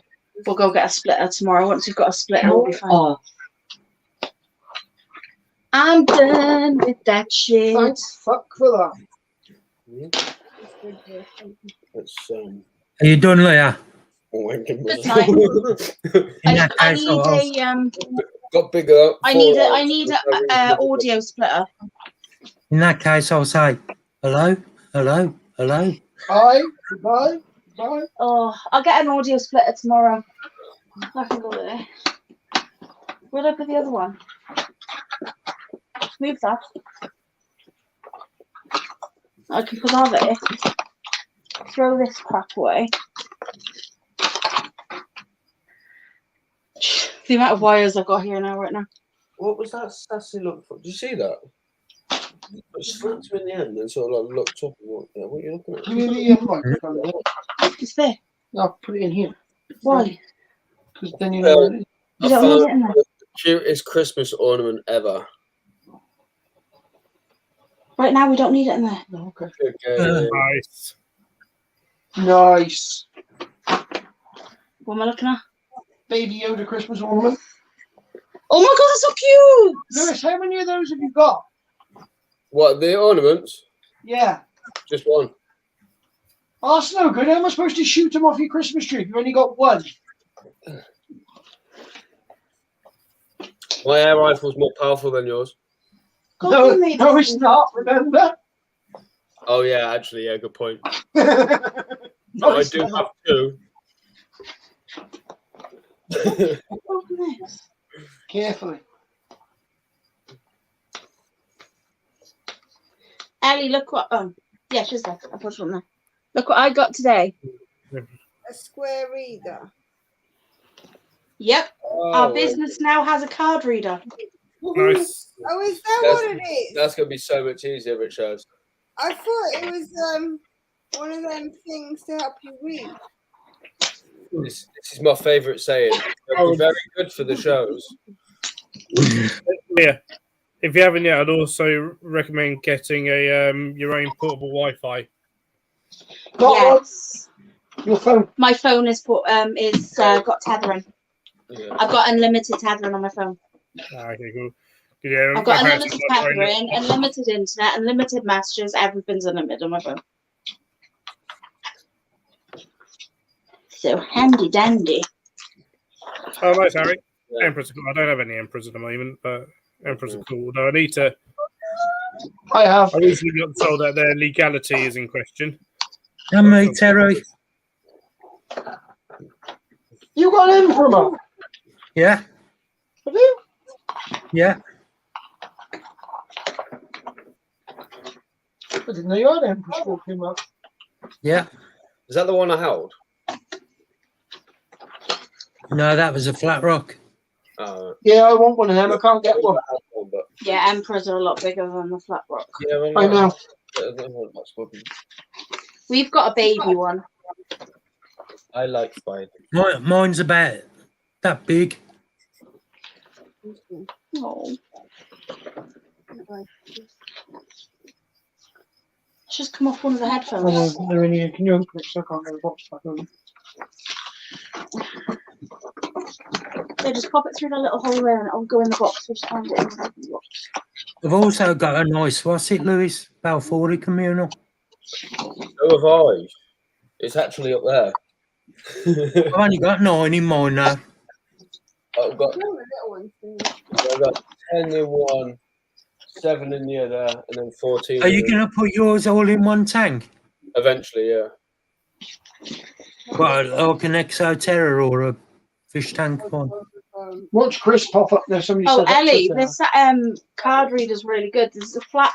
We'll go get a splitter tomorrow. Once we've got a splitter, we'll be fine. I'm done with that shit. Thanks, fuck for that. It's Are you done, Leah? Wanking That's mother. In that I case, need I'll, Got bigger. I need a audio splitter. in that case, I'll say hello, hello, hello. Bye. Goodbye. Bye. Oh, I'll get an audio splitter tomorrow. I can go there. Where'd I put the other one? Move that. I can put that there. Throw this crap away. The amount of wires I've got here now, right now. What was that sassy look for? Did you see that? It slapped him in the end and sort of like looked up and what are you looking at? Give me the microphone there. It's there. I'll put it in here. Why? Because then you know where it is. You don't need it in there. The cutest Christmas ornament ever. Right now, we don't need it in there. Oh, okay. Okay. Nice. Nice. What am I looking at? Baby Yoda Christmas ornament. Oh my god, that's so cute! Lewis, how many of those have you got? What, the ornaments? Yeah. Just one. Oh, that's no good. How am I supposed to shoot them off your Christmas tree if you've only got one? My air rifle's more powerful than yours. God, No, you made no, that. it's not. Remember? Oh yeah, actually, yeah, good point. No, I it's do not. have two. Open this. Carefully. Ellie, look what. Oh, yeah, she's there. I put it on there. Look what I got today. A square reader. Yep, Oh, our business now has a card reader. Nice. Oh, is that what it is? That's gonna be so much easier if it shows. I thought it was one of them things to help you read. This is my favourite saying. It'll be very good for the shows. Yeah. If you haven't yet, I'd also recommend getting a your own portable Wi-Fi. Got Yes, one? Your phone. my phone is got tethering. Yeah. I've got unlimited tethering on my phone. Okay, cool. Yeah, I've got my parents unlimited have got their own tethering, unlimited internet, unlimited messages. Everything's unlimited on my phone. So handy dandy. Oh, nice, Harry. Yeah. Emperors are cool. I don't have any Emperors at the moment, but Emperors are cool. Though I need to. I have. I recently got told that their legality is in question. And me, Terry. You got an Emperor? Yeah, Have you? yeah. I didn't know you had Emperor walking up. Yeah. Is that the one I held? No, that was a flat rock. Yeah, I want one of them. I can't get one. But, Yeah, Emperors are a lot bigger than the flat rock. yeah, well, I know. We've got a baby one. I like spiders. Mine's about that big. Oh. It's just come off one of the I headphones. know, they're in here. Can you open it so I can't get the box back on? Yeah, just pop it through the little hole there and it'll go in the box. We'll just find it in the box. I've also got a nice, what's it, Lewis? Balfour communal. So have I. It's actually up there. I've only got 9 in mine now. I've got, No, the little ones. I've got 10 in one, 7 in the other, and then 14. Are you going to put yours all in one tank? Eventually, yeah. Well, like an Exoterra or a fish tank one? Watch Chris pop up there. Somebody Oh, said Ellie, that's this card reader's really good. There's a flat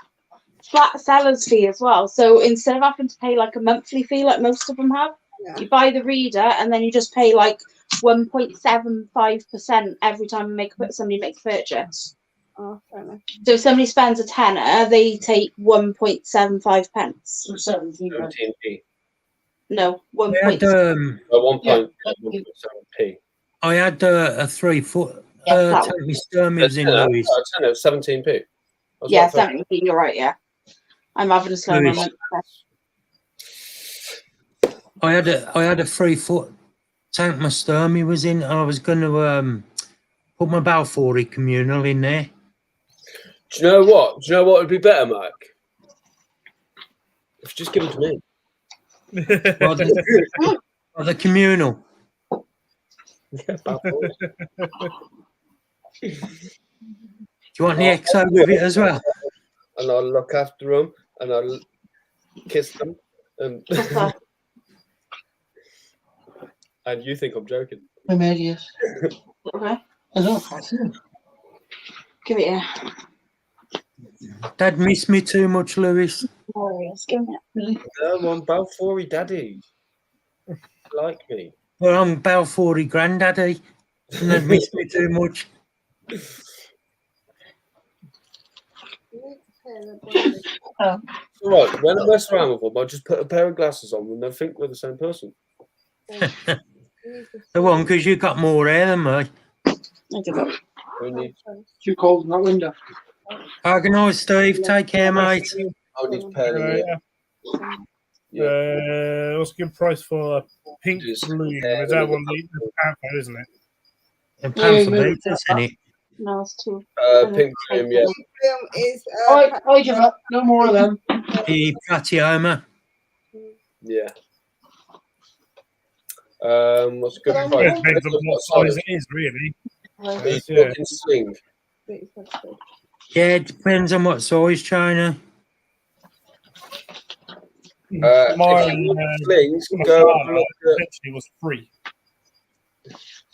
seller's fee as well. So instead of having to pay like a monthly fee like most of them have, Yeah. you buy the reader and then you just pay like 1.75% every time somebody makes a purchase. Oh, fair enough. So if somebody spends a tenner, they take 1.75 pence. 17. 17p. No, 1. I had, 1.7p. I had a 3 foot Yes, that tank with sturmies in Lewis. 17p. Yeah, 17. You're right. Yeah, I'm having a slow Lewis. moment. I had a 3 foot tank my sturmy was in. I was going to put my Balfour communal in there. Do you know what? Do you know what would be better, Mike? If you just give it to me. Well, the communal. Yeah, about 40. Do you want the XO with it as well? And I'll look after them and I'll kiss them. And, Okay. and you think I'm joking. Remedius. Okay. I don't know. Give it here. Dad miss me too much, Lewis. Oh, yes. Give me it. No, I'm Balfour daddy. Like me. Well, I'm Balfour granddaddy, and Dad miss me too much. Oh. Right, when I mess around with them, I'll just put a pair of glasses on and they'll think we're the same person. The one, because you got more hair than me. I give it. We need, Too cold in that window. Organise, Steve. Take care, mate. I need to pay the What's a good price for a pink Just bloom? hair Is that with one the the Panther, isn't it? And Panther Yeah, Beaters, isn't it? No, it's too. pink bloom, yeah. Film is I give up. No more of them. The Platyoma. Yeah. What's a good Yeah, price? It depends on what size it is, really. He's Yeah. talking sling. Yeah, it depends on what size, China. If Mine, you want slings, my go father and look at. essentially was free.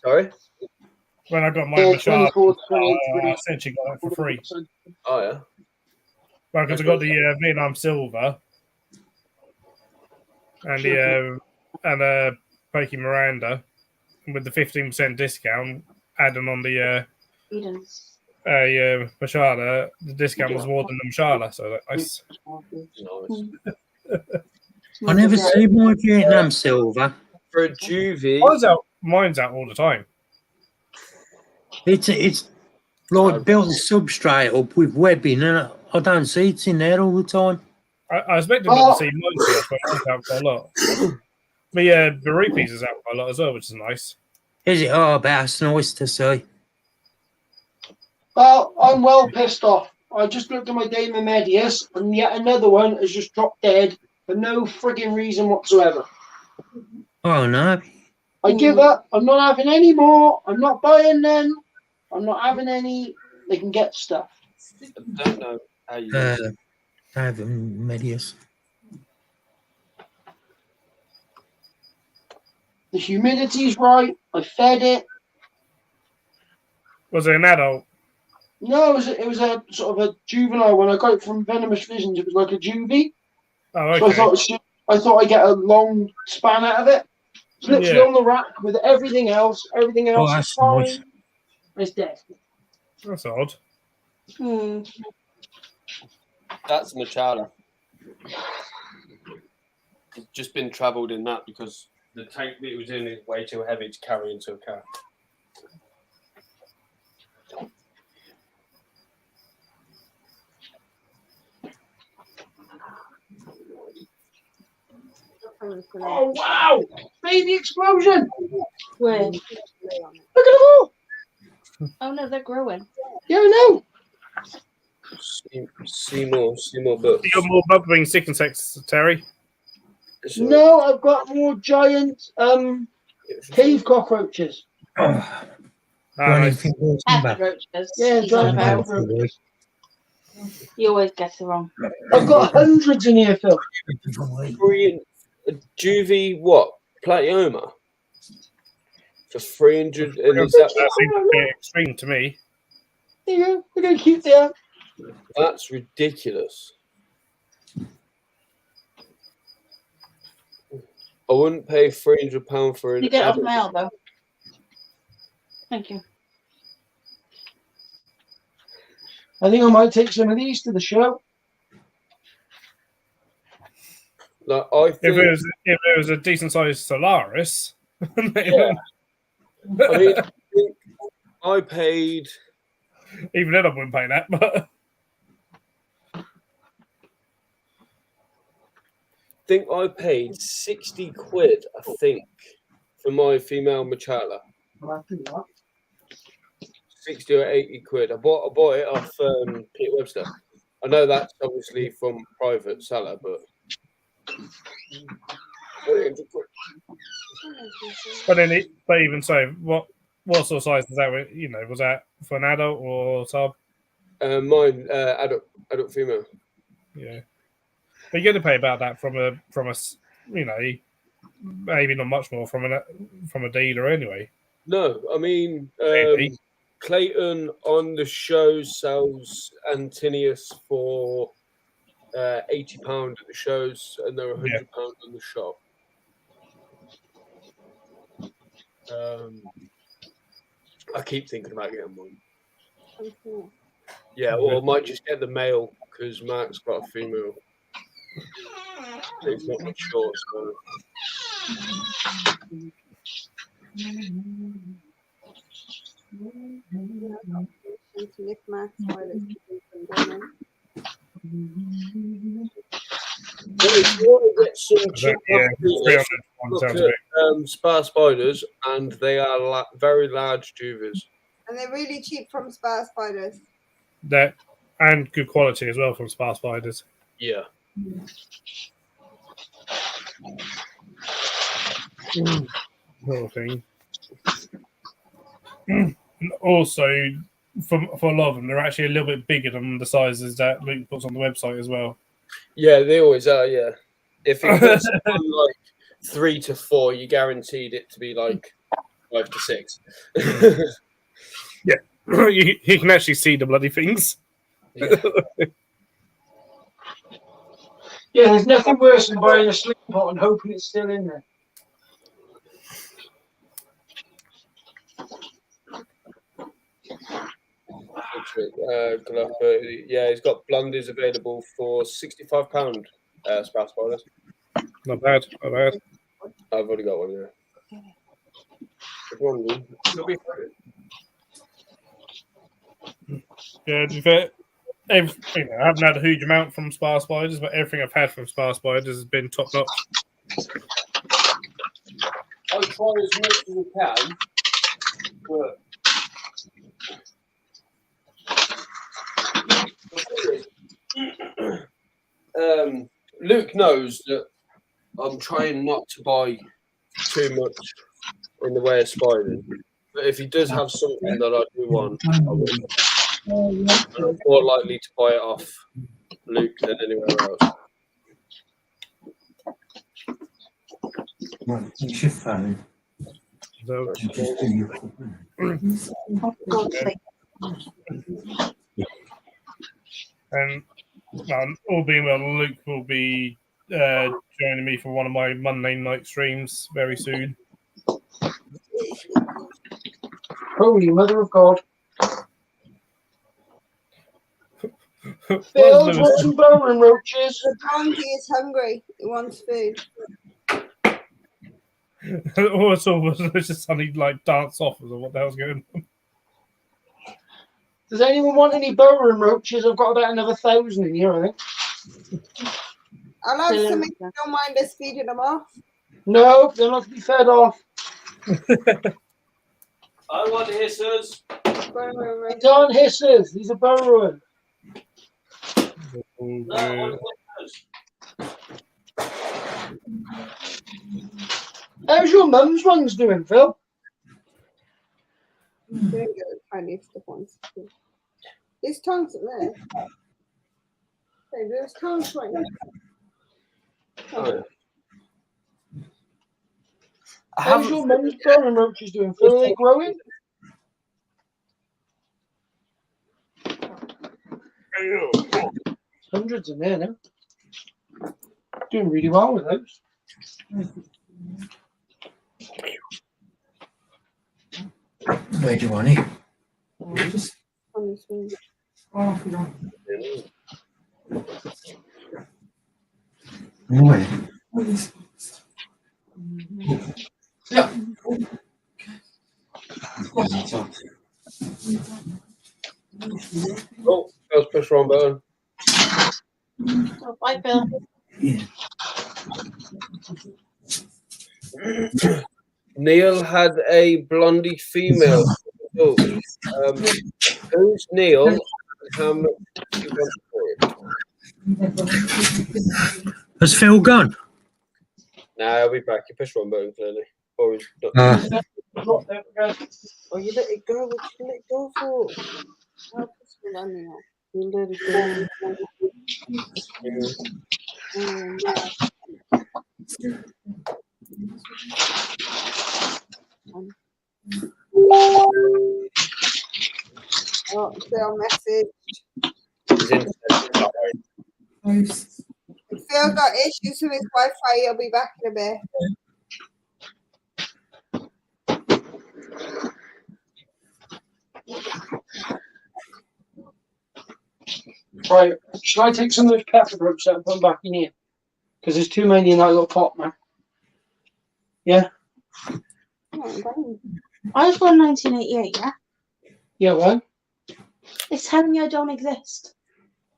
Sorry? When I got my Yeah, Machado, 24, I 23. essentially got it for free. Oh, yeah. Well, because I got the Vietnam Silver and the Pokey Miranda with the 15% discount, adding on the Eden's. Machado, the discount was more than the Machado, so that's nice. Nice. I never see my Vietnam silver. For a juvie, Mine's out all the time. It's like built substrate up with webbing, and I don't see it in there all the time. I expected not to see mostly. That's why it's out quite a lot. But yeah, the repeats is out quite a lot as well, which is nice. Is it? Oh, that's nice to see. Well, I'm well pissed off. I just looked at my Damon Medius, and yet another one has just dropped dead for no frigging reason whatsoever. Oh, no. I give up. I'm not having any more. I'm not buying them. I'm not having any. They can get stuff. I don't know how you use it. I have Medius. The humidity's right. I fed it. Was it an adult? No, it was a sort of a juvenile one. I got it from Venomous Visions. It was like a juvie. Oh, So okay. I thought I'd get a long span out of it. It's literally Yeah. on the rack with everything else. Everything else is that's fine. nice. It's dead. That's odd. That's Machado. It's just been travelled in that because the tank that it was in is way too heavy to carry into a car. Oh wow! Baby explosion! Where? Look at them all! Oh no, they're growing. Yeah, I know. See more books. You got more bubbling sick insects, Terry? No, I've got more giant cave cockroaches. Oh, Nice. Cockroaches. Yeah, He's on giant about. cockroaches. You always get it wrong. I've got hundreds in here, Phil. Juvie, what? Platyoma? For 300. And is That seems a bit extreme to me. There you go. Look how cute they are. that's ridiculous. I wouldn't pay £300 for an You get it off adult. my elbow. Thank you. I think I might take some of these to the show. Like, I If think, it was a decent sized Solaris, yeah. I mean, I paid. even then I wouldn't pay that. But I think I paid 60 quid, I think, for my female Machala. 60 or 80 quid. I bought it off Pete Webster. I know that's obviously from private seller, but But then, but even so, what sort of size is that? Was that for an adult or sub? Mine, adult female. Yeah, but you're going to pay about that from a maybe not much more from a dealer anyway. No, I mean, Clayton on the show sells Antinius for £80 at the shows, and they're £100 on the shop. I keep thinking about getting one. Yeah, or I might just get the male because Mark's got a female. It's not much short, so. If you want to get some cheap Spar Spiders, and they are very large juvas. And they're really cheap from Spar Spiders. That and good quality as well from Spar Spiders. Yeah. Little thing. And also, for a lot of them, they're actually a little bit bigger than the sizes that Luke puts on the website as well. Yeah, they always are. Yeah, if it puts on like 3 to 4, you guaranteed it to be like 5 to 6. Yeah, you can actually see the bloody things. Yeah. Yeah, there's nothing worse than buying a sleep pot and hoping it's still in there. Yeah, he's got blondies available for £65. Spar Spiders. Not bad, not bad. I've already got one. Yeah. Yeah, I haven't had a huge amount from Spar Spiders, but everything I've had from Spar Spiders has been top notch. I try as much as we can, but Luke knows that I'm trying not to buy too much in the way of spiders. But if he does have something that I do want, I will. I'm more likely to buy it off Luke than anywhere else. Well, it's your phone. So, Just do your and all being well, Luke will be joining me for one of my Monday night streams very soon. Holy Mother of God. What Phil, was want some bowling roaches? The donkey is hungry. He wants food. all I saw was just suddenly like dance off or what the hell's going on. Does anyone want any bowling roaches? I've got about another 1,000 in here, I think. I'll have some if you don't mind us feeding them off. No, they're not to be fed off. I want hissers. These aren't hissers, these are burrowers. How's your mum's ones doing, Phil? There you go, tiniest ones. There's tongues in there. Okay, there's tongues right now. How's your mum's bowling roaches doing, Phil? Are they growing? Hundreds in there now. Doing really well with those. Where do you want it? On this one. Where? Yeah. Oh, let's push wrong button. Oh, bye, Phil. Yeah. Neil had a blondie female. Oh, who's Neil? And how much do you want for it? Has Phil gone? Nah, Nah, I'll be back. You push one button clearly. Or is not. Oh, you let it go. What you let it go for? How peaceful are you? You let it go. Oh, Phil message. His internet died. If Phil got issues with his Wi-Fi, he'll be back in a bit. Right, shall I take some of those pepper groups and put them back in here? Because there's too many in that little pot, man. Yeah? I was born in 1988, yeah? Yeah, what? It's telling me I don't exist.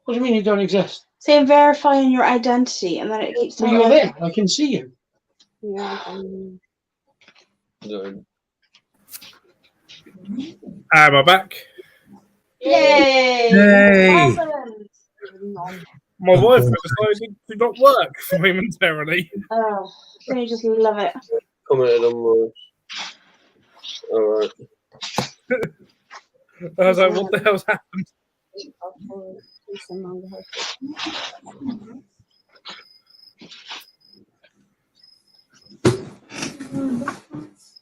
What do you mean you don't exist? Saying verifying your identity, and then it keeps Well, telling you're me. there. I can see you. Yeah. No. Am I back? Yay! Hey. My Wi-Fi decided to not work momentarily. Oh, don't you just love it? Commented on my. Alright. I was like, what the hell's happened?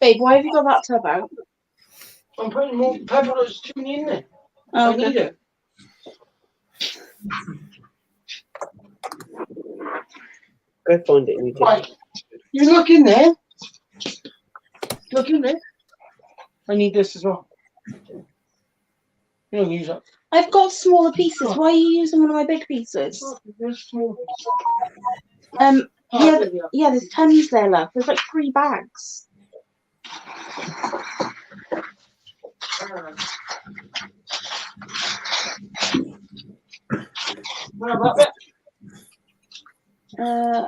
Babe, why have you got that tub out? I'm putting more pepper groups too many in there. Oh, I need it. Go find it. And you Right. You look in there. Look in there. I need this as well. You don't use that. I've got smaller pieces. Why are you using one of my big pieces? There's small. Yeah, there's tons there, love. There's like 3 bags.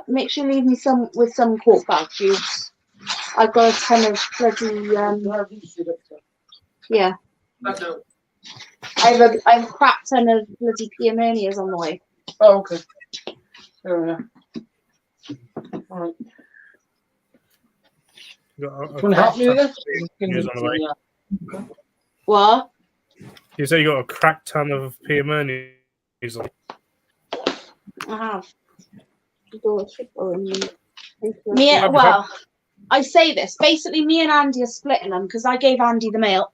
Make sure you leave me some with some cork bag juice. I've got a ton of bloody yeah. I have a crap ton of bloody peonias on the way. Oh, okay. Fair enough. All right. You Want to help me with this? Use on the way. What? You say you got a crack ton of peonies on. I have. Yeah, Well, I say this. Basically, me and Andy are splitting them because I gave Andy the milk.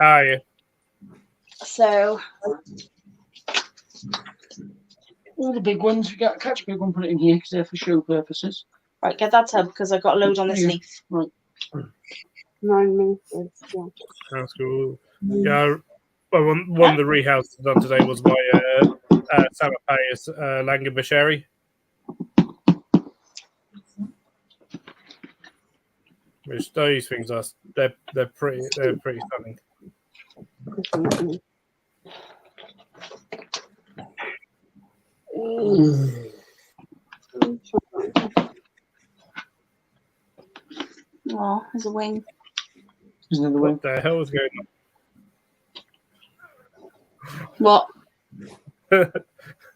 Ah, yeah. So All the big ones, you got catch a big one, put it in here because they're for show purposes. right, get that tub because I've got a load on this Yeah. leaf. Right. 9 minutes. Yeah. That's cool. Yeah, well, one of the rehouses done today was by Samapay's Langan Sherry. Which those things are they're pretty stunning. Oh, there's a wing. There's another one. What the hell is going What? on?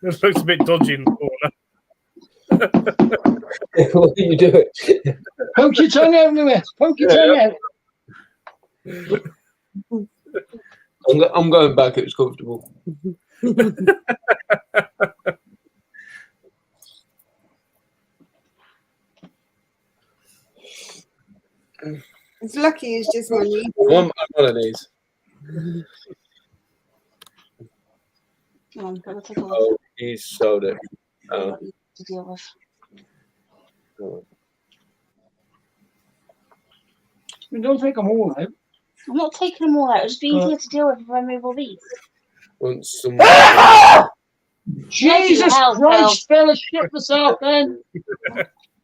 It looks a bit dodgy in the corner. What are you doing? Poke your tongue out, Lewis. Poke your tongue out. I'm going back. It was comfortable. It's lucky it's just one evening. One of these. Come on, gotta take a look. Oh, he's sold it. Oh. To deal with. Don't take them all out. I'm not taking them all out. It'll just be easier to deal with if I move all these. Once someone. Jesus hell, Christ, fella, shit myself then.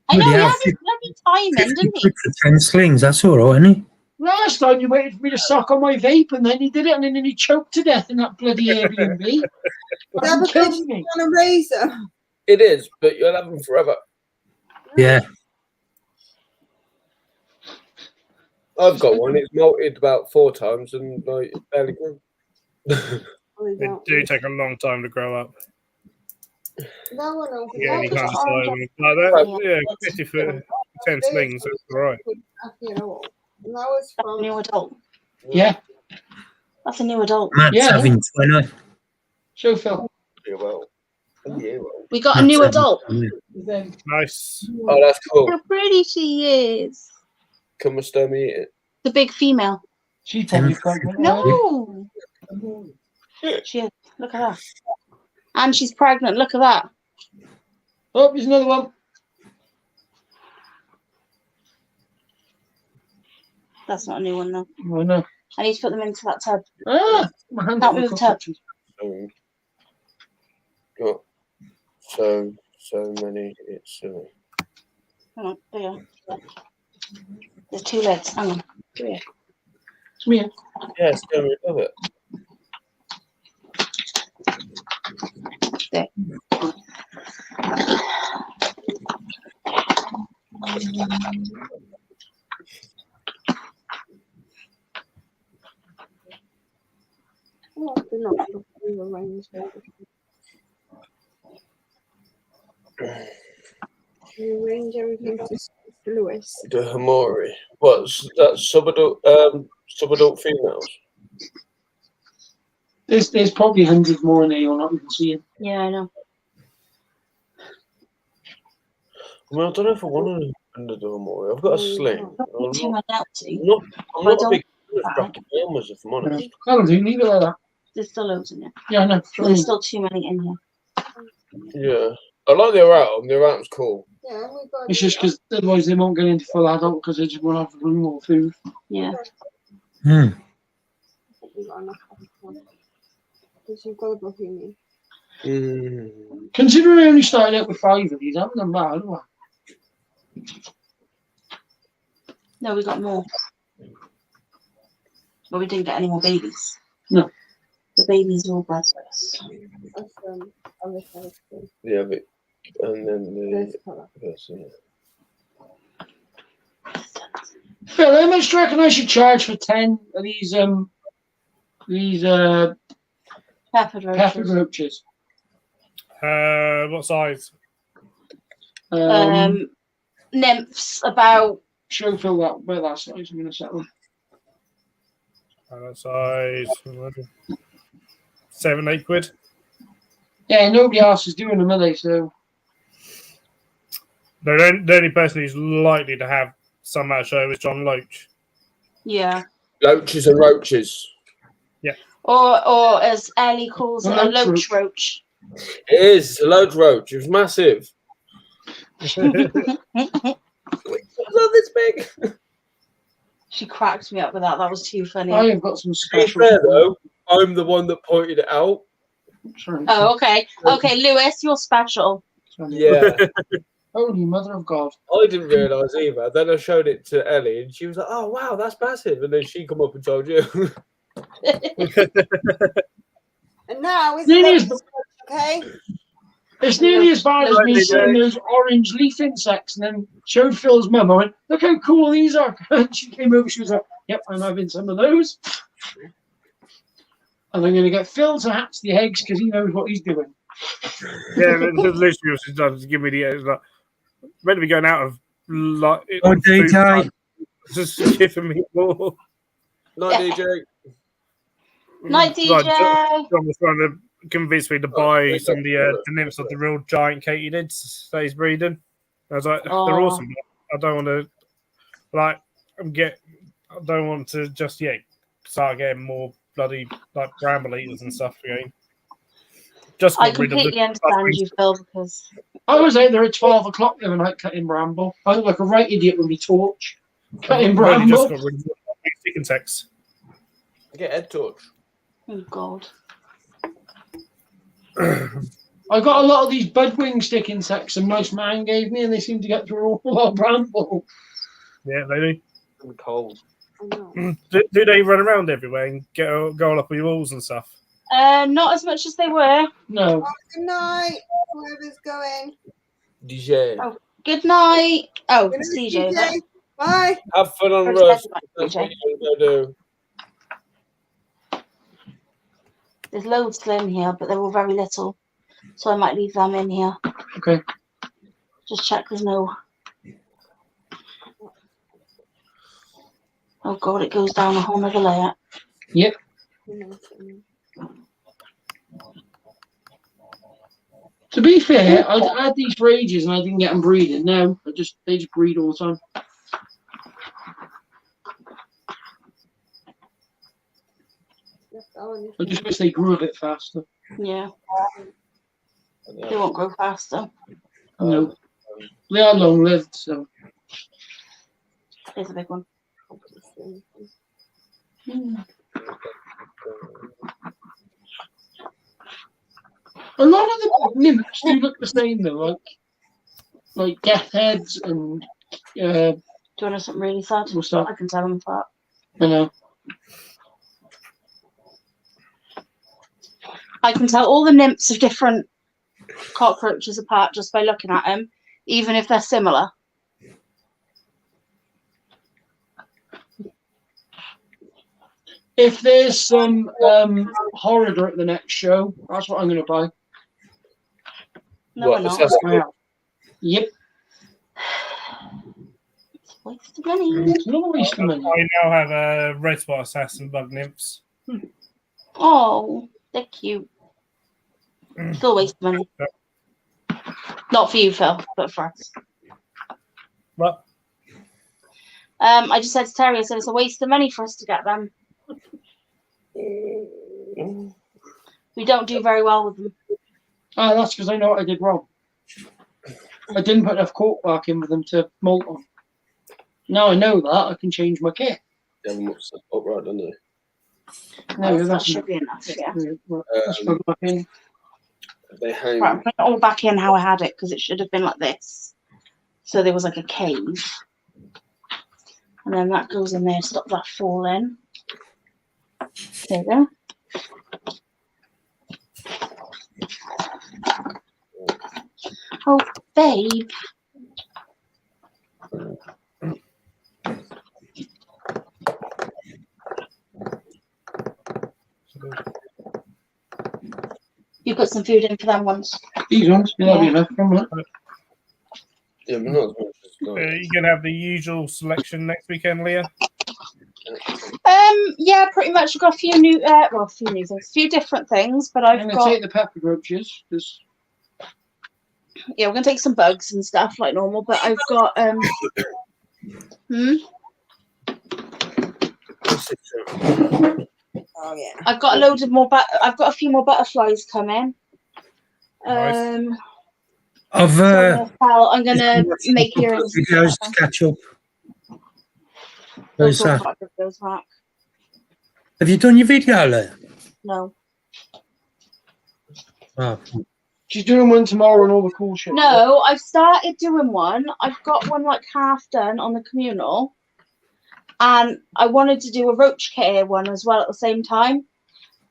I know, he Bloody hell. had his bloody timing, didn't he? 10 slings, that's all right, isn't it? Last time you waited for me to suck on my vape and then he did it and then he choked to death in that bloody Airbnb. Yeah, Fucking because killed you me. want a razor. It is, but you'll have them forever. Yeah. I've got one. It's molted about 4 times and like barely grew. They do take a long time to grow up. That one open. Yeah, you just can't orange. decide like that. Yeah. Yeah, 50 for 10 slings. That's all right. You know, and that was That's a from new adult. Yeah. That's a new adult. Matt's Yeah. having 20. Show Phil. Yeah, well. Yeah, well. We got a Matt's new having adult. 20. Nice. Oh, that's cool. How pretty she is. Can we stir me eat it? The big female. She's probably 10. pregnant. No. She is. Look at that. And she's pregnant. Look at that. Oh, there's another one. That's not a new one though. Oh, no. I need to put them into that tub. Ah, my hand Help me with the tub. Got so many. It's silly. Hang on. There you go. There's 2 lids. Hang on. Here. It's me. Yeah, stir me love it. There. Oh, they're not rearranged. Rearrange everything to Lewis. The Hamori. What's that? Subadult females. There's probably hundreds more in there you're not even seeing. Yeah, I know. I mean, I don't know if I want to under the Hamori. I've got a sling. I'm Too not, much outing. I'm not a big fan of brachypelmas, if I'm honest. That'll do. Leave it like that. There's still loads in there. Yeah, I know. But there's still too many in here. Yeah. I like the Eratum. The Eratum's cool. Yeah, we got It's just because otherwise they won't get into full adult because they just won't have room more food. Yeah. Hmm. we got enough. Because you've got a bohemian. Considering we only started out with 5 of these, I haven't done bad, have I? No, we got more. But we didn't get any more babies. No. The babies are all bred first. That's other side too. Yeah, but and then This the colour. person. Phil, how much do you reckon I should charge for 10 of these Peppered roaches. peppered roaches? What size? Nymphs about Show Phil where that size I'm going to settle. That size. 7, 8 quid. Yeah, nobody else is doing them, are they? So The only person who's likely to have some at show is John Loach. yeah. Loaches and roaches. Or as Ellie calls it, a Loach loach roach. It is a loach roach. It was massive. Not this big. She cracked me up with that. That was too funny. I have got some To be special. fair though, I'm the one that pointed it out. Sorry. Oh, okay. Okay, Lewis, you're special. Yeah. Holy mother of God. I didn't realise either. Then I showed it to Ellie and she was like, oh wow, that's massive. And then she come up and told you. And now it's Nearly as, okay. it's nearly as bad as me seeing those orange leaf insects and then showed Phil's mum. I went, look how cool these are. And she came over, she was like, yep, I'm having some of those. And I'm going to get Phil to hatch the eggs because he knows what he's doing. Yeah, literally what she's done is give me the like, meant to be going out of like Oh, DJ. just giving me more. Night, DJ. Night, DJ. Like, John was trying to convince me to buy some of the nymphs of the real giant katydids that he's breeding. I was like, they're awesome. I don't want to like I don't want to just start getting more bloody like bramble eaters and stuff again. Just I got rid of completely understand you, Phil, because I was out there at 12 o'clock the other night cutting bramble. I look like a right idiot with my torch. Cutting really just bramble. got rid of the stick insects. Get head torch. oh god. I got a lot of these budwing stick insects a nice man gave me and they seem to get through all our bramble. Yeah, they do. I'm cold. I know. Do they run around everywhere and go all up on your walls and stuff? Not as much as they were. No. Oh, good night, whoever's going. DJ. Oh, good night. Oh, Good it's night, DJ. is DJ. it? Bye. Have fun on Go to Rust. bed, That's DJ. what you're going to do. There's loads still in here, but they're all very little. So I might leave them in here. Okay. Just check there's no. Oh god, it goes down a whole nother layer. Yep. To be fair, I'd had these for ages and I didn't get them breeding. No, they just breed all the time. I just wish they grew a bit faster. Yeah. They won't grow faster. No. They are long lived, so. Here's a big one. A lot of the nymphs do look the same though, like death heads and Do you want to know something really sad? What's that? I can tell them that. I know. I can tell all the nymphs of different cockroaches apart just by looking at them, even if they're similar. If there's some Horrider at the next show, that's what I'm going to buy. No, we're not. Yep. It's a waste of money. It's not a waste of money. I now have red spot assassin bug nymphs. Oh, they're cute. Still a waste of money. Not for you, Phil, but for us. What? I just said to Terry, I said it's a waste of money for us to get them. We don't do very well with them. Ah, that's because I know what I did wrong. I didn't put enough cork bark in with them to molt on. Now I know that, I can change my kit. They haven't much set up right, don't they? No, that should be enough, yeah. Let's put it back in. They hang. Right, I'm putting it all back in how I had it, because it should have been like this. So there was like a cave. And then that goes in there, stop that falling. There you go. Oh, babe. You put some food in for them ones. These ones, that'll be enough, won't it? Yeah, but not as much as You're going to have the usual selection next weekend, Leah? Yeah, pretty much. I've got a few new, a few new things, a few different things, but I'm I've going to got. take the pepper roaches, because Yeah, we're gonna take some bugs and stuff like normal, but I've got Oh yeah. I've got a load of more. I've got a few more butterflies coming. Nice. I've I'm gonna make earrings. videos to catch up. We'll Where's talk that? about those, Mark. Have you done your video there? No. Oh. she's doing one tomorrow and all the cool shit. No, I've started doing one. I've got one like half done on the communal, and I wanted to do a roach care one as well at the same time.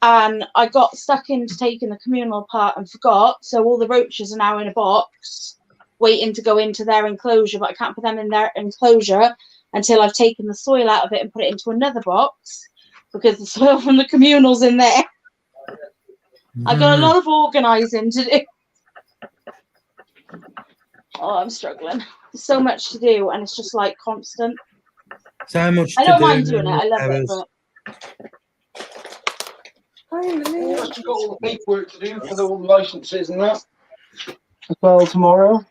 And I got stuck into taking the communal apart and forgot. So all the roaches are now in a box, waiting to go into their enclosure. But I can't put them in their enclosure until I've taken the soil out of it and put it into another box, because the soil from the communal's in there. I've got a lot of organising to do. Oh, I'm struggling. There's so much to do, and it's just like constant. So much I to don't do. mind doing it. I love it, Hours. but She's got all the paperwork to do for all the licenses and that as well tomorrow.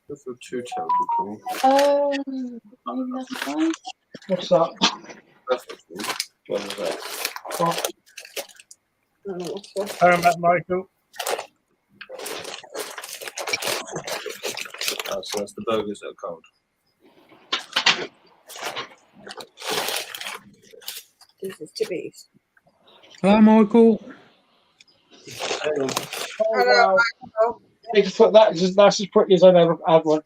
That's not too terrible cool. maybe that's fine. What's that? That's not cool. What is that? Turn back, Michael. Oh, so that's the burgers that are cold. This is chippies. Hello, Michael. Hello, Michael. They just put that's as pretty as I've ever had one.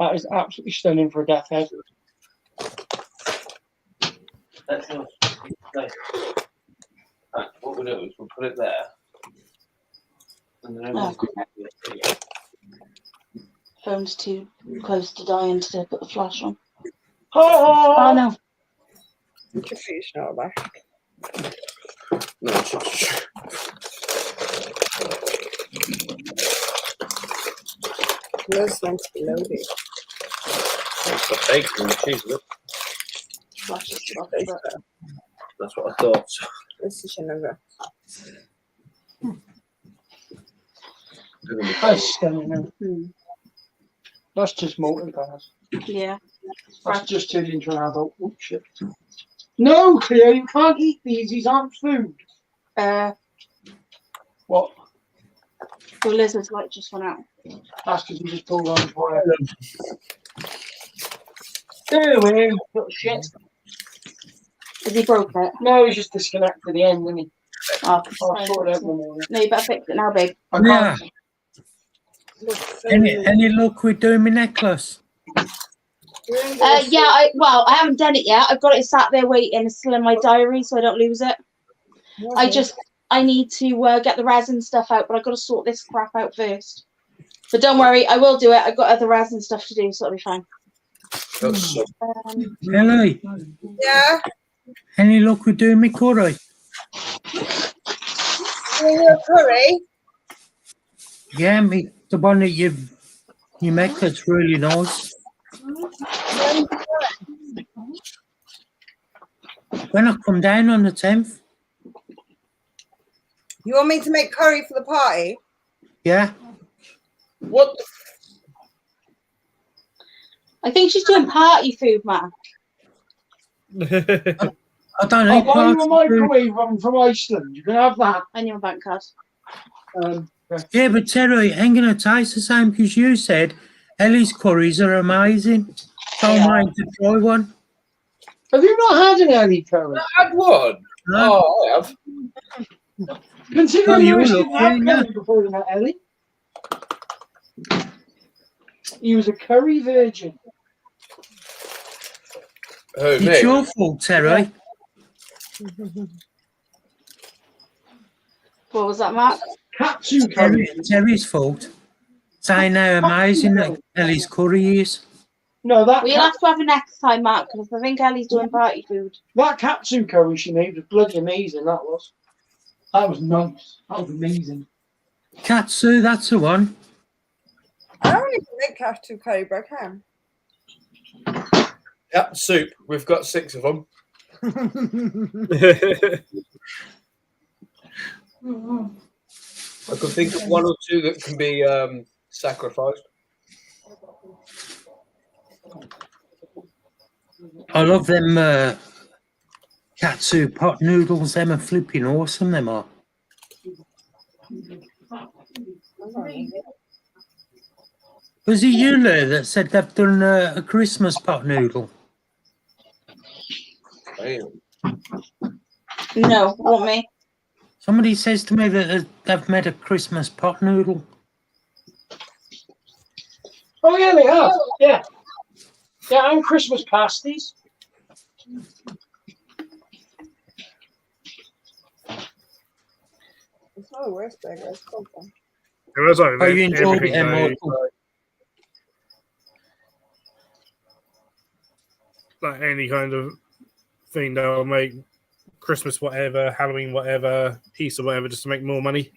That is absolutely stunning for a death head. Right, what we'll do is we'll put it there. And then Phone's too close to dying to put the flash on. Oh no. Chippies not back. no, Those meant to be loaded. It's got bacon and cheese, isn't it? That's what I thought. This is another. That's stunning. That's just molten cars. Yeah. That's just turned into an adult. Oh, shit. No, Cleo, you can't eat these. These aren't food. What? The lizard's light just went out. That's because you just pulled on the wire. Go away, little shit. Has he broke it? No, he's just disconnected the end, isn't he? Oh, I'll sort it out in the morning. no, you better fix it now, babe. I Yeah. can't. Any luck with doing my necklace? Yeah, I haven't done it yet. I've got it sat there waiting. It's still in my diary, so I don't lose it. I need to get the resin stuff out, but I've got to sort this crap out first. But don't worry, I will do it. I've got other resin stuff to do, so it'll be fine. Ellie, Yeah. any luck with doing my curry? Your curry? Yeah, the one that you make that's really nice. When I come down on the 10th. You want me to make curry for the party? Yeah. What? I think she's doing party food, Matt. I don't I'll eat buy you a party food. microwave one from Iceland. You can have that. And your bank card. Yeah, but Terry, it ain't going to taste the same because you said Ellie's curries are amazing. So I might to try one. Have you not had any curry? I had one. No? Oh, I have. Considering Oh, you you used to look, have yeah. curry before you met Ellie. He was a curry virgin. Who, It's me? your fault, Terry. What was that, Matt? Katsu curry. Terry's fault. Saying how amazing that Ellie's curry is. No, that We'll have to have it next time, Matt, because I think Ellie's doing party food. that katsu curry she made was bloody amazing. That was. That was nice. That was amazing. Katsu, that's the one. I don't even make katsu curry, but I can. Yeah, soup. We've got 6 of them. I could think of 1 or 2 that can be sacrificed. I love them katsu pot noodles. Them are flipping awesome, them are. Was it you, Lou, that said they've done a Christmas pot noodle? Damn. No, want me? Somebody says to me that they've made a Christmas pot noodle. Oh yeah, they have. Yeah. Yeah, and Christmas pasties. It's not the worst burger. It's called one. It was like Oh, you enjoyed it, everything they- Michael? like any kind of thing they'll make, Christmas whatever, Halloween whatever, Easter whatever, just to make more money.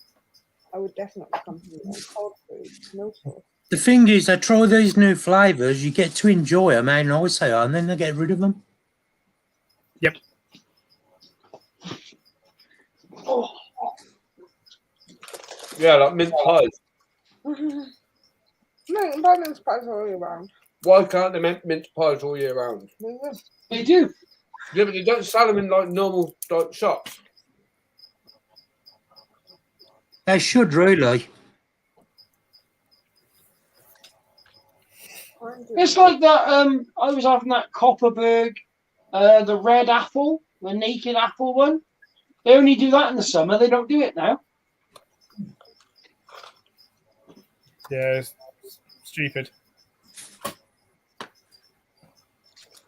I would definitely come to you. Cold food, no sauce. The thing is, I try these new flavours, you get to enjoy them, how nice they are, and then they get rid of them. Yep. Oh, Yeah, like mince pies. No, buy mince pies all year round. Why can't they make mince pies all year round? they do. Yeah, but they don't sell them in like normal like shops. They should, really. It's like that. I was having that Copperberg, the red apple, the naked apple one. They only do that in the summer. They don't do it now. Yeah, it's stupid.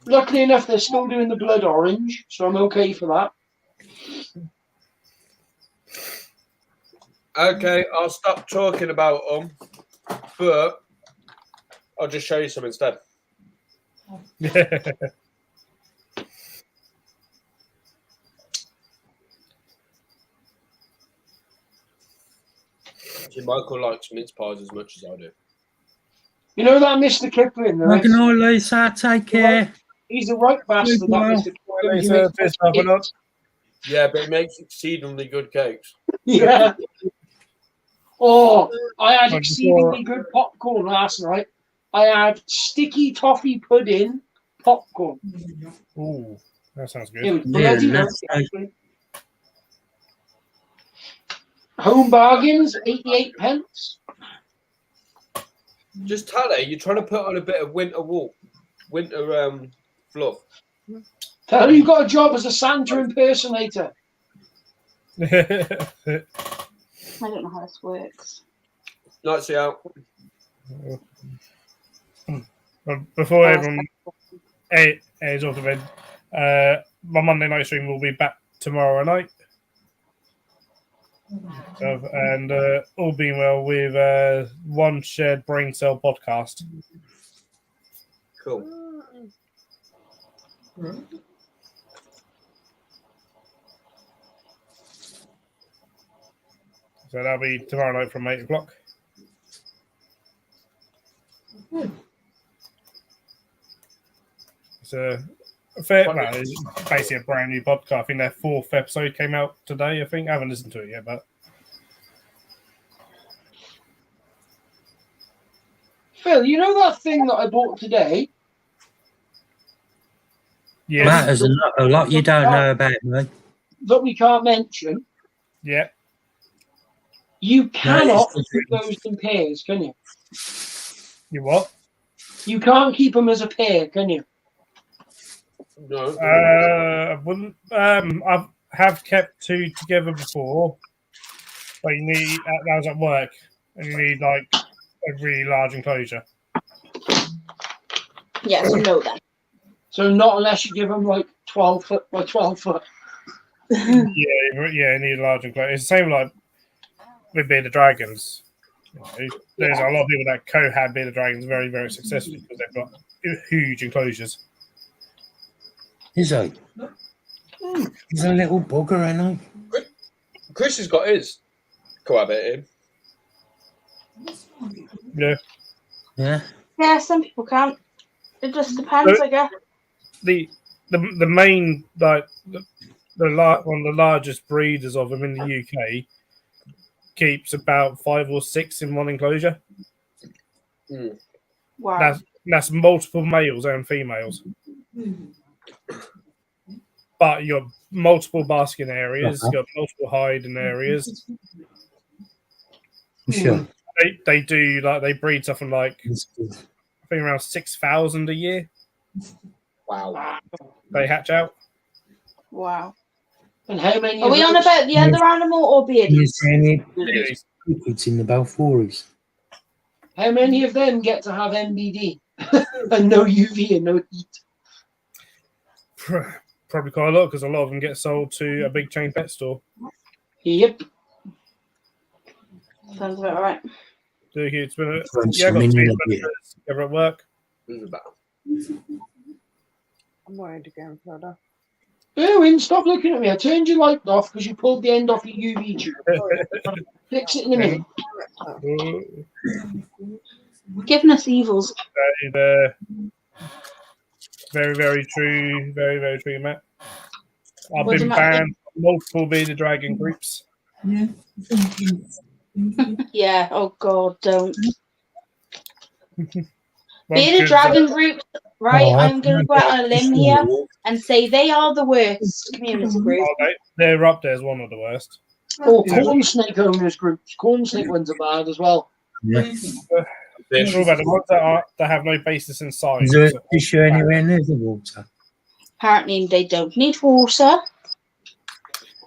Luckily enough, they're still doing the blood orange, so I'm okay for that. Okay, I'll stop talking about them, but I'll just show you some instead. See, Michael likes mince pies as much as I do. You know that Mr. Kipling, there Good is? night, Lisa. Take care. He's a right bastard, that well. Mr. Kipling. He Lisa, makes fist bump or not? Yeah, but it makes exceedingly good cakes. Yeah. Oh, I had Before- exceedingly good popcorn last night. I had sticky toffee pudding popcorn. Ooh, that sounds It good. was Yeah, bloody that's lovely, actually. Home bargains, 88 pence. Just tell her you're trying to put on a bit of winter fluff. Tell her you got a job as a Santa impersonator. I don't know how this works. Night, see out. Before everyone is off the bed, my Monday night stream will be back tomorrow night. And all being well with one shared brain cell podcast. Cool. So that'll be tomorrow night from 8 o'clock. It's a fair, well, it's basically a brand new podcast. I think their 4th episode came out today. I think I haven't listened to it yet, but Phil, you know that thing that I bought today? yeah, Matt, there's a lot you don't know about me. That we can't mention. yeah. You cannot it's keep those in pairs, can you? You what? You can't keep them as a pair, can you? No. I wouldn't. I have kept 2 together before, but you need that was at work, and you need like a really large enclosure. Yes, you know that. So not unless you give them like 12 foot by 12 foot. Yeah, you need a large enclosure. It's the same like with Bearded Dragons. You know, there's a lot of people that co-had Bearded Dragons very, very successfully because they've got huge enclosures. He's a little bugger, ain't he? Chris has got his cohabiting. Yeah. Yeah. Yeah, some people can't. It just depends, I guess. The main like one of the largest breeders of them in the UK keeps about 5 or 6 in one enclosure. Mm. Wow. That's multiple males and females. But you got multiple basking areas, you got multiple hiding areas. Sure. They do like they breed something like That's good. I think around 6,000 a year. Wow. They hatch out. Wow. And how many Are we on about the other animal or beard? You saying it's in the Balfours. How many of them get to have MBD? And no UV and no heat? Probably quite a lot because a lot of them get sold to a big chain pet store. Yep. Sounds about right. So it's been a, Throw yeah, I some got in 2 a members bit. together at work. I'm worried again, brother. Erwin, stop looking at me. I turned your light off because you pulled the end off your UV tube. Fix it in a minute. Giving us evils. Very, very true. Very, very true, Matt. I've What do been you mean? banned from multiple Bearded Dragon groups. Yeah, oh god, don't. Well, Bearded because, dragon group, right? Oh, I'm going to go out on a limb here and say they are the worst community group. they're up there as one of the worst. Or corn snake owners groups. Corn snake ones are bad as well. Yeah. They're all about the ones that have no basis in science. Is there a tissue anywhere near the water? Apparently, they don't need water.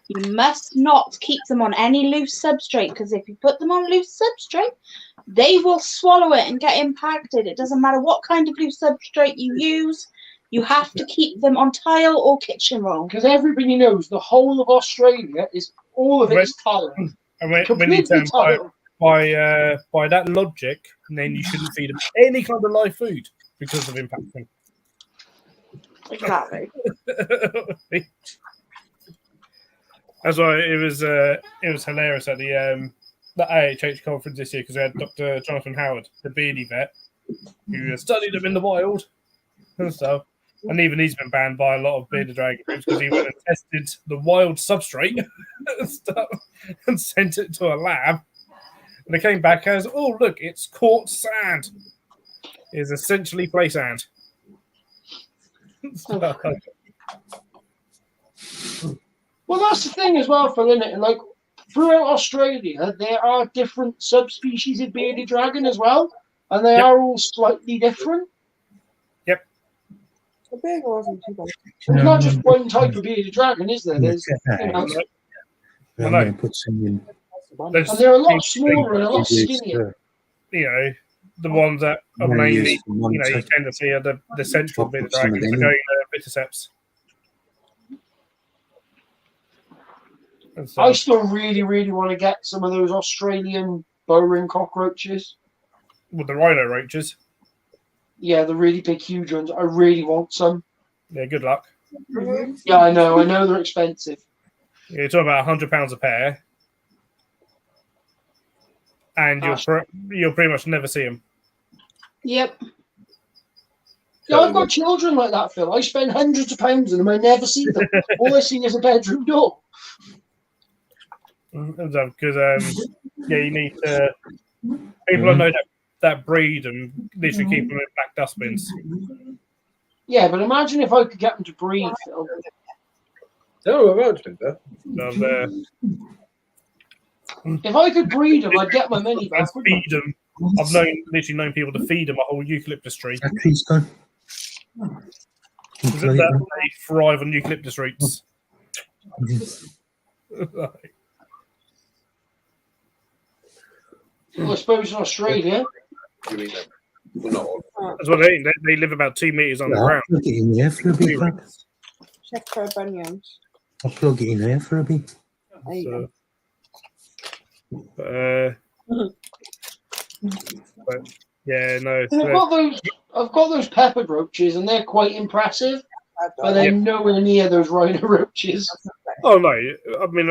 You must not keep them on any loose substrate because if you put them on loose substrate, they will swallow it and get impacted. It doesn't matter what kind of loose substrate you use. You have to keep them on tile or kitchen roll. Because everybody knows the whole of Australia is all of it is tile. And when you Completely turn tile. by that logic, then you shouldn't feed them any kind of live food because of impacting. Exactly. That's why it was hilarious at the A.K.A.C conference this year because we had Dr. Jonathan Howard, the beardy vet, who studied them in the wild and stuff. And even he's been banned by a lot of bearded dragon groups because he went and tested the wild substrate and stuff and sent it to a lab. And it came back as, oh, look, it's quartz sand. It's essentially play sand. Well, that's the thing as well, Phil, isn't it? Like, throughout Australia, there are different subspecies of bearded dragon as well, and they are all slightly different. The big wasn't too bad. There's not just one type of bearded dragon, is there? There's, you know, I'm going to put some in. and they're a lot smaller and a lot skinnier. You know, the ones that are mainly, you tend to see are the central bearded dragons, the going Viticeps. I still really, really want to get some of those Australian bow-ring cockroaches. With the rhino roaches. Yeah, the really big, huge ones. I really want some. Yeah, good luck. Yeah, I know they're expensive. Yeah, you're talking about £100 a pair. And you'll pretty much never see them. Yep. Yeah, I've got children like that, Phil. I spend hundreds of pounds on them. I never see them. All I see is a bedroom door. Because you need to. People don't know that breed and literally keep them in black dustbins. Yeah, but imagine if I could get them to breed, Phil. No, about it, If I could breed them, I'd get my money back. Feed them. I've literally known people to feed them a whole eucalyptus tree. That tree's gone. They thrive on eucalyptus roots. Well, I suppose in Australia. That's what they live about 2 meters on the ground. I'll plug it in there for a bit. Check for bunions. I'll plug it in there for a bit. But yeah, no. I've got those pepper roaches, and they're quite impressive. But they're nowhere near those rhino roaches. Oh no! I mean,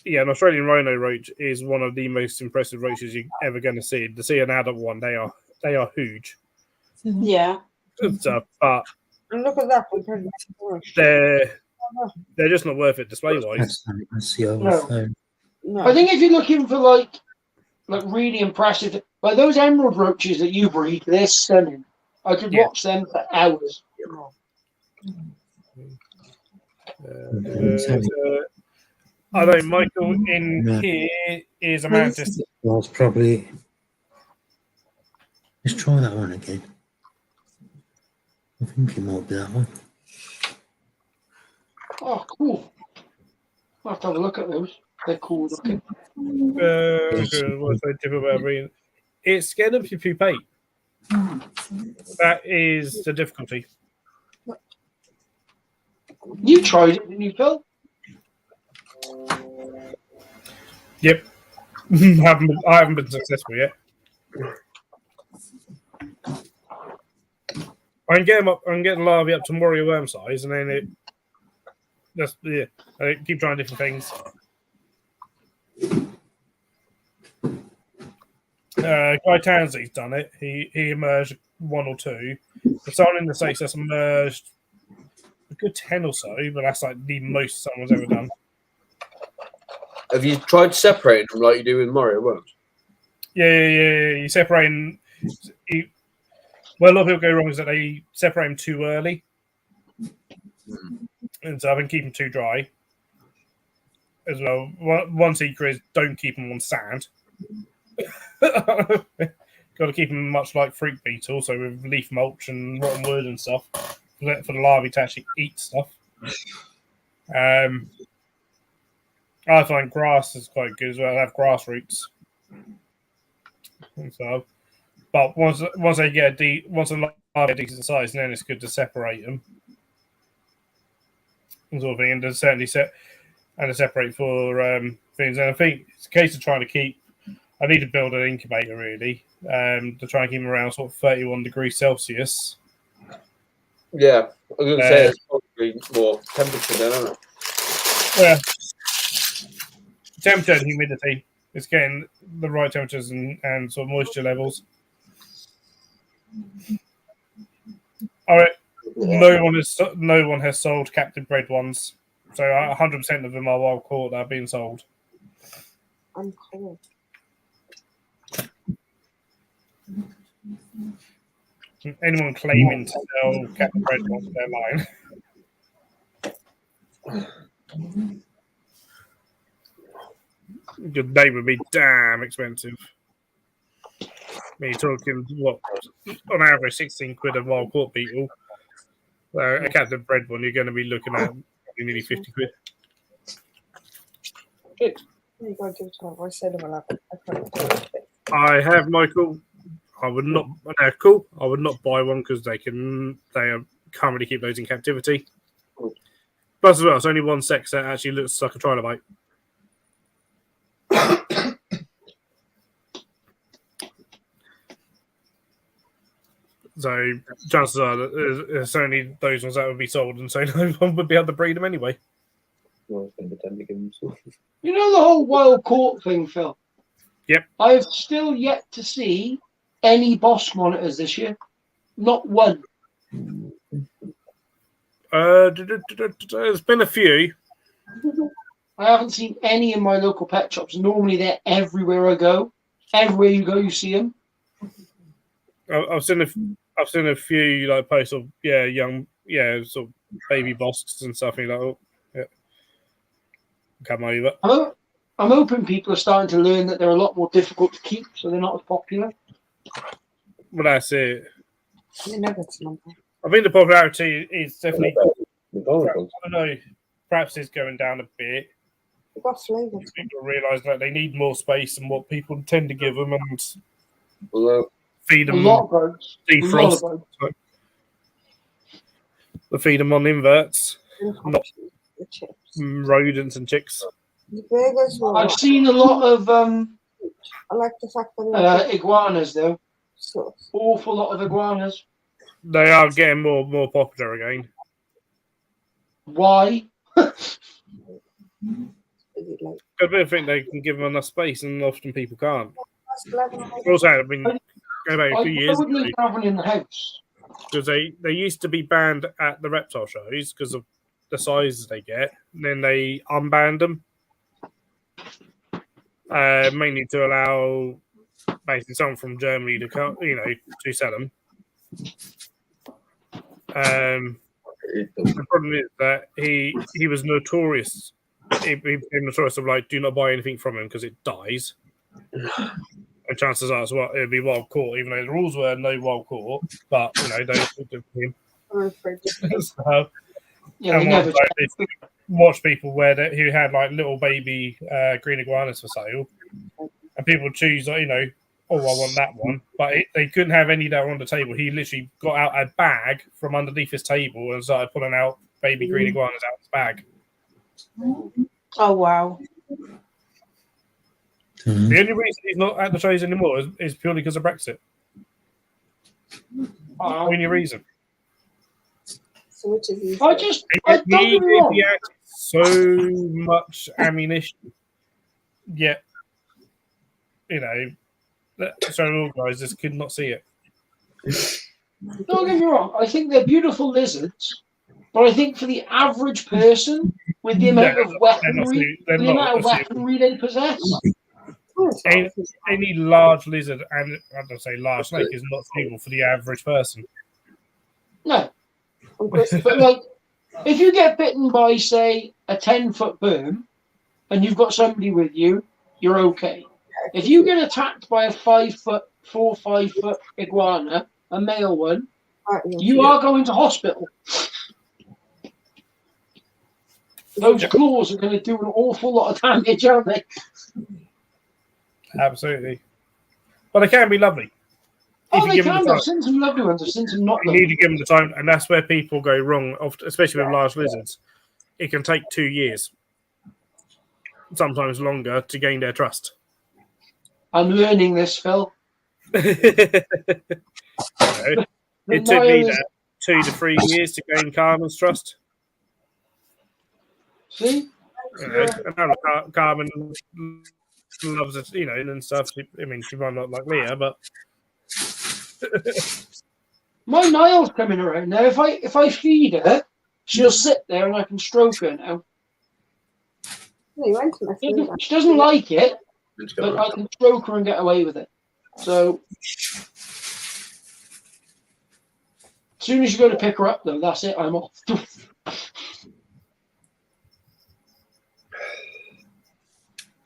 an Australian rhino roach is one of the most impressive roaches you're ever going to see. To see an adult one, they are huge. Yeah. But and look at that. They're just not worth it display wise. No. I think if you're looking for like really impressive, like those emerald roaches that you breed, they're stunning. I could watch them for hours. I know Michael in here is a mantis. That's probably. Let's try that one again. I think it might be that one. Oh, cool. I'll have to have a look at those. They're cool looking. What's so difficult about breeding? It's scared of your pupate. That is the difficulty. You tried it, didn't you, Phil? Yep. I haven't been successful yet. I can get them up. I can get the larvae up to warrior worm size, and then I keep trying different things. Guy Townsley's done it. He emerged 1 or 2. But someone in the States that's emerged a good 10 or so, but that's like the most someone's ever done. Have you tried separating them like you do with Mario worms? Yeah. You separate them. Where a lot of people go wrong is that they separate them too early. And so I've been keeping them too dry as well. One secret is don't keep them on sand. Got to keep them much like fruit beetle, so with leaf mulch and rotten wood and stuff for the larvae to actually eat stuff. I find grass is quite good as well. I have grass roots. And so, but once they get once a larvae get a decent size, then it's good to separate them. And sort of thing, and to certainly separate for things. And I think it's a case of trying to keep. I need to build an incubator really to try and keep them around sort of 31 degrees Celsius. Yeah, I was going to say it's probably more temperature then, isn't it? Yeah. Temperature and humidity. It's getting the right temperatures and sort of moisture levels. All right. No one has sold captive bred ones, so 100% of them are wild caught that are being sold. I'm cold. Anyone claiming to sell captive bred ones, they're lying. They would be damn expensive. I mean, you're talking what on average 16 quid a wild caught beetle. A captive bred one, you're going to be looking at nearly 50 quid. You gotta give it to my said him I can't do it. I have Michael. I would not. They're cool. I would not buy one because they can't really keep those in captivity. Plus, as well, it's only one sex that actually looks like a trilobite. So chances are that it's only those ones that would be sold, and so no one would be able to breed them anyway. Well, it's going to pretend to give them some. You know the whole wild caught thing, Phil? Yep. I have still yet to see any boss monitors this year. Not one. There's been a few. I haven't seen any in my local pet shops. Normally they're everywhere I go. Everywhere you go, you see them. I've seen a few like posts of young sort of baby bosks and stuff. And you're like, oh, yeah, come over. I'm hoping people are starting to learn that they're a lot more difficult to keep, so they're not as popular. Well, that's it. You know that's not bad. I think the popularity is definitely. The gold I don't know. Perhaps it's going down a bit. You've got flavours. People realise that they need more space than what people tend to give them, and Although, feed A them lot of birds. defrost. A lot of birds. They feed them on inverts, not The chips. rodents and chicks. The burgers were. I've seen a lot of I like the fact that iguanas, though. sauce. Awful lot of iguanas. They are getting more popular again. Why? Really like. I don't think they can give them enough space, and often people can't. That's 11. Also, I mean, go back a I few years would ago, need to have one in the house. because they used to be banned at the reptile shows because of the sizes they get. And then they unbanned them, mainly to allow basically someone from Germany to come, to sell them. The problem is that he was notorious. He became notorious of like, do not buy anything from him because it dies. And chances are, as well, it'd be wild caught, even though the rules were no wild caught. But they did him. I'm afraid to So, Yeah, they and never. watch people who had like little baby green iguanas for sale, and people would choose, oh, I want that one, but they couldn't have any that were on the table. He literally got out a bag from underneath his table and started pulling out baby green iguanas out of his bag. Oh wow. The only reason he's not at the shows anymore is purely because of Brexit. Only reason. So which is easy? I don't get me wrong. He had so much ammunition, yet so organisers could not see it. Don't get me wrong. I think they're beautiful lizards, but I think for the average person, with the amount of weaponry, they possess, any large lizard, and I don't say large snake, is not suitable for the average person. no. But like, if you get bitten by, say, a 10-foot worm, and you've got somebody with you, you're okay. If you get attacked by a 5-foot iguana, a male one, you are going to hospital. Those claws are going to do an awful lot of damage, aren't they? Absolutely. But they can be lovely. Oh, they can. I've seen some lovely ones. I've seen some not You lovely. need to give them the time, and that's where people go wrong, especially with large lizards. It can take 2 years, sometimes longer, to gain their trust. I'm learning this, Phil. It took me 2 to 3 years to gain Carmen's trust. See? And now Carmen loves it, and stuff. I mean, she might not like Leah, but My Nile's coming around now. If I feed her, she'll sit there and I can stroke her now. No, you went to my food. She doesn't like it, Let's go but around. I can stroke her and get away with it. So as soon as you go to pick her up, though, that's it. I'm off.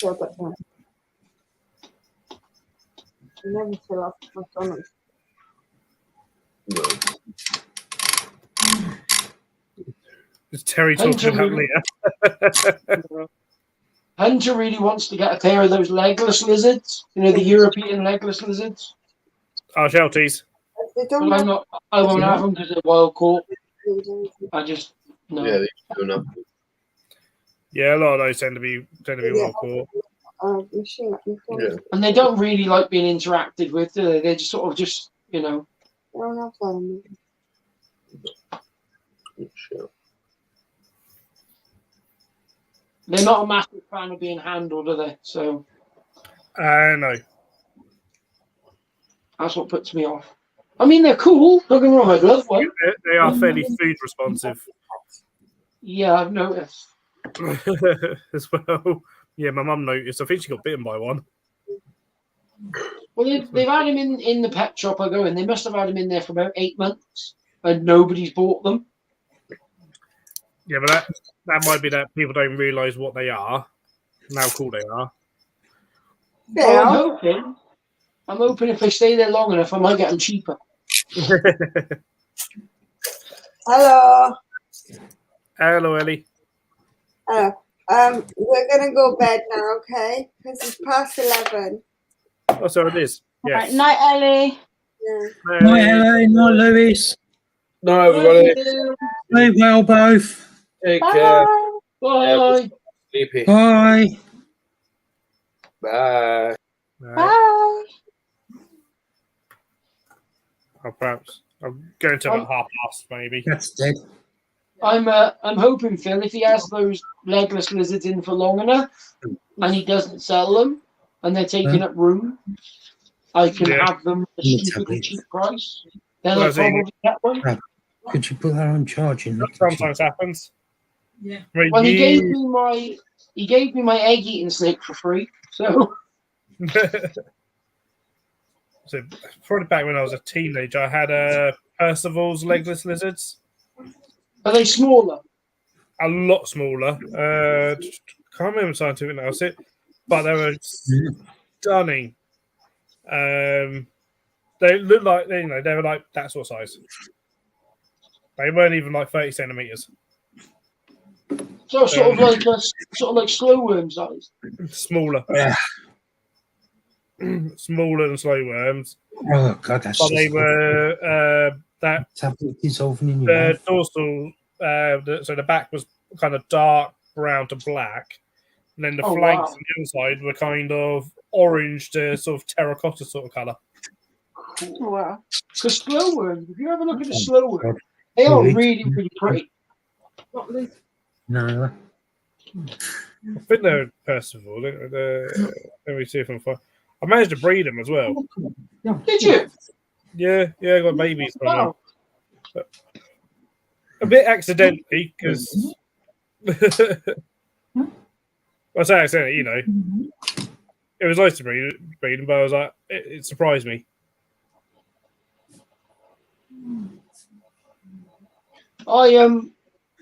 Yeah, but no. I never fill up my stomach. No. Is Terry talking about Leah? Hunter really wants to get a pair of those legless lizards. You know, the European legless lizards. Oh, Shelties. They don't But have I won't have them because they're wild caught. food. I just no. Yeah, they don't have. Yeah, a lot of those tend to be well caught. Machine at my phone. Yeah. And they don't really like being interacted with, do they? They're just sort of just, They don't have them. Sure. they're not a massive fan of being handled, are they? So No. that's what puts me off. I mean, they're cool. Don't get me wrong, I'd love one. They are fairly food responsive Yeah, I've noticed. as well. Yeah, my mum noticed. I think she got bitten by one. Well, they've had him in the pet shop I go in. They must have had him in there for about 8 months, and nobody's bought them. Yeah, but that might be that people don't realise what they are, and how cool they are. Well, I'm hoping if they stay there long enough, I might get them cheaper. Hello. Hello, Ellie. Hello. We're gonna go bed now, okay? Because it's past 11. Oh, so it is. Yes. Right, night, Ellie. Yeah. No, hello, no, Lewis. No, everybody. Sleep well, both. Take care. Bye. Sleepy. Bye. Bye. Bye. Oh, perhaps I'm going to about 1:30, maybe. That's dead. I'm hoping, Phil, if he has those legless lizards in for long enough and he doesn't sell them and they're taking up room, I can have them at a stupidly cheap price. Then I'll probably get one. Could you put that on charging? That sometimes happens. Yeah. Well, he gave me my egg eating snake for free. So So probably back when I was a teenager, I had Percival's legless lizards. are they smaller? A lot smaller. Can't remember the scientific name of it, but they were stunning. They looked like they were like that sort of size. They weren't even like 30 centimeters. So sort of like slow worm size. Smaller. Yeah. Smaller than slow worms. Oh God, that's. But they were that tablet dissolving in your the mouth. dorsal. So the back was kind of dark brown to black, and then the flanks on the inside were kind of orange to sort of terracotta sort of colour. Wow. The slow worms, if you ever look at the slow worms, they are really, really pretty. No. I think they're Percival. Let me see if I can find. I managed to breed them as well. Did you? Yeah, I got babies from them. A bit accidentally, because I say accidentally, it was nice to breed them, but I was like, it surprised me.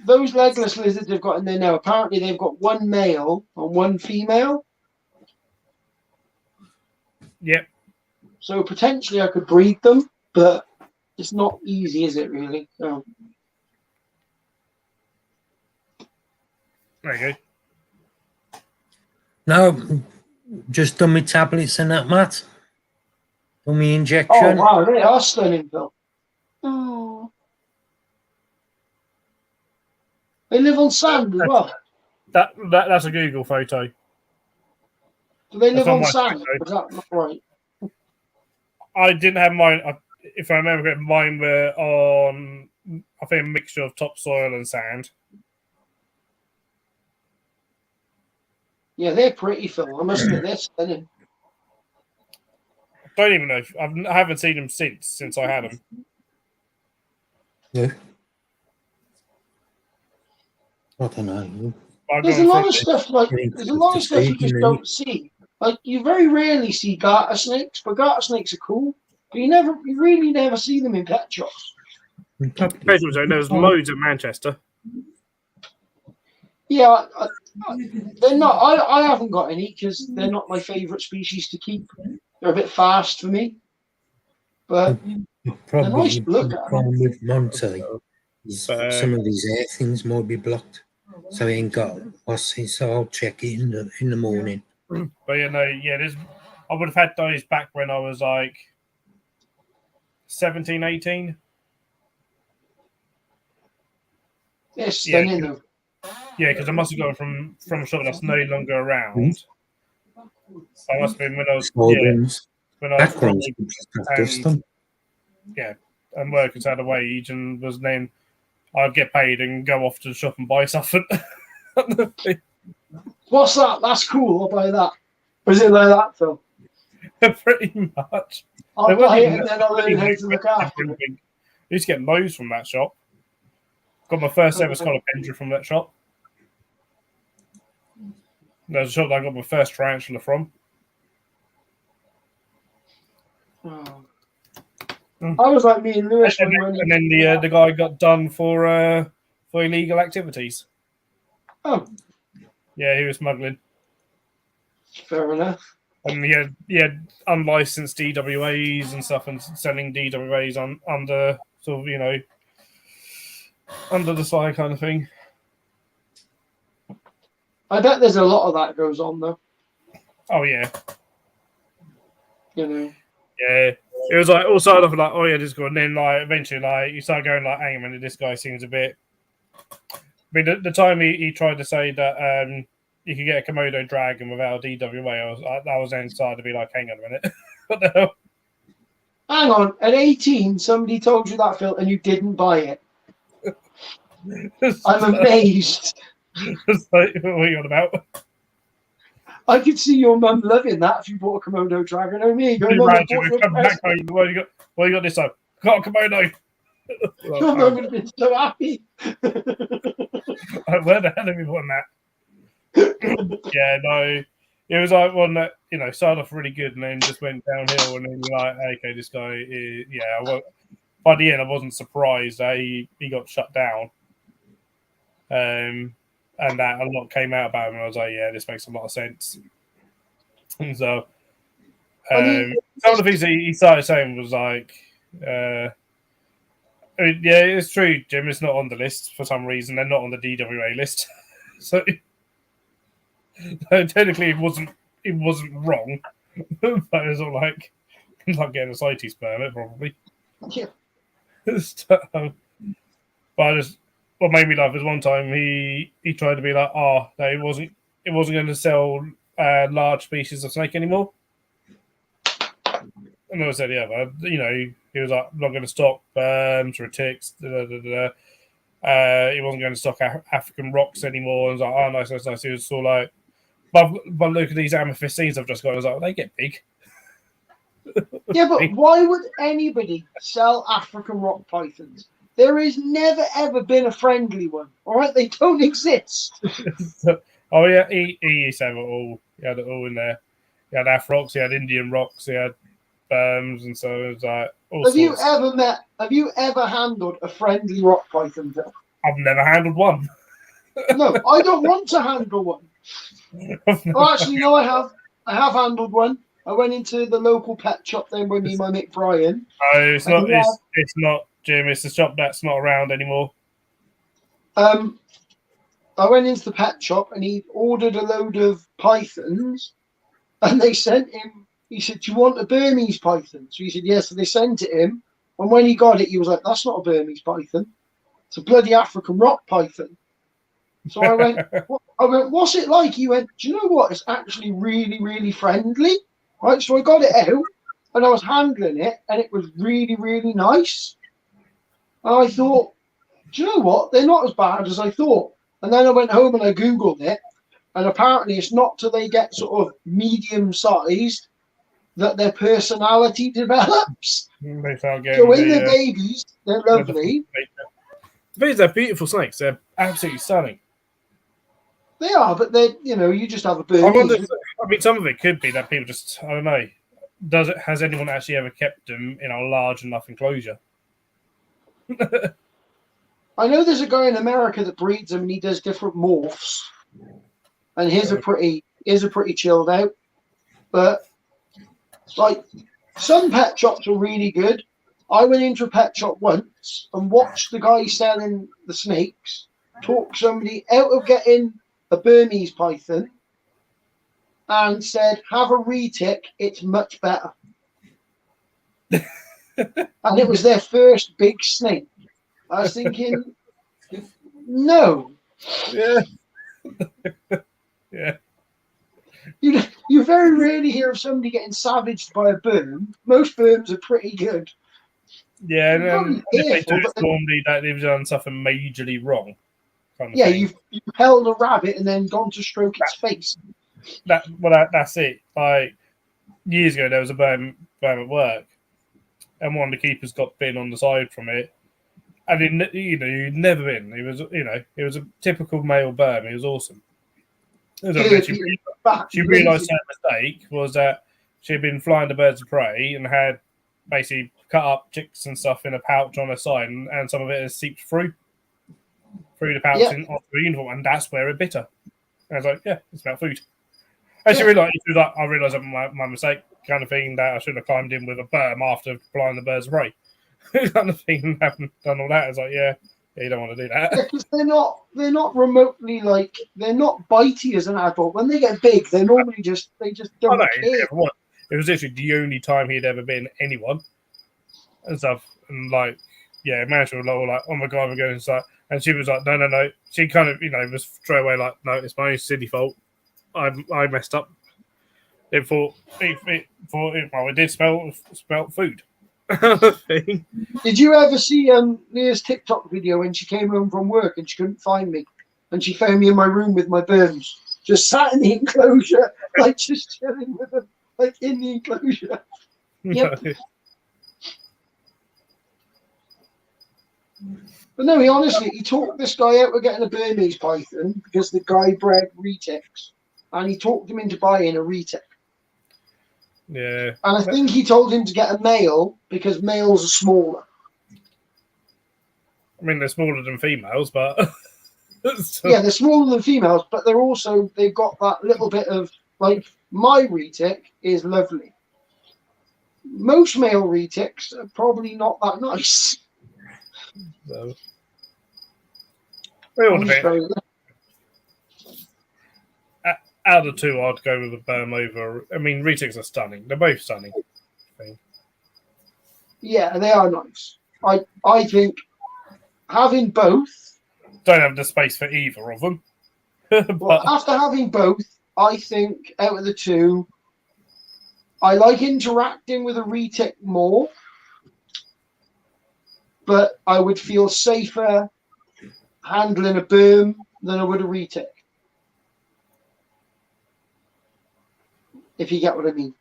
Those legless lizards they've got in there now, apparently they've got one male and one female. Yep. So potentially I could breed them, but it's not easy, is it really? So. There you go. No, just done my tablets and that, Matt. Done my injection. Oh wow, they are stunning, Phil. Oh. They live on sand as well. That's a Google photo. Do they live That's not on my sand? photo. Is that not right? I didn't have mine. If I remember correctly, mine were on, I think, a mixture of topsoil and sand. Yeah, they're pretty, Phil. I must admit, they're stunning. Don't even know. I haven't seen them since I had them. Yeah. I don't know. There's a lot of stuff Getting there's a lot of to stuff you feed, just you know. don't see. Like you very rarely see garter snakes, but garter snakes are cool. But you really never see them in pet shops. Basically, so there's loads in Manchester. Yeah, they're not. I haven't got any because they're not my favourite species to keep. They're a bit fast for me, but they're nice Probably to look at. problem with Monty is But, some of these air things might be blocked, so he ain't got what's it. So I'll check it in the morning. But I would have had those back when I was like 17, 18. They're stunning though. Yeah, because I must have gone from a shop that's no longer around. I must have been when I was Back ones, and workers had a wage, and was then I'd get paid and go off to the shop and buy stuff. What's that? That's cool. I'll buy that. Or is it like that, Phil? Pretty much. I'll buy it and then I'll learn how to look after it. I used to get loads from that shop. Got my first ever scolopendra from that shop. There's a shop that I got my first tarantula from. Oh. I was like me and Lewis. And then the guy got done for illegal activities. Oh. Yeah, he was smuggling. Fair enough. And he had unlicensed DWAs and stuff, and selling DWAs under sort of, under the side kind of thing. I bet there's a lot of that goes on though. Oh yeah. Yeah. It was like all started off like, oh yeah, this guy, and then like eventually like you start going like, hang on a minute, this guy seems a bit. I mean, the time he tried to say that you could get a Komodo dragon without a DWA, I was then started to be like, hang on a minute, what the hell? Hang on, at 18, somebody told you that, Phil, and you didn't buy it. I'm amazed. Like, what are you on about? I could see your mum loving that if you bought a Komodo dragon. Oh me, your mum would come back home. What you got this time? Got a Komodo. Your mum would have been so happy. Where the hell have you won that? Yeah, no. It was like one that, started off really good and then just went downhill, and then you're like, okay, this guy is, by the end I wasn't surprised that he got shut down. And that a lot came out about him, and I was like, yeah, this makes a lot of sense. And so some of the things he started saying was like, it's true, Jim, it's not on the list for some reason. They're not on the DWA list. So technically it wasn't wrong. But it was all like getting a CITES permit, probably. Yeah. But what made me laugh is one time he tried to be like, that it wasn't going to sell large species of snake anymore. And I said, yeah, but he was like, I'm not going to stock berms or ticks. He wasn't going to stock African rocks anymore. And I was like, nice. He was sort of like, but look at these amethystines I've just got. I was like, they get big. Yeah, but why would anybody sell African rock pythons? There has never ever been a friendly one. All right, they don't exist. Oh yeah, he used to have it all. He had it all in there. He had Af rocks, he had Indian rocks, he had berms, and so it was like all sorts. Have you ever handled a friendly rock python? I've never handled one. No, I don't want to handle one. Oh, actually, no, I have. I have handled one. I went into the local pet shop then with me and my mate Brian. Oh, it's not. It's not, Jim. It's a shop that's not around anymore. I went into the pet shop and he ordered a load of pythons, and they sent him. He said, "Do you want a Burmese python?" So he said, "Yes." So they sent it him, and when he got it, he was like, "That's not a Burmese python. It's a bloody African rock python." So I went, "What's it like?" He went, "Do you know what? It's actually really, really friendly." Right, so I got it out, and I was handling it, and it was really, really nice. And I thought, do you know what? They're not as bad as I thought. And then I went home and I Googled it, and apparently it's not till they get sort of medium-sized that their personality develops. They start So in the babies, They're lovely. The thing is, they're beautiful snakes. They're absolutely stunning. They are, but they're, you just have a I Burmese. wonder. I mean, some of it could be that people just, I don't know. Has anyone actually ever kept them in a large enough enclosure? I know there's a guy in America that breeds them, and he does different morphs, and his are pretty chilled out. But like some pet shops are really good. I went into a pet shop once and watched the guy selling the snakes talk somebody out of getting a Burmese python and said, "Have a retic, it's much better." And it was their first big snake. I was thinking, no. Yeah. Yeah. You very rarely hear of somebody getting savaged by a berm. Most berms are pretty good. Yeah, and then if they do, Careful, it's normally that they've done something majorly wrong. Kind of Yeah, thing. you've held a rabbit and then gone to stroke its face. That's it. Like years ago, there was a berm at work, and one of the keepers got bitten on the side from it. And you'd never been. It was a typical male berm. It was awesome. She realised her mistake was that she had been flying the birds of prey and had basically cut up chicks and stuff in a pouch on her side, and some of it has seeped through the pouch onto the uniform, and that's where it bit her. And I was like, yeah, it's about food. And she realised, I realised that my mistake, kind of thing, that I shouldn't have climbed in with a berm after flying the birds of prey. Kind of thing, haven't done all that. I was like, yeah, you don't want to do that. Yeah, because they're not remotely they're not bitey as an adult. When they get big, they're normally they just don't care. It was literally the only time he'd ever been anyone and stuff. And like, yeah, Manchester was all like, oh my god, we're going inside. And she was like, no. She kind of, was straight away like, no, it's my own silly fault. I messed up. It did smell food. Did you ever see Leah's TikTok video when she came home from work and she couldn't find me, and she found me in my room with my berms, just sat in the enclosure, like just chilling with them, like in the enclosure? Yep. But no, he talked this guy out of getting a Burmese python because the guy bred retics, and he talked him into buying a retic. Yeah. And I think he told him to get a male because males are smaller. I mean, they're smaller than females, but yeah, they're smaller than females, but they've got that little bit of like my retic is lovely. Most male retics are probably not that nice. So, out of the two, I'd go with a berm over. I mean, retics are stunning. They're both stunning. Yeah, they are nice. I think having both. Don't have the space for either of them. Well, after having both, I think out of the two, I like interacting with a retic more, but I would feel safer handling a berm than I would a retic. If you get what I mean.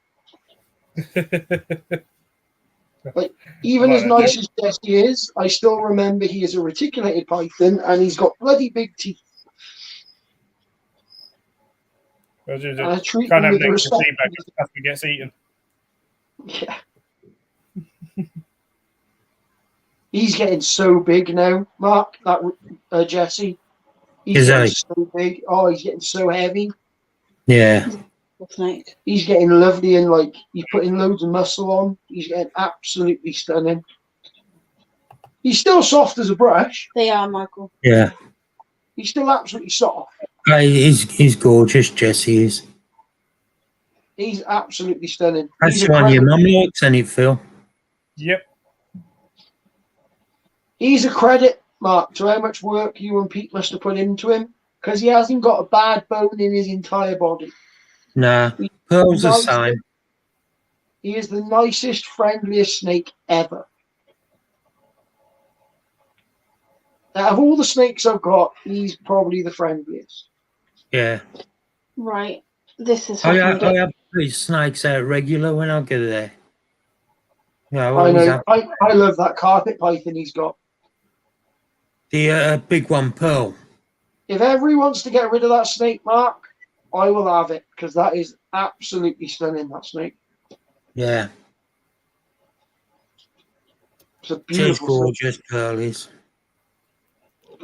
Like, even as nice as Jesse is, I still remember he is a reticulated python and he's got bloody big teeth. And I treat him with respect. After he gets eaten. Yeah. He's getting so big now, Mark, that Jesse. He's getting so big. Oh, he's getting so heavy. Yeah. He's getting lovely and like he's putting loads of muscle on. He's getting absolutely stunning. He's still soft as a brush. They are, Michael. Yeah. He's still absolutely soft. He's gorgeous, Jesse is. He's absolutely stunning. That's one your mum likes, ain't it, Phil? Yep. He's a credit, Mark, to how much work you and Pete must have put into him, because he hasn't got a bad bone in his entire body. Nah, Pearl's the same. He is the nicest, friendliest snake ever. Out of all the snakes I've got, he's probably the friendliest. Yeah. Right. This is. I have these snakes out regular when I go there. Yeah, I always know. have I love that carpet python he's got. the big one, Pearl. If everyone wants to get rid of that snake, Mark, I will have it because that is absolutely stunning. That snake. Yeah, It's a she's beautiful snake. gorgeous, Pearl is.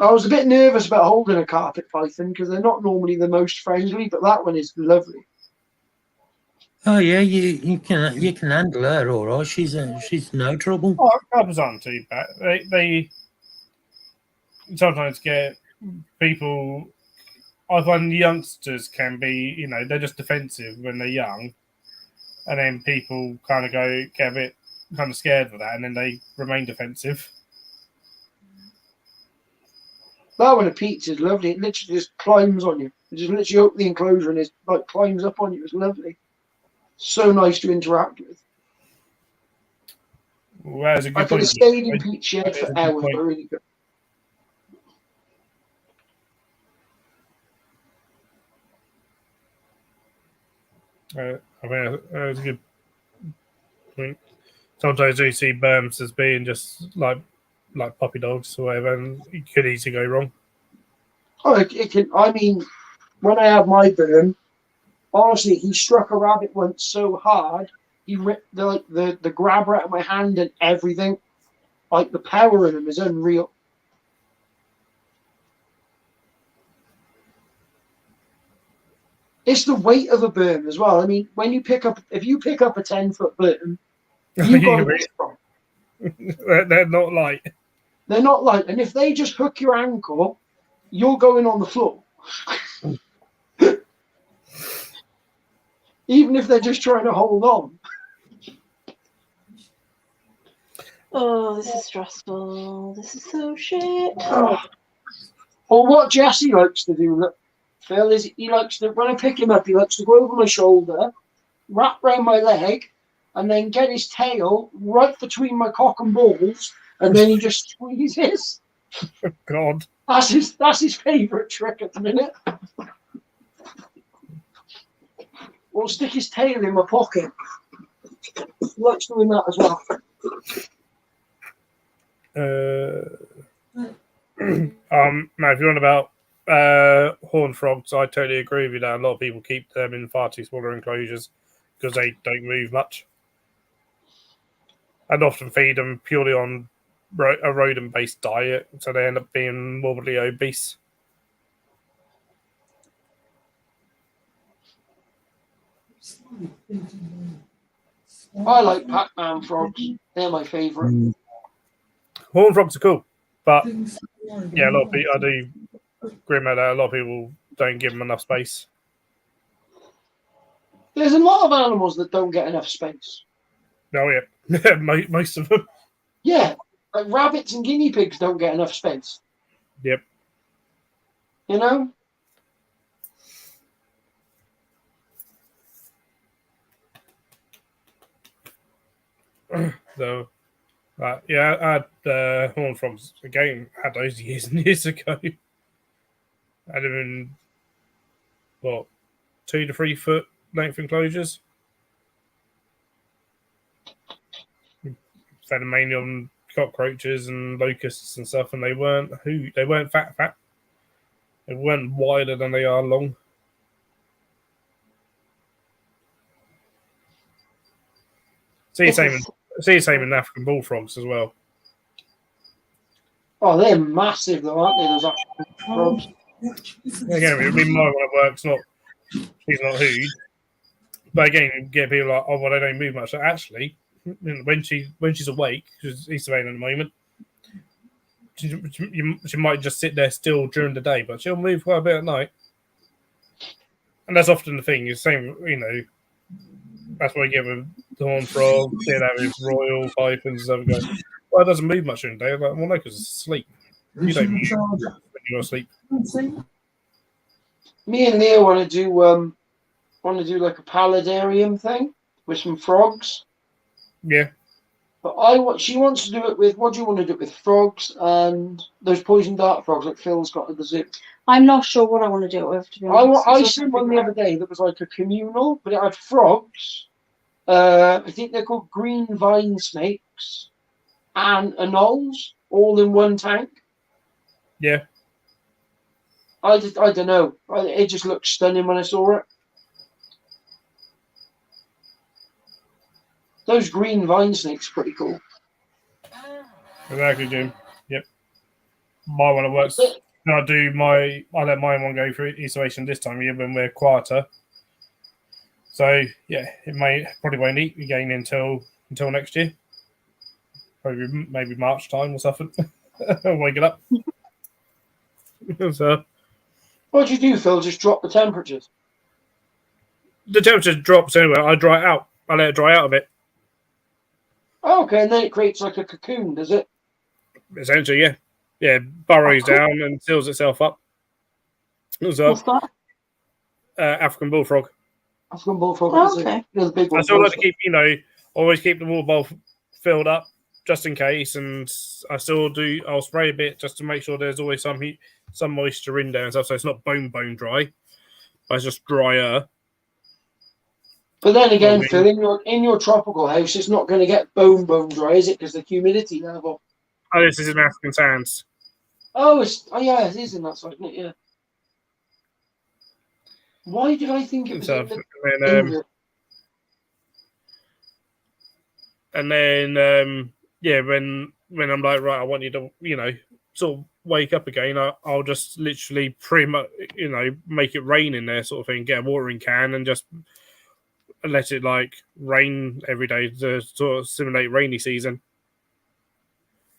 I was a bit nervous about holding a carpet python because they're not normally the most friendly, but that one is lovely. Oh yeah, you can handle her all right. She's no trouble. Oh, cubs aren't too bad. They sometimes get people. I find youngsters can be, they're just defensive when they're young, and then people kind of get a bit kind of scared of that, and then they remain defensive. That one of Pete's is lovely. It literally just climbs on you. It just literally opens the enclosure and it like climbs up on you. It's lovely. So nice to interact with. Well, that's a I good could point. have stayed in Pete's shed That is for a good hours. point. I really could. I mean, that's a good point. Sometimes you see Burms as being just like puppy dogs or whatever, and it could easily go wrong. Oh, it can. I mean, when I had my burn, honestly, he struck a rabbit once so hard, he ripped the grabber out of my hand and everything. Like the power in him is unreal. It's the weight of a burn as well. I mean, if you pick up a 10-foot burn, you've got to be strong. They're not light. They're not light, and if they just hook your ankle, you're going on the floor. Even if they're just trying to hold on. Oh, this is stressful. This is so shit. Or what Jesse likes to do, Phil, is he likes to, when I pick him up, he likes to go over my shoulder, wrap round my leg, and then get his tail right between my cock and balls, and then he just squeezes. God. That's his favourite trick at the minute. Or stick his tail in my pocket. He likes doing that as well. Now, if you're on about horned frogs, I totally agree with you that a lot of people keep them in far too smaller enclosures because they don't move much, and often feed them purely on a rodent-based diet, so they end up being morbidly obese. I like Pac-Man frogs. They're my favourite. Horned frogs are cool, but yeah, a lot of people, I do agree with that. A lot of people don't give them enough space. There's a lot of animals that don't get enough space. Oh yeah, most of them. Yeah, like rabbits and guinea pigs don't get enough space. Yep. You know? So, yeah, I had horned frogs again. Had those years and years ago. Had them in what 2 to 3 foot length enclosures. Fed them mainly on cockroaches and locusts and stuff, and they weren't fat. They weren't wider than they are long. See the same in African bullfrogs as well. Oh, they're massive though, aren't they? Those African frogs. Again, it'd be my one at work. She's not huge. But again, you get people like, oh, well, they don't move much. So actually, when she's awake, she's Easter Island at the moment, she might just sit there still during the day, but she'll move quite a bit at night. And that's often the thing. It's the same, that's why you get with the horned frog, that with royal pythons and stuff. Go, well, it doesn't move much during the day. I'm like, well, no, because it's asleep. You don't move when you're asleep. Me and Leah want to do like a paludarium thing with some frogs. Yeah. But she wants to do it with, what do you want to do it with? Frogs and those poison dart frogs like Phil's got at the zoo. I'm not sure what I want to do it with, to be honest. I seen one the other day that was like a communal, but it had frogs, I think they're called green vine snakes and anoles all in one tank. Yeah. I don't know. It just looked stunning when I saw it. Those green vine snakes are pretty cool. Exactly, Jim. Yep. My one works. I let my one go through isolation this time of year when we're quieter. So yeah, it probably won't eat again until next year. Probably maybe March time or something. Wake it up. So What do you do, Phil? Just drop the temperatures? the temperature drops anyway. I dry it out. I let it dry out a bit. Oh, okay, and then it creates like a cocoon, does it? Essentially, yeah. Yeah, burrows down and seals itself up. So, What's that? African bullfrog. African bullfrog. Oh, okay. The big I one. still like to keep, always keep the water bowl filled up just in case, and I'll spray a bit just to make sure there's always some moisture in there and stuff, so it's not bone dry, but it's just drier. But then again, Phil, in your tropical house, it's not going to get bone dry, is it? Because the humidity level. Oh, this is in African sands. Oh, yeah, it is in that side, isn't it? Yeah. Why did I think it was in England? And then, yeah, when I'm like, right, I want you to, sort of wake up again, I'll just literally pretty much, make it rain in there, sort of thing. Get a watering can and just let it rain every day to sort of simulate rainy season.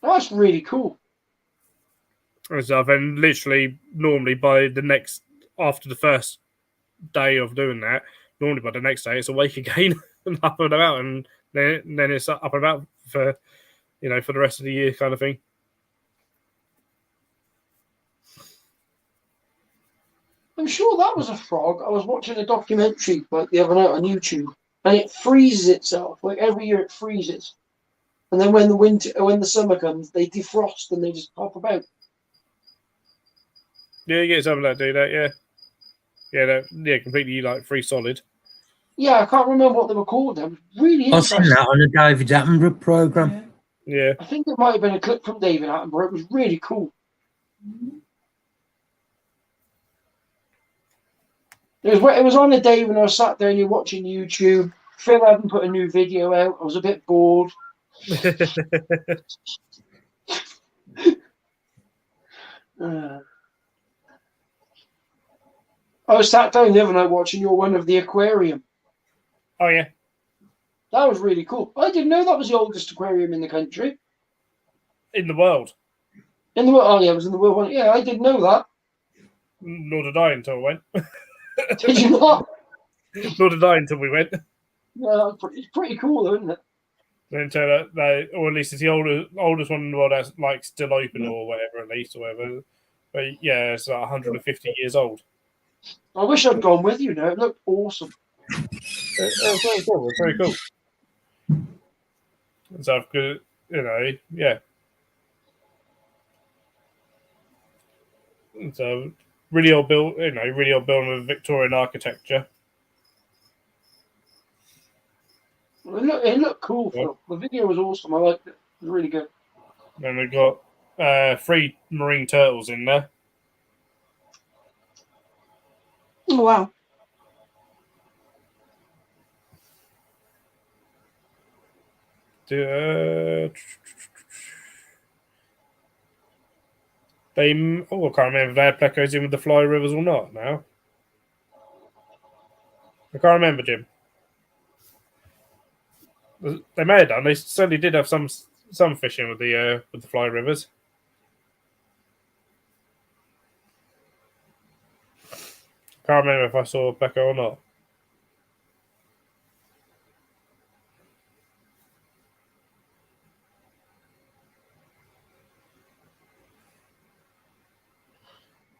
That's really cool. And stuff, and literally, normally after the first day of doing that, normally by the next day it's awake again and up and about, and then it's up and about for for the rest of the year, kind of thing. I'm sure that was a frog. I was watching a documentary the other night on YouTube, and it freezes itself. Every year it freezes, and then when the summer comes, they defrost and they just pop about. Yeah, you get something that do that. Yeah, completely free solid. Yeah, I can't remember what they were called. They were really interesting. I've seen that on the David Attenborough program. Yeah. I think it might have been a clip from David Attenborough. It was really cool. It was on a day when I was sat there and you're watching YouTube. Phil hadn't put a new video out. I was a bit bored. I was sat down the other night watching your one of the aquarium. Oh, yeah. That was really cool. I didn't know that was the oldest aquarium in the country. In the world. In the world? Oh, yeah, it was in the world one. Yeah, I didn't know that. Nor did I until I went. Did you not? Nor did I until we went. Yeah, it's pretty cool, though, isn't it? Until or at least it's the oldest one in the world that's still open or whatever, at least, or whatever. But yeah, it's 150 years old. I wish I'd gone with you now. It looked awesome. It's very cool. It's very cool. So I've got, yeah. So really old building with Victorian architecture. It looked cool, Phil. The video was awesome. I liked it. It was really good. And they've got 3 marine turtles in there. Oh, wow. I can't remember if they had plecos in with the fly rivers or not now. I can't remember, Jim. They may have done. They certainly did have some fishing with the fly rivers. Can't remember if I saw a pleco or not.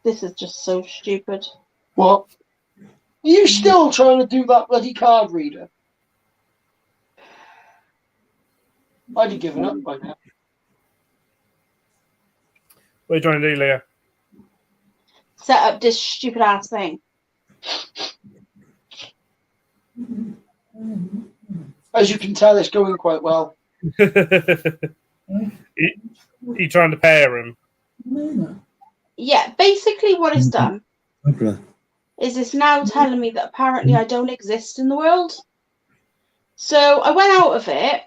This is just so stupid. What? Are you still trying to do that bloody card reader? I'd have given up by now. What are you trying to do, Leah? Set up this stupid ass thing. As you can tell, it's going quite well. You trying to pair him? Yeah, basically what it's done Okay. is it's now telling me that apparently I don't exist in the world. So I went out of it.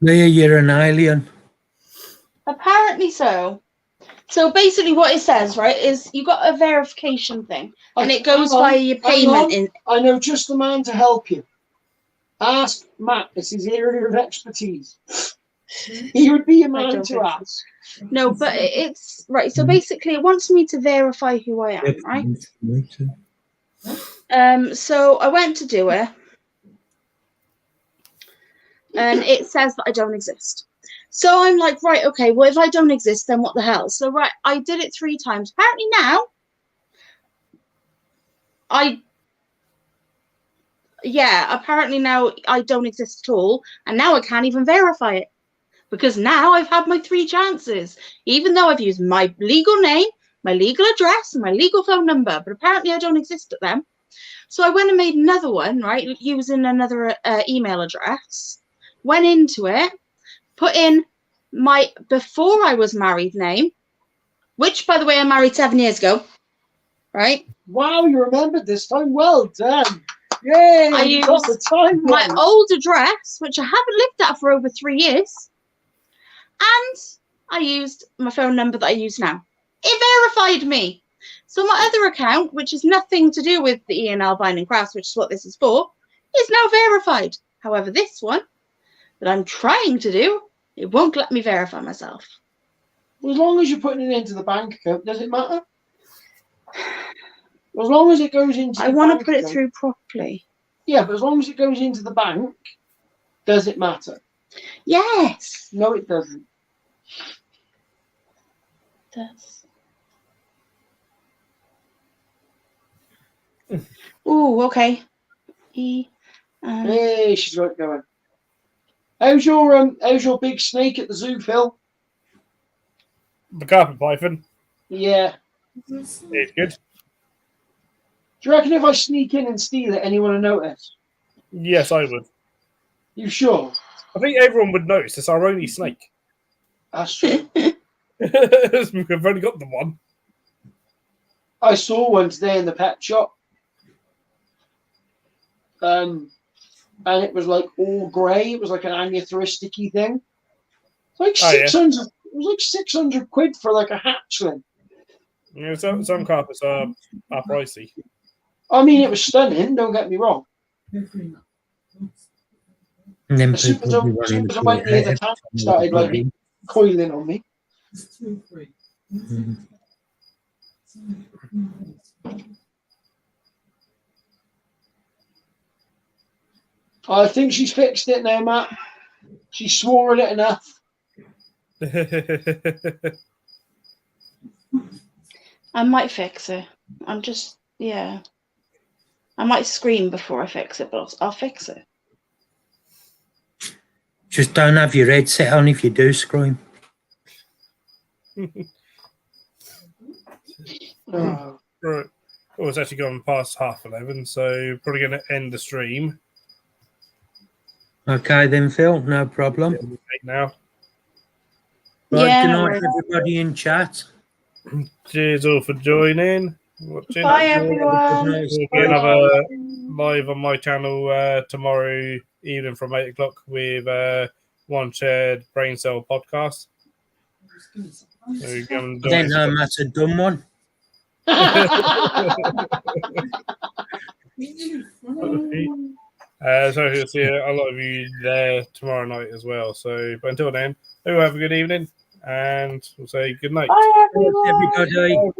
Leah, you're an alien. Apparently so. So basically what it says, right, is you got a verification thing. And it goes via your payment in. I know just the man to help you. Ask Matt. It's his area of expertise. He would be a man to ask. No, but it's right. So basically, it wants me to verify who I am, right? So I went to do it, and it says that I don't exist. So I'm like, right, okay. Well, if I don't exist, then what the hell? So right, I did it 3 times. Apparently now, apparently now I don't exist at all, and now I can't even verify it. Because now I've had my 3 chances, even though I've used my legal name, my legal address, and my legal phone number, but apparently I don't exist at them. So I went and made another one, right, using another email address, went into it, put in my before I was married name, which, by the way, I married 7 years ago, right? Wow, you remembered this time. Well done. Yay, I you got the used time my right. old address, which I haven't lived at for over 3 years. And I used my phone number that I use now. It verified me. So my other account, which is nothing to do with the E&L Binding Crafts, which is what this is for, is now verified. However, this one that I'm trying to do, it won't let me verify myself. As long as you're putting it into the bank account, does it matter? As long as it goes into I want to put it through properly. Yeah, but as long as it goes into the bank, does it matter? Yes. No, it doesn't. Does. Oh, okay. Hey, she's got it going. How's your big snake at the zoo, Phil? The carpet python. Yeah. It's good. Do you reckon if I sneak in and steal it, anyone will notice? Yes, I would. You sure? I think everyone would notice. It's our only snake. That's true. We've only got the one. I saw one today in the pet shop. And it was like all grey. It was like an anutheristicy thing. Like 600. Yeah. It was like 600 quid for like a hatchling. Yeah, some carpets are pricey. I mean, it was stunning. Don't get me wrong. And then as soon as I went near the tank, started like coiling on me. I think she's fixed it now, Matt. She swore at it enough. I might fix it. I might scream before I fix it, but I'll fix it. Just don't have your headset on if you do scream. Right. Oh, it's actually gone past 11:30, so probably going to end the stream. Okay then, Phil, no problem. Now. Right, yeah, good night, everybody in chat. Cheers all for joining. Watching. Bye, everyone. We'll have a live on my channel tomorrow evening from 8 o'clock with One Shared Brain Cell podcast. I didn't know Matt's a dumb one. So we'll see a lot of you there tomorrow night as well. So, but until then, have a good evening, and we'll say good night. Bye, everyone. Everybody.